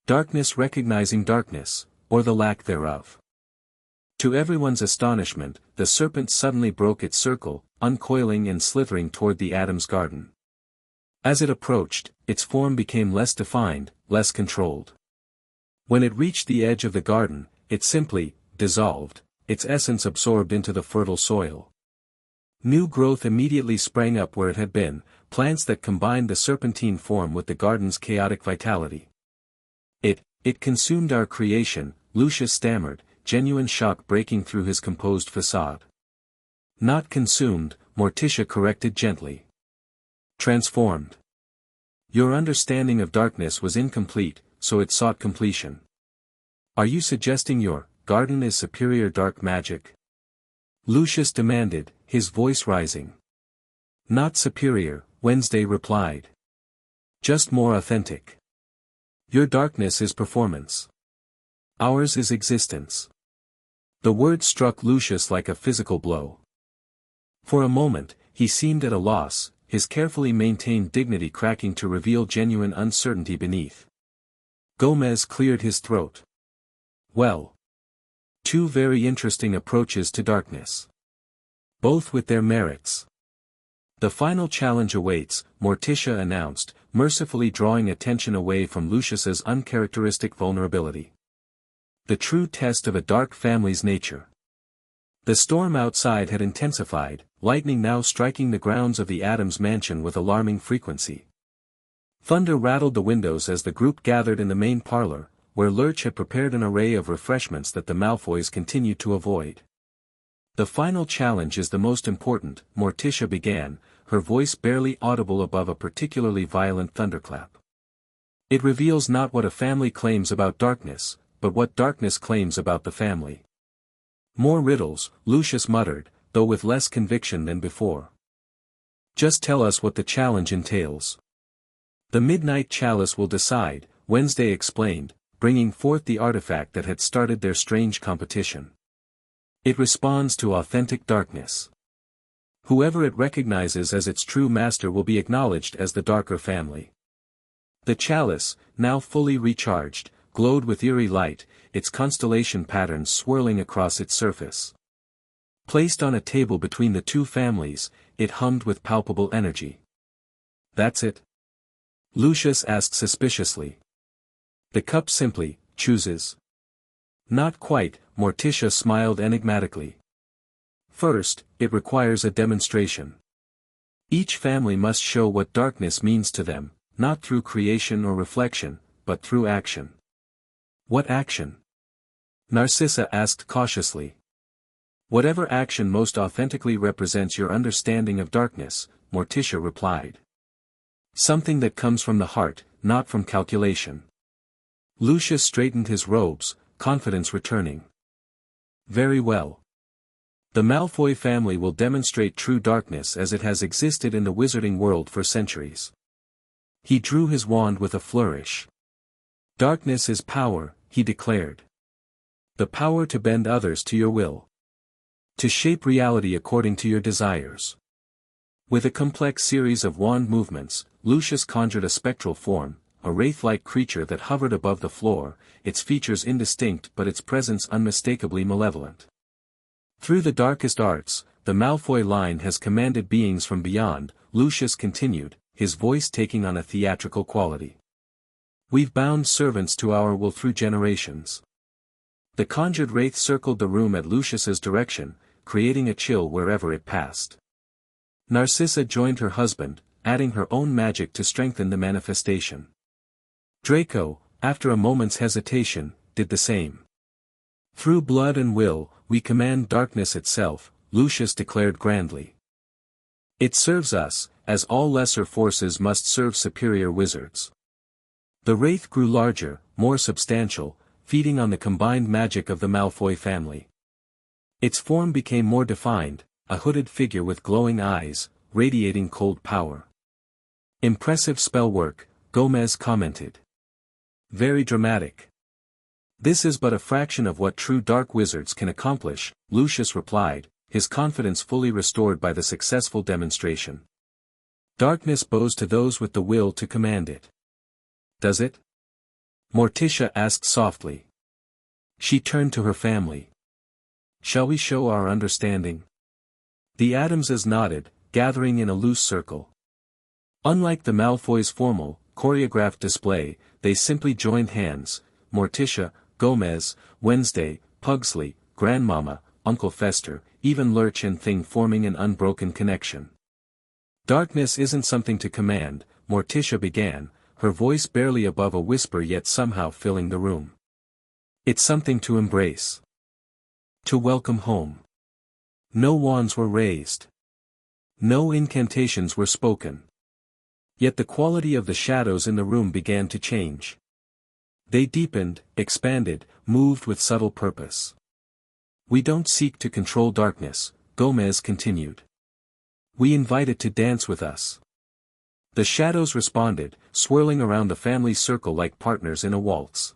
"Darkness recognizing darkness, or the lack thereof." To everyone's astonishment, the serpent suddenly broke its circle, uncoiling and slithering toward the Addams garden. As it approached, its form became less defined, less controlled. When it reached the edge of the garden, it simply dissolved, its essence absorbed into the fertile soil. New growth immediately sprang up where it had been, plants that combined the serpentine form with the garden's chaotic vitality. It consumed our creation," Lucius stammered, genuine shock breaking through his composed facade. "Not consumed," Morticia corrected gently. "Transformed. Your understanding of darkness was incomplete, so it sought completion. Are you suggesting your garden is superior dark magic?" Lucius demanded, his voice rising. "Not superior," Wednesday replied. "Just more authentic. Your darkness is performance. Ours is existence. The word struck Lucius like a physical blow. For a moment, he seemed at a loss, his carefully maintained dignity cracking to reveal genuine uncertainty beneath. Gomez cleared his throat. Well. Two very interesting approaches to darkness. Both with their merits. The final challenge awaits, Morticia announced, mercifully drawing attention away from Lucius's uncharacteristic vulnerability. The true test of a dark family's nature. The storm outside had intensified, lightning now striking the grounds of the Addams mansion with alarming frequency. Thunder rattled the windows as the group gathered in the main parlor, where Lurch had prepared an array of refreshments that the Malfoys continued to avoid. The final challenge is the most important, Morticia began, her voice barely audible above a particularly violent thunderclap. It reveals not what a family claims about darkness, but what darkness claims about the family. More riddles, Lucius muttered, though with less conviction than before. Just tell us what the challenge entails. The Midnight Chalice will decide, Wednesday explained, bringing forth the artifact that had started their strange competition. It responds to authentic darkness. Whoever it recognizes as its true master will be acknowledged as the darker family. The chalice, now fully recharged, glowed with eerie light, its constellation patterns swirling across its surface. Placed on a table between the two families, it hummed with palpable energy. That's it? Lucius asked suspiciously. The cup simply chooses. Not quite, Morticia smiled enigmatically. First, it requires a demonstration. Each family must show what darkness means to them, not through creation or reflection, but through action. What action? Narcissa asked cautiously. Whatever action most authentically represents your understanding of darkness, Morticia replied. Something that comes from the heart, not from calculation. Lucius straightened his robes, confidence returning. Very well. The Malfoy family will demonstrate true darkness as it has existed in the wizarding world for centuries. He drew his wand with a flourish. Darkness is power, he declared. The power to bend others to your will. To shape reality according to your desires. With a complex series of wand movements, Lucius conjured a spectral form, a wraith-like creature that hovered above the floor, its features indistinct but its presence unmistakably malevolent. Through the darkest arts, the Malfoy line has commanded beings from beyond, Lucius continued, his voice taking on a theatrical quality. We've bound servants to our will through generations. The conjured wraith circled the room at Lucius's direction, creating a chill wherever it passed. Narcissa joined her husband, adding her own magic to strengthen the manifestation. Draco, after a moment's hesitation, did the same. Through blood and will, we command darkness itself, Lucius declared grandly. It serves us, as all lesser forces must serve superior wizards. The wraith grew larger, more substantial, feeding on the combined magic of the Malfoy family. Its form became more defined, a hooded figure with glowing eyes, radiating cold power. Impressive spell work, Gomez commented. Very dramatic. This is but a fraction of what true dark wizards can accomplish, Lucius replied, his confidence fully restored by the successful demonstration. Darkness bows to those with the will to command it. Does it? Morticia asked softly. She turned to her family. Shall we show our understanding? The Addamses nodded, gathering in a loose circle. Unlike the Malfoys' formal, choreographed display, they simply joined hands, Morticia, Gomez, Wednesday, Pugsley, Grandmama, Uncle Fester, even Lurch and Thing forming an unbroken connection. Darkness isn't something to command, Morticia began, her voice barely above a whisper yet somehow filling the room. It's something to embrace. To welcome home. No wands were raised. No incantations were spoken. Yet the quality of the shadows in the room began to change. They deepened, expanded, moved with subtle purpose. We don't seek to control darkness, Gomez continued. We invite it to dance with us. The shadows responded, swirling around the family circle like partners in a waltz.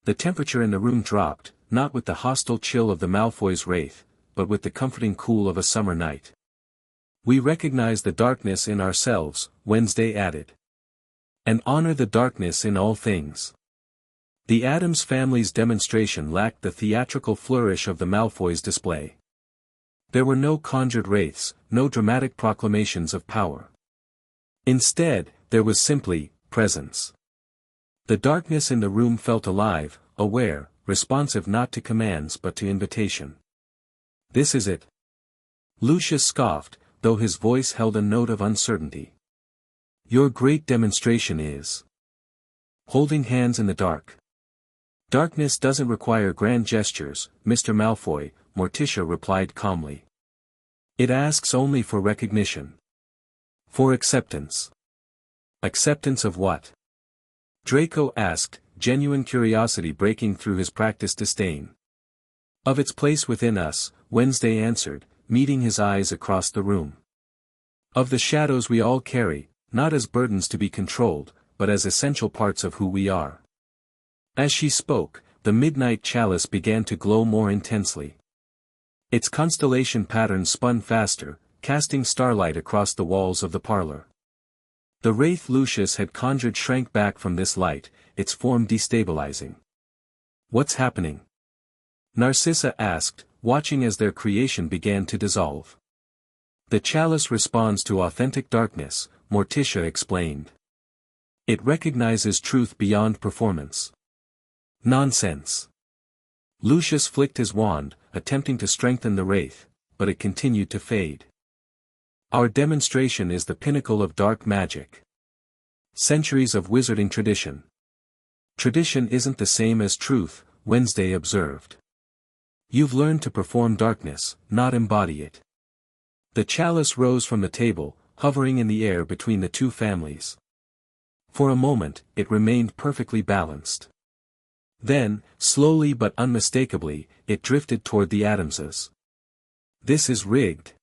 The temperature in the room dropped, not with the hostile chill of the Malfoys' wraith, but with the comforting cool of a summer night. We recognize the darkness in ourselves, Wednesday added. And honor the darkness in all things. The Addams family's demonstration lacked the theatrical flourish of the Malfoys' display. There were no conjured wraiths, no dramatic proclamations of power. Instead, there was simply presence. The darkness in the room felt alive, aware, responsive not to commands but to invitation. This is it. Lucius scoffed, though his voice held a note of uncertainty. Your great demonstration is holding hands in the dark. Darkness doesn't require grand gestures, Mr. Malfoy, Morticia replied calmly. It asks only for recognition. For acceptance. Acceptance of what? Draco asked, genuine curiosity breaking through his practiced disdain. Of its place within us, Wednesday answered, meeting his eyes across the room. Of the shadows we all carry, not as burdens to be controlled, but as essential parts of who we are. As she spoke, the midnight chalice began to glow more intensely. Its constellation pattern spun faster, casting starlight across the walls of the parlor. The wraith Lucius had conjured shrank back from this light, its form destabilizing. What's happening? Narcissa asked, watching as their creation began to dissolve. The chalice responds to authentic darkness, Morticia explained. It recognizes truth beyond performance. Nonsense. Lucius flicked his wand, attempting to strengthen the wraith, but it continued to fade. Our demonstration is the pinnacle of dark magic. Centuries of wizarding tradition. Tradition isn't the same as truth, Wednesday observed. You've learned to perform darkness, not embody it. The chalice rose from the table, hovering in the air between the two families. For a moment, it remained perfectly balanced. Then, slowly but unmistakably, it drifted toward the Addamses. This is rigged.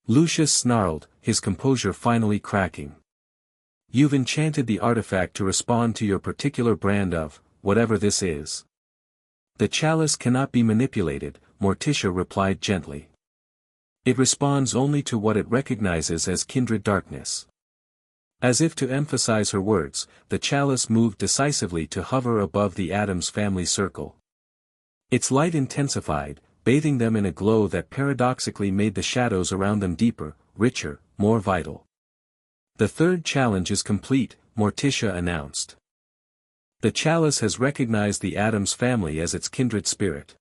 Lucius snarled, his composure finally cracking. You've enchanted the artifact to respond to your particular brand of, whatever this is. The chalice cannot be manipulated, Morticia replied gently. It responds only to what it recognizes as kindred darkness. As if to emphasize her words, the chalice moved decisively to hover above the Addams family circle. Its light intensified, bathing them in a glow that paradoxically made the shadows around them deeper, richer, more vital. The third challenge is complete, Morticia announced. The chalice has recognized the Addams family as its kindred spirit.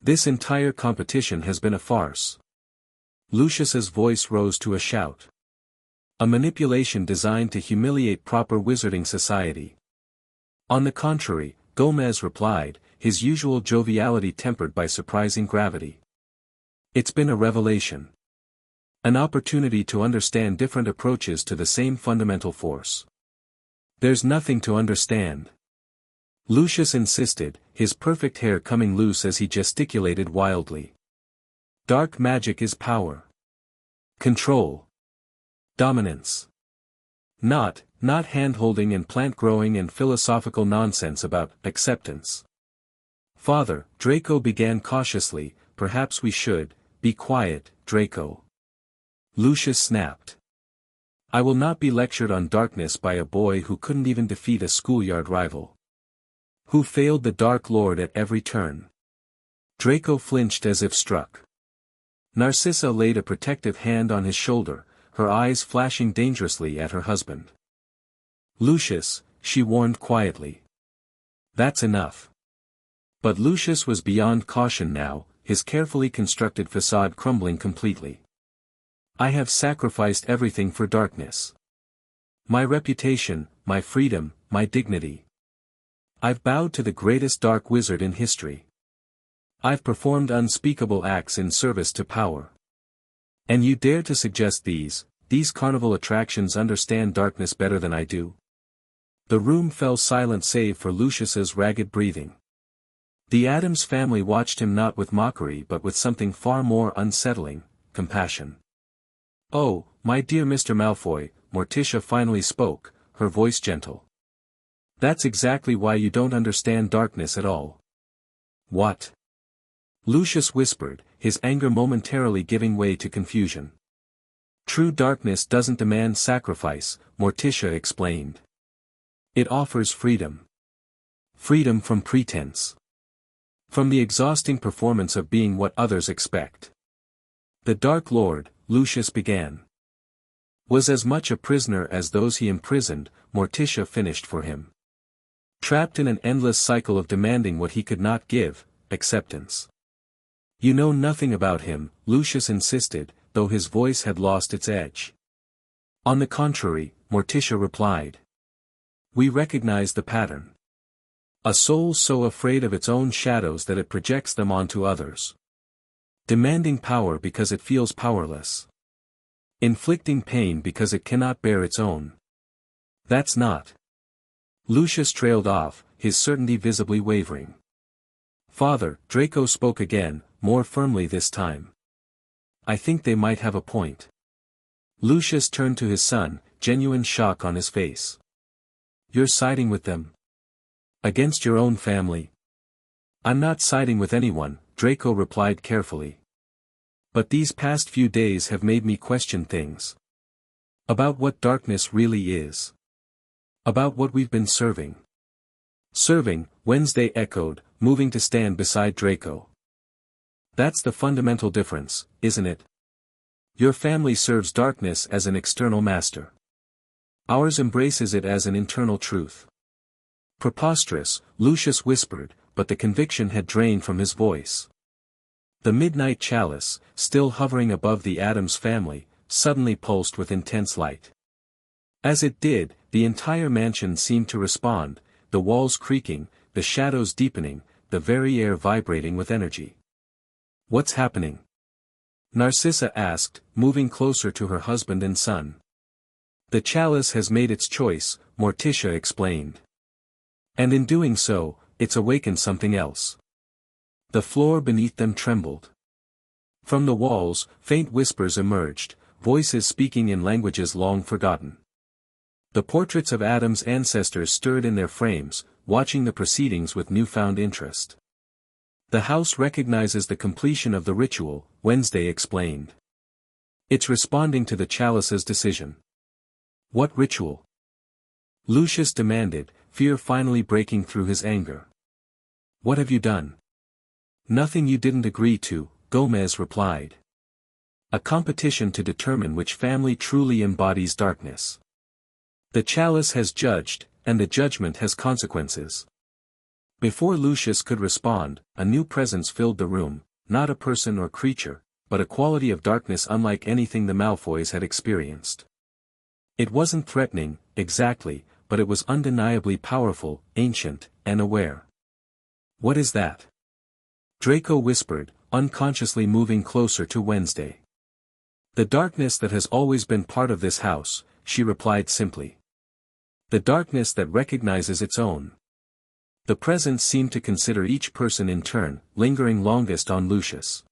This entire competition has been a farce. Lucius's voice rose to a shout. A manipulation designed to humiliate proper wizarding society. On the contrary, Gomez replied, his usual joviality tempered by surprising gravity. It's been a revelation. An opportunity to understand different approaches to the same fundamental force. There's nothing to understand. Lucius insisted, his perfect hair coming loose as he gesticulated wildly. Dark magic is power. Control. Dominance. Not hand-holding and plant-growing and philosophical nonsense about acceptance. Father, Draco began cautiously, perhaps we should, be quiet, Draco. Lucius snapped. I will not be lectured on darkness by a boy who couldn't even defeat a schoolyard rival. Who failed the Dark Lord at every turn. Draco flinched as if struck. Narcissa laid a protective hand on his shoulder, her eyes flashing dangerously at her husband. Lucius, she warned quietly. That's enough. But Lucius was beyond caution now, his carefully constructed facade crumbling completely. I have sacrificed everything for darkness. My reputation, my freedom, my dignity. I've bowed to the greatest dark wizard in history. I've performed unspeakable acts in service to power. And you dare to suggest these carnival attractions understand darkness better than I do? The room fell silent save for Lucius's ragged breathing. The Addams family watched him not with mockery but with something far more unsettling, compassion. Oh, my dear Mr. Malfoy, Morticia finally spoke, her voice gentle. That's exactly why you don't understand darkness at all. What? Lucius whispered, his anger momentarily giving way to confusion. True darkness doesn't demand sacrifice, Morticia explained. It offers freedom. Freedom from pretense. From the exhausting performance of being what others expect. The Dark Lord, Lucius began, was as much a prisoner as those he imprisoned, Morticia finished for him. Trapped in an endless cycle of demanding what he could not give, acceptance. You know nothing about him, Lucius insisted, though his voice had lost its edge. On the contrary, Morticia replied. We recognize the pattern. A soul so afraid of its own shadows that it projects them onto others. Demanding power because it feels powerless. Inflicting pain because it cannot bear its own. That's not. Lucius trailed off, his certainty visibly wavering. Father, Draco spoke again, more firmly this time. I think they might have a point. Lucius turned to his son, genuine shock on his face. You're siding with them? Against your own family? I'm not siding with anyone, Draco replied carefully. But these past few days have made me question things. About what darkness really is. About what we've been serving. Serving, Wednesday echoed, moving to stand beside Draco. That's the fundamental difference, isn't it? Your family serves darkness as an external master. Ours embraces it as an internal truth. Preposterous, Lucius whispered, but the conviction had drained from his voice. The midnight chalice, still hovering above the Addams family, suddenly pulsed with intense light. As it did, the entire mansion seemed to respond, the walls creaking, the shadows deepening, the very air vibrating with energy. What's happening? Narcissa asked, moving closer to her husband and son. The chalice has made its choice, Morticia explained. And in doing so, it's awakened something else. The floor beneath them trembled. From the walls, faint whispers emerged, voices speaking in languages long forgotten. The portraits of Addams' ancestors stirred in their frames, watching the proceedings with newfound interest. The house recognizes the completion of the ritual, Wednesday explained. It's responding to the chalice's decision. What ritual? Lucius demanded, fear finally breaking through his anger. What have you done? Nothing you didn't agree to, Gomez replied. A competition to determine which family truly embodies darkness. The chalice has judged, and the judgment has consequences. Before Lucius could respond, a new presence filled the room, not a person or creature, but a quality of darkness unlike anything the Malfoys had experienced. It wasn't threatening, exactly, but it was undeniably powerful, ancient, and aware. What is that? Draco whispered, unconsciously moving closer to Wednesday. The darkness that has always been part of this house, she replied simply. The darkness that recognizes its own. The presence seemed to consider each person in turn, lingering longest on Lucius.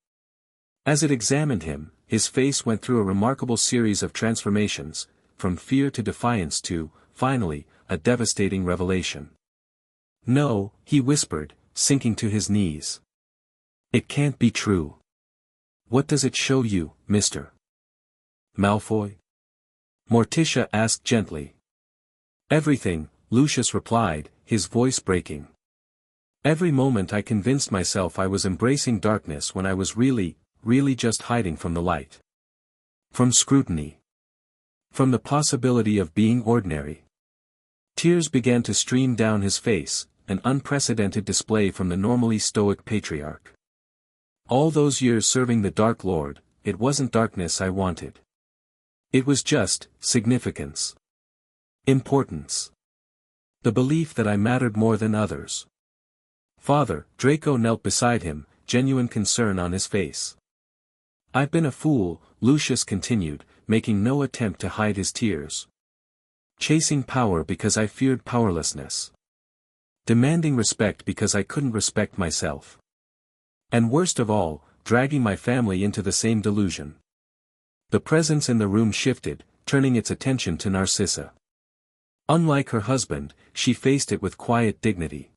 As it examined him, his face went through a remarkable series of transformations, from fear to defiance to, finally, a devastating revelation. No, he whispered, sinking to his knees. It can't be true. What does it show you, Mr. Malfoy? Morticia asked gently. Everything, Lucius replied, his voice breaking. Every moment I convinced myself I was embracing darkness when I was really just hiding from the light. From scrutiny. From the possibility of being ordinary. Tears began to stream down his face, an unprecedented display from the normally stoic patriarch. All those years serving the Dark Lord, it wasn't darkness I wanted. It was just significance. Importance. The belief that I mattered more than others. Father, Draco knelt beside him, genuine concern on his face. I've been a fool, Lucius continued, making no attempt to hide his tears. Chasing power because I feared powerlessness. Demanding respect because I couldn't respect myself. And worst of all, dragging my family into the same delusion. The presence in the room shifted, turning its attention to Narcissa. Unlike her husband, she faced it with quiet dignity.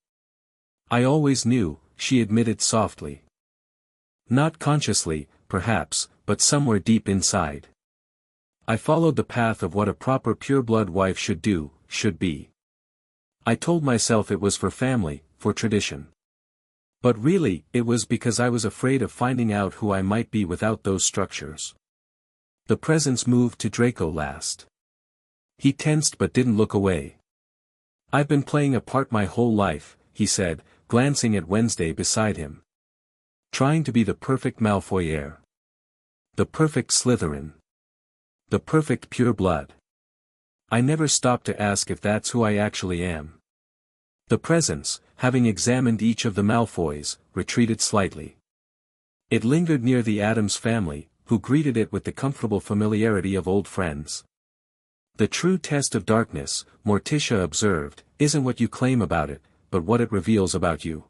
"I always knew," she admitted softly. Not consciously, perhaps, but somewhere deep inside. "I followed the path of what a proper pure-blood wife should do, should be. I told myself it was for family, for tradition. But really, it was because I was afraid of finding out who I might be without those structures." The presence moved to Draco last. He tensed but didn't look away. "I've been playing a part my whole life," he said, glancing at Wednesday beside him. "Trying to be the perfect Malfoy heir. The perfect Slytherin. The perfect pure blood. I never stopped to ask if that's who I actually am." The presence, having examined each of the Malfoys, retreated slightly. It lingered near the Addams family, who greeted it with the comfortable familiarity of old friends. "The true test of darkness," Morticia observed, "isn't what you claim about it, but what it reveals about you."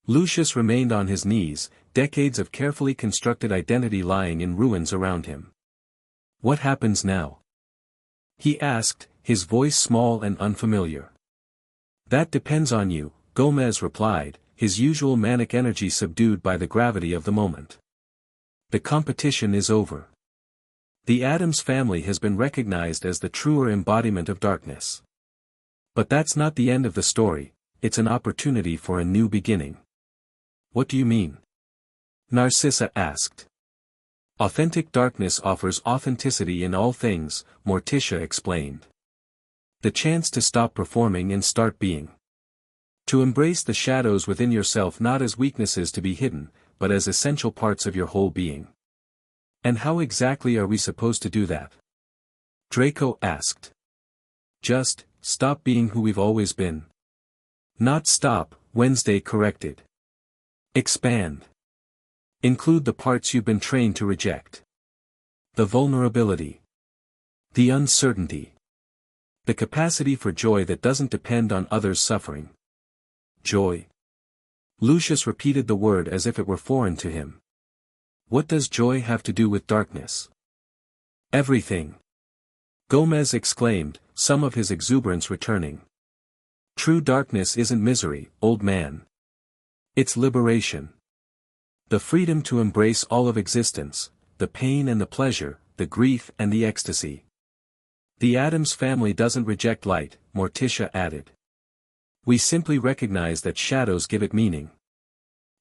Lucius remained on his knees, decades of carefully constructed identity lying in ruins around him. "What happens now?" he asked, his voice small and unfamiliar. "That depends on you," Gomez replied, his usual manic energy subdued by the gravity of the moment. "The competition is over. The Addams family has been recognized as the truer embodiment of darkness. But that's not the end of the story, it's an opportunity for a new beginning." "What do you mean?" Narcissa asked. "Authentic darkness offers authenticity in all things," Morticia explained. "The chance to stop performing and start being. To embrace the shadows within yourself not as weaknesses to be hidden, but as essential parts of your whole being." "And how exactly are we supposed to do that?" Draco asked. "Just, stop being who we've always been." "Not stop," Wednesday corrected. "Expand. Include the parts you've been trained to reject. The vulnerability. The uncertainty. The capacity for joy that doesn't depend on others' suffering." "Joy?" Lucius repeated the word as if it were foreign to him. "What does joy have to do with darkness?" "Everything!" Gomez exclaimed, some of his exuberance returning. "True darkness isn't misery, old man. It's liberation. The freedom to embrace all of existence, the pain and the pleasure, the grief and the ecstasy. The Addams family doesn't reject light," Morticia added. "We simply recognize that shadows give it meaning.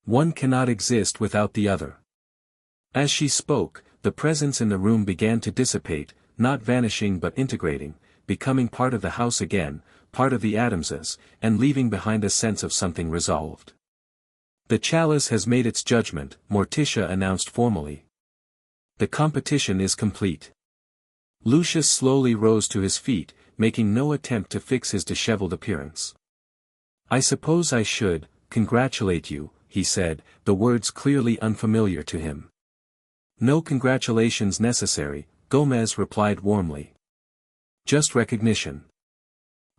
One cannot exist without the other." As she spoke, the presence in the room began to dissipate, not vanishing but integrating, becoming part of the house again, part of the Addamses, and leaving behind a sense of something resolved. "The chalice has made its judgment," Morticia announced formally. "The competition is complete." Lucius slowly rose to his feet, making no attempt to fix his disheveled appearance. "I suppose I should congratulate you," he said, the words clearly unfamiliar to him. "No congratulations necessary," Gomez replied warmly. "Just recognition.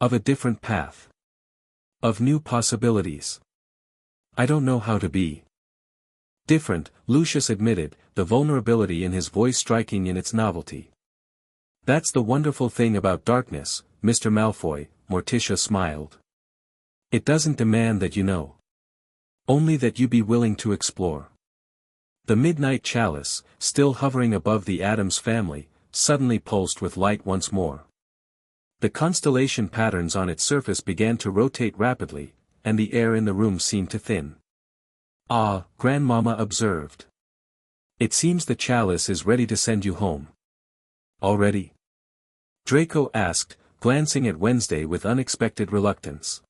Of a different path. Of new possibilities. I don't know how to be different," Lucius admitted, the vulnerability in his voice striking in its novelty. "That's the wonderful thing about darkness, Mr. Malfoy," Morticia smiled. "It doesn't demand that you know. Only that you be willing to explore." The midnight chalice, still hovering above the Addams family, suddenly pulsed with light once more. The constellation patterns on its surface began to rotate rapidly, and the air in the room seemed to thin. "Ah," Grandmama observed. "It seems the chalice is ready to send you home." "Already?" Draco asked, glancing at Wednesday with unexpected reluctance.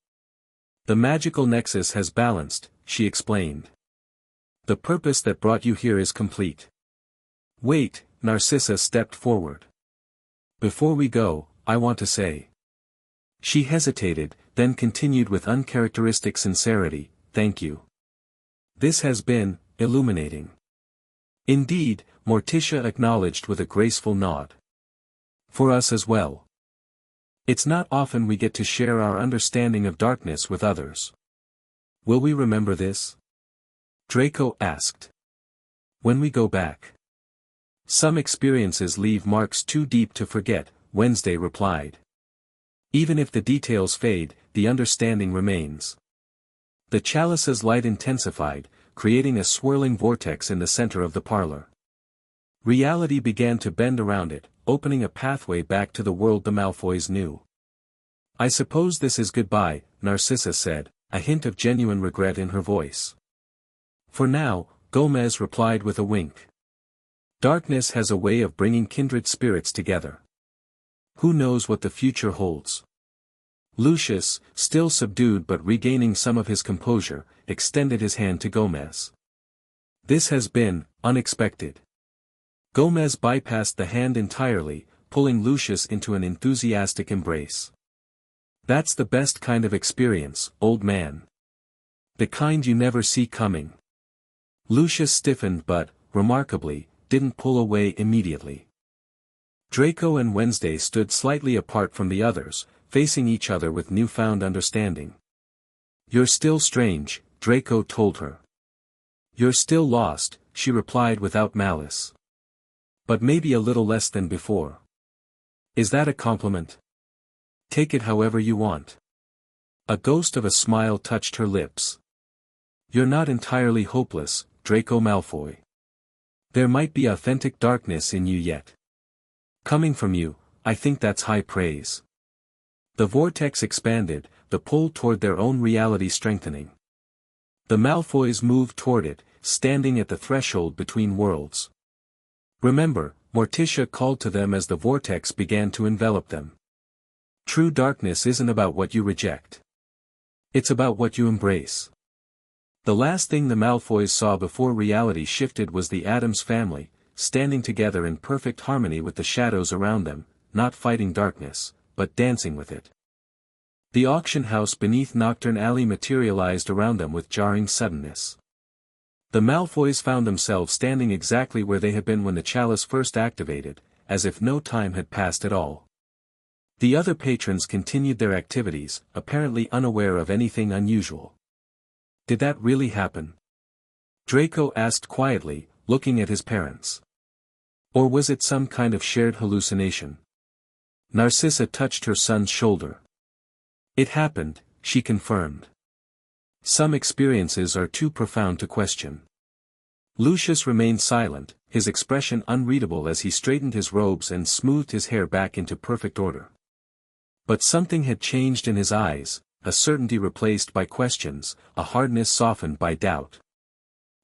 "The magical nexus has balanced," she explained. "The purpose that brought you here is complete." "Wait," Narcissa stepped forward. "Before we go, I want to say." She hesitated, then continued with uncharacteristic sincerity, "Thank you. This has been illuminating." "Indeed," Morticia acknowledged with a graceful nod. "For us as well. It's not often we get to share our understanding of darkness with others. Will we remember this?" Draco asked. "When we go back." Some experiences leave marks too deep to forget, Wednesday replied. Even if the details fade, the understanding remains. The chalice's light intensified, creating a swirling vortex in the center of the parlor. Reality began to bend around it, opening a pathway back to the world the Malfoys knew. I suppose this is goodbye, Narcissa said, a hint of genuine regret in her voice. For now, Gomez replied with a wink. Darkness has a way of bringing kindred spirits together. Who knows what the future holds? Lucius, still subdued but regaining some of his composure, extended his hand to Gomez. This has been unexpected. Gomez bypassed the hand entirely, pulling Lucius into an enthusiastic embrace. That's the best kind of experience, old man. The kind you never see coming. Lucius stiffened but, remarkably, didn't pull away immediately. Draco and Wednesday stood slightly apart from the others, facing each other with newfound understanding. You're still strange, Draco told her. You're still lost, she replied without malice. But maybe a little less than before. Is that a compliment? Take it however you want. A ghost of a smile touched her lips. You're not entirely hopeless, Draco Malfoy. There might be authentic darkness in you yet. Coming from you, I think that's high praise. The vortex expanded, the pull toward their own reality strengthening. The Malfoys moved toward it, standing at the threshold between worlds. Remember, Morticia called to them as the vortex began to envelop them. True darkness isn't about what you reject. It's about what you embrace. The last thing the Malfoys saw before reality shifted was the Addams family, standing together in perfect harmony with the shadows around them, not fighting darkness, but dancing with it. The auction house beneath Nocturne Alley materialized around them with jarring suddenness. The Malfoys found themselves standing exactly where they had been when the chalice first activated, as if no time had passed at all. The other patrons continued their activities, apparently unaware of anything unusual. Did that really happen? Draco asked quietly, looking at his parents. Or was it some kind of shared hallucination? Narcissa touched her son's shoulder. It happened, she confirmed. Some experiences are too profound to question. Lucius remained silent, his expression unreadable as he straightened his robes and smoothed his hair back into perfect order. But something had changed in his eyes, a certainty replaced by questions, a hardness softened by doubt.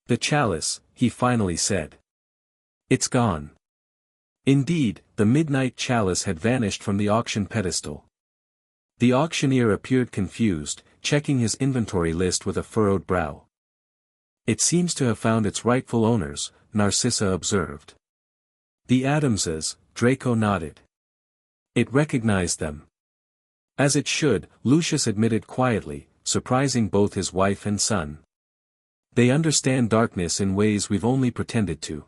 The chalice, he finally said. It's gone. Indeed, the midnight chalice had vanished from the auction pedestal. The auctioneer appeared confused, checking his inventory list with a furrowed brow. It seems to have found its rightful owners, Narcissa observed. The Addamses, Draco nodded. It recognized them. As it should, Lucius admitted quietly, surprising both his wife and son. They understand darkness in ways we've only pretended to.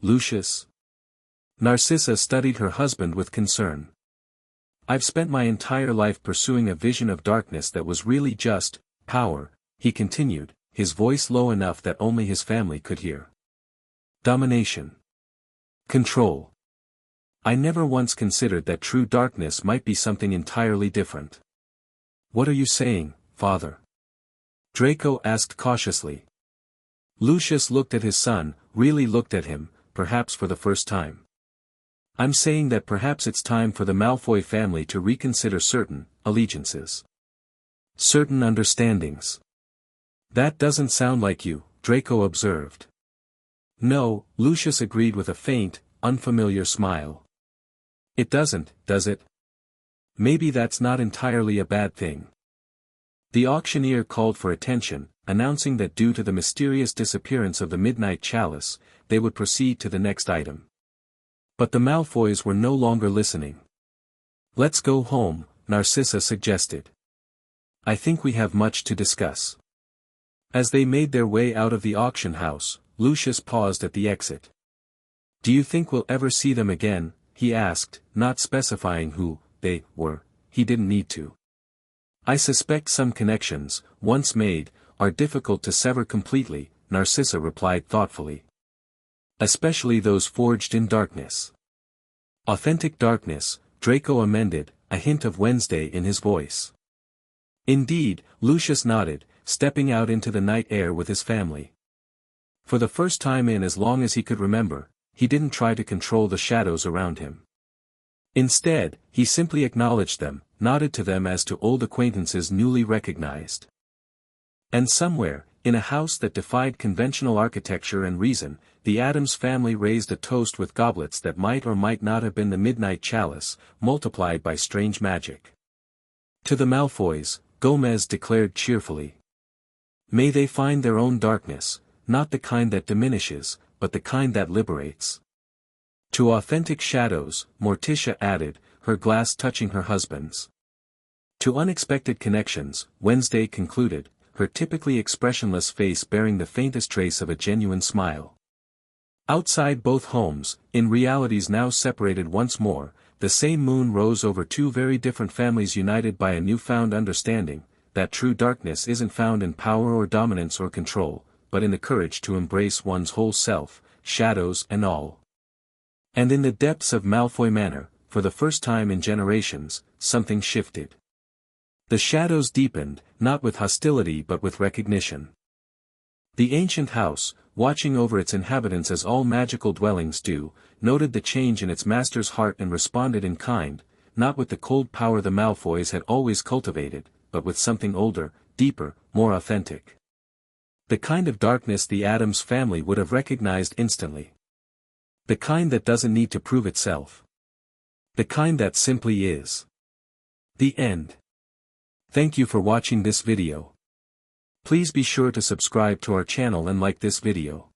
Lucius? Narcissa studied her husband with concern. I've spent my entire life pursuing a vision of darkness that was really just power, he continued, his voice low enough that only his family could hear. Domination. Control. I never once considered that true darkness might be something entirely different. What are you saying, father? Draco asked cautiously. Lucius looked at his son, really looked at him, perhaps for the first time. I'm saying that perhaps it's time for the Malfoy family to reconsider certain allegiances. Certain understandings. That doesn't sound like you, Draco observed. No, Lucius agreed with a faint, unfamiliar smile. It doesn't, does it? Maybe that's not entirely a bad thing. The auctioneer called for attention, announcing that due to the mysterious disappearance of the midnight chalice, they would proceed to the next item. But the Malfoys were no longer listening. Let's go home, Narcissa suggested. I think we have much to discuss. As they made their way out of the auction house, Lucius paused at the exit. Do you think we'll ever see them again? He asked, not specifying who they were. He didn't need to. I suspect some connections, once made, are difficult to sever completely, Narcissa replied thoughtfully. Especially those forged in darkness. Authentic darkness, Draco amended, a hint of Wednesday in his voice. Indeed, Lucius nodded, stepping out into the night air with his family. For the first time in as long as he could remember, he didn't try to control the shadows around him. Instead, he simply acknowledged them, nodded to them as to old acquaintances newly recognized. And somewhere, in a house that defied conventional architecture and reason, the Addams family raised a toast with goblets that might or might not have been the midnight chalice, multiplied by strange magic. To the Malfoys, Gomez declared cheerfully. May they find their own darkness, not the kind that diminishes, but the kind that liberates. To authentic shadows, Morticia added, her glass touching her husband's. To unexpected connections, Wednesday concluded, her typically expressionless face bearing the faintest trace of a genuine smile. Outside both homes, in realities now separated once more, the same moon rose over two very different families united by a newfound understanding, that true darkness isn't found in power or dominance or control, but in the courage to embrace one's whole self, shadows and all. And in the depths of Malfoy Manor, for the first time in generations, something shifted. The shadows deepened, not with hostility but with recognition. The ancient house, watching over its inhabitants as all magical dwellings do, noted the change in its master's heart and responded in kind, not with the cold power the Malfoys had always cultivated, but with something older, deeper, more authentic. The kind of darkness the Addams family would have recognized instantly. The kind that doesn't need to prove itself. The kind that simply is. The end. Thank you for watching this video. Please be sure to subscribe to our channel and like this video.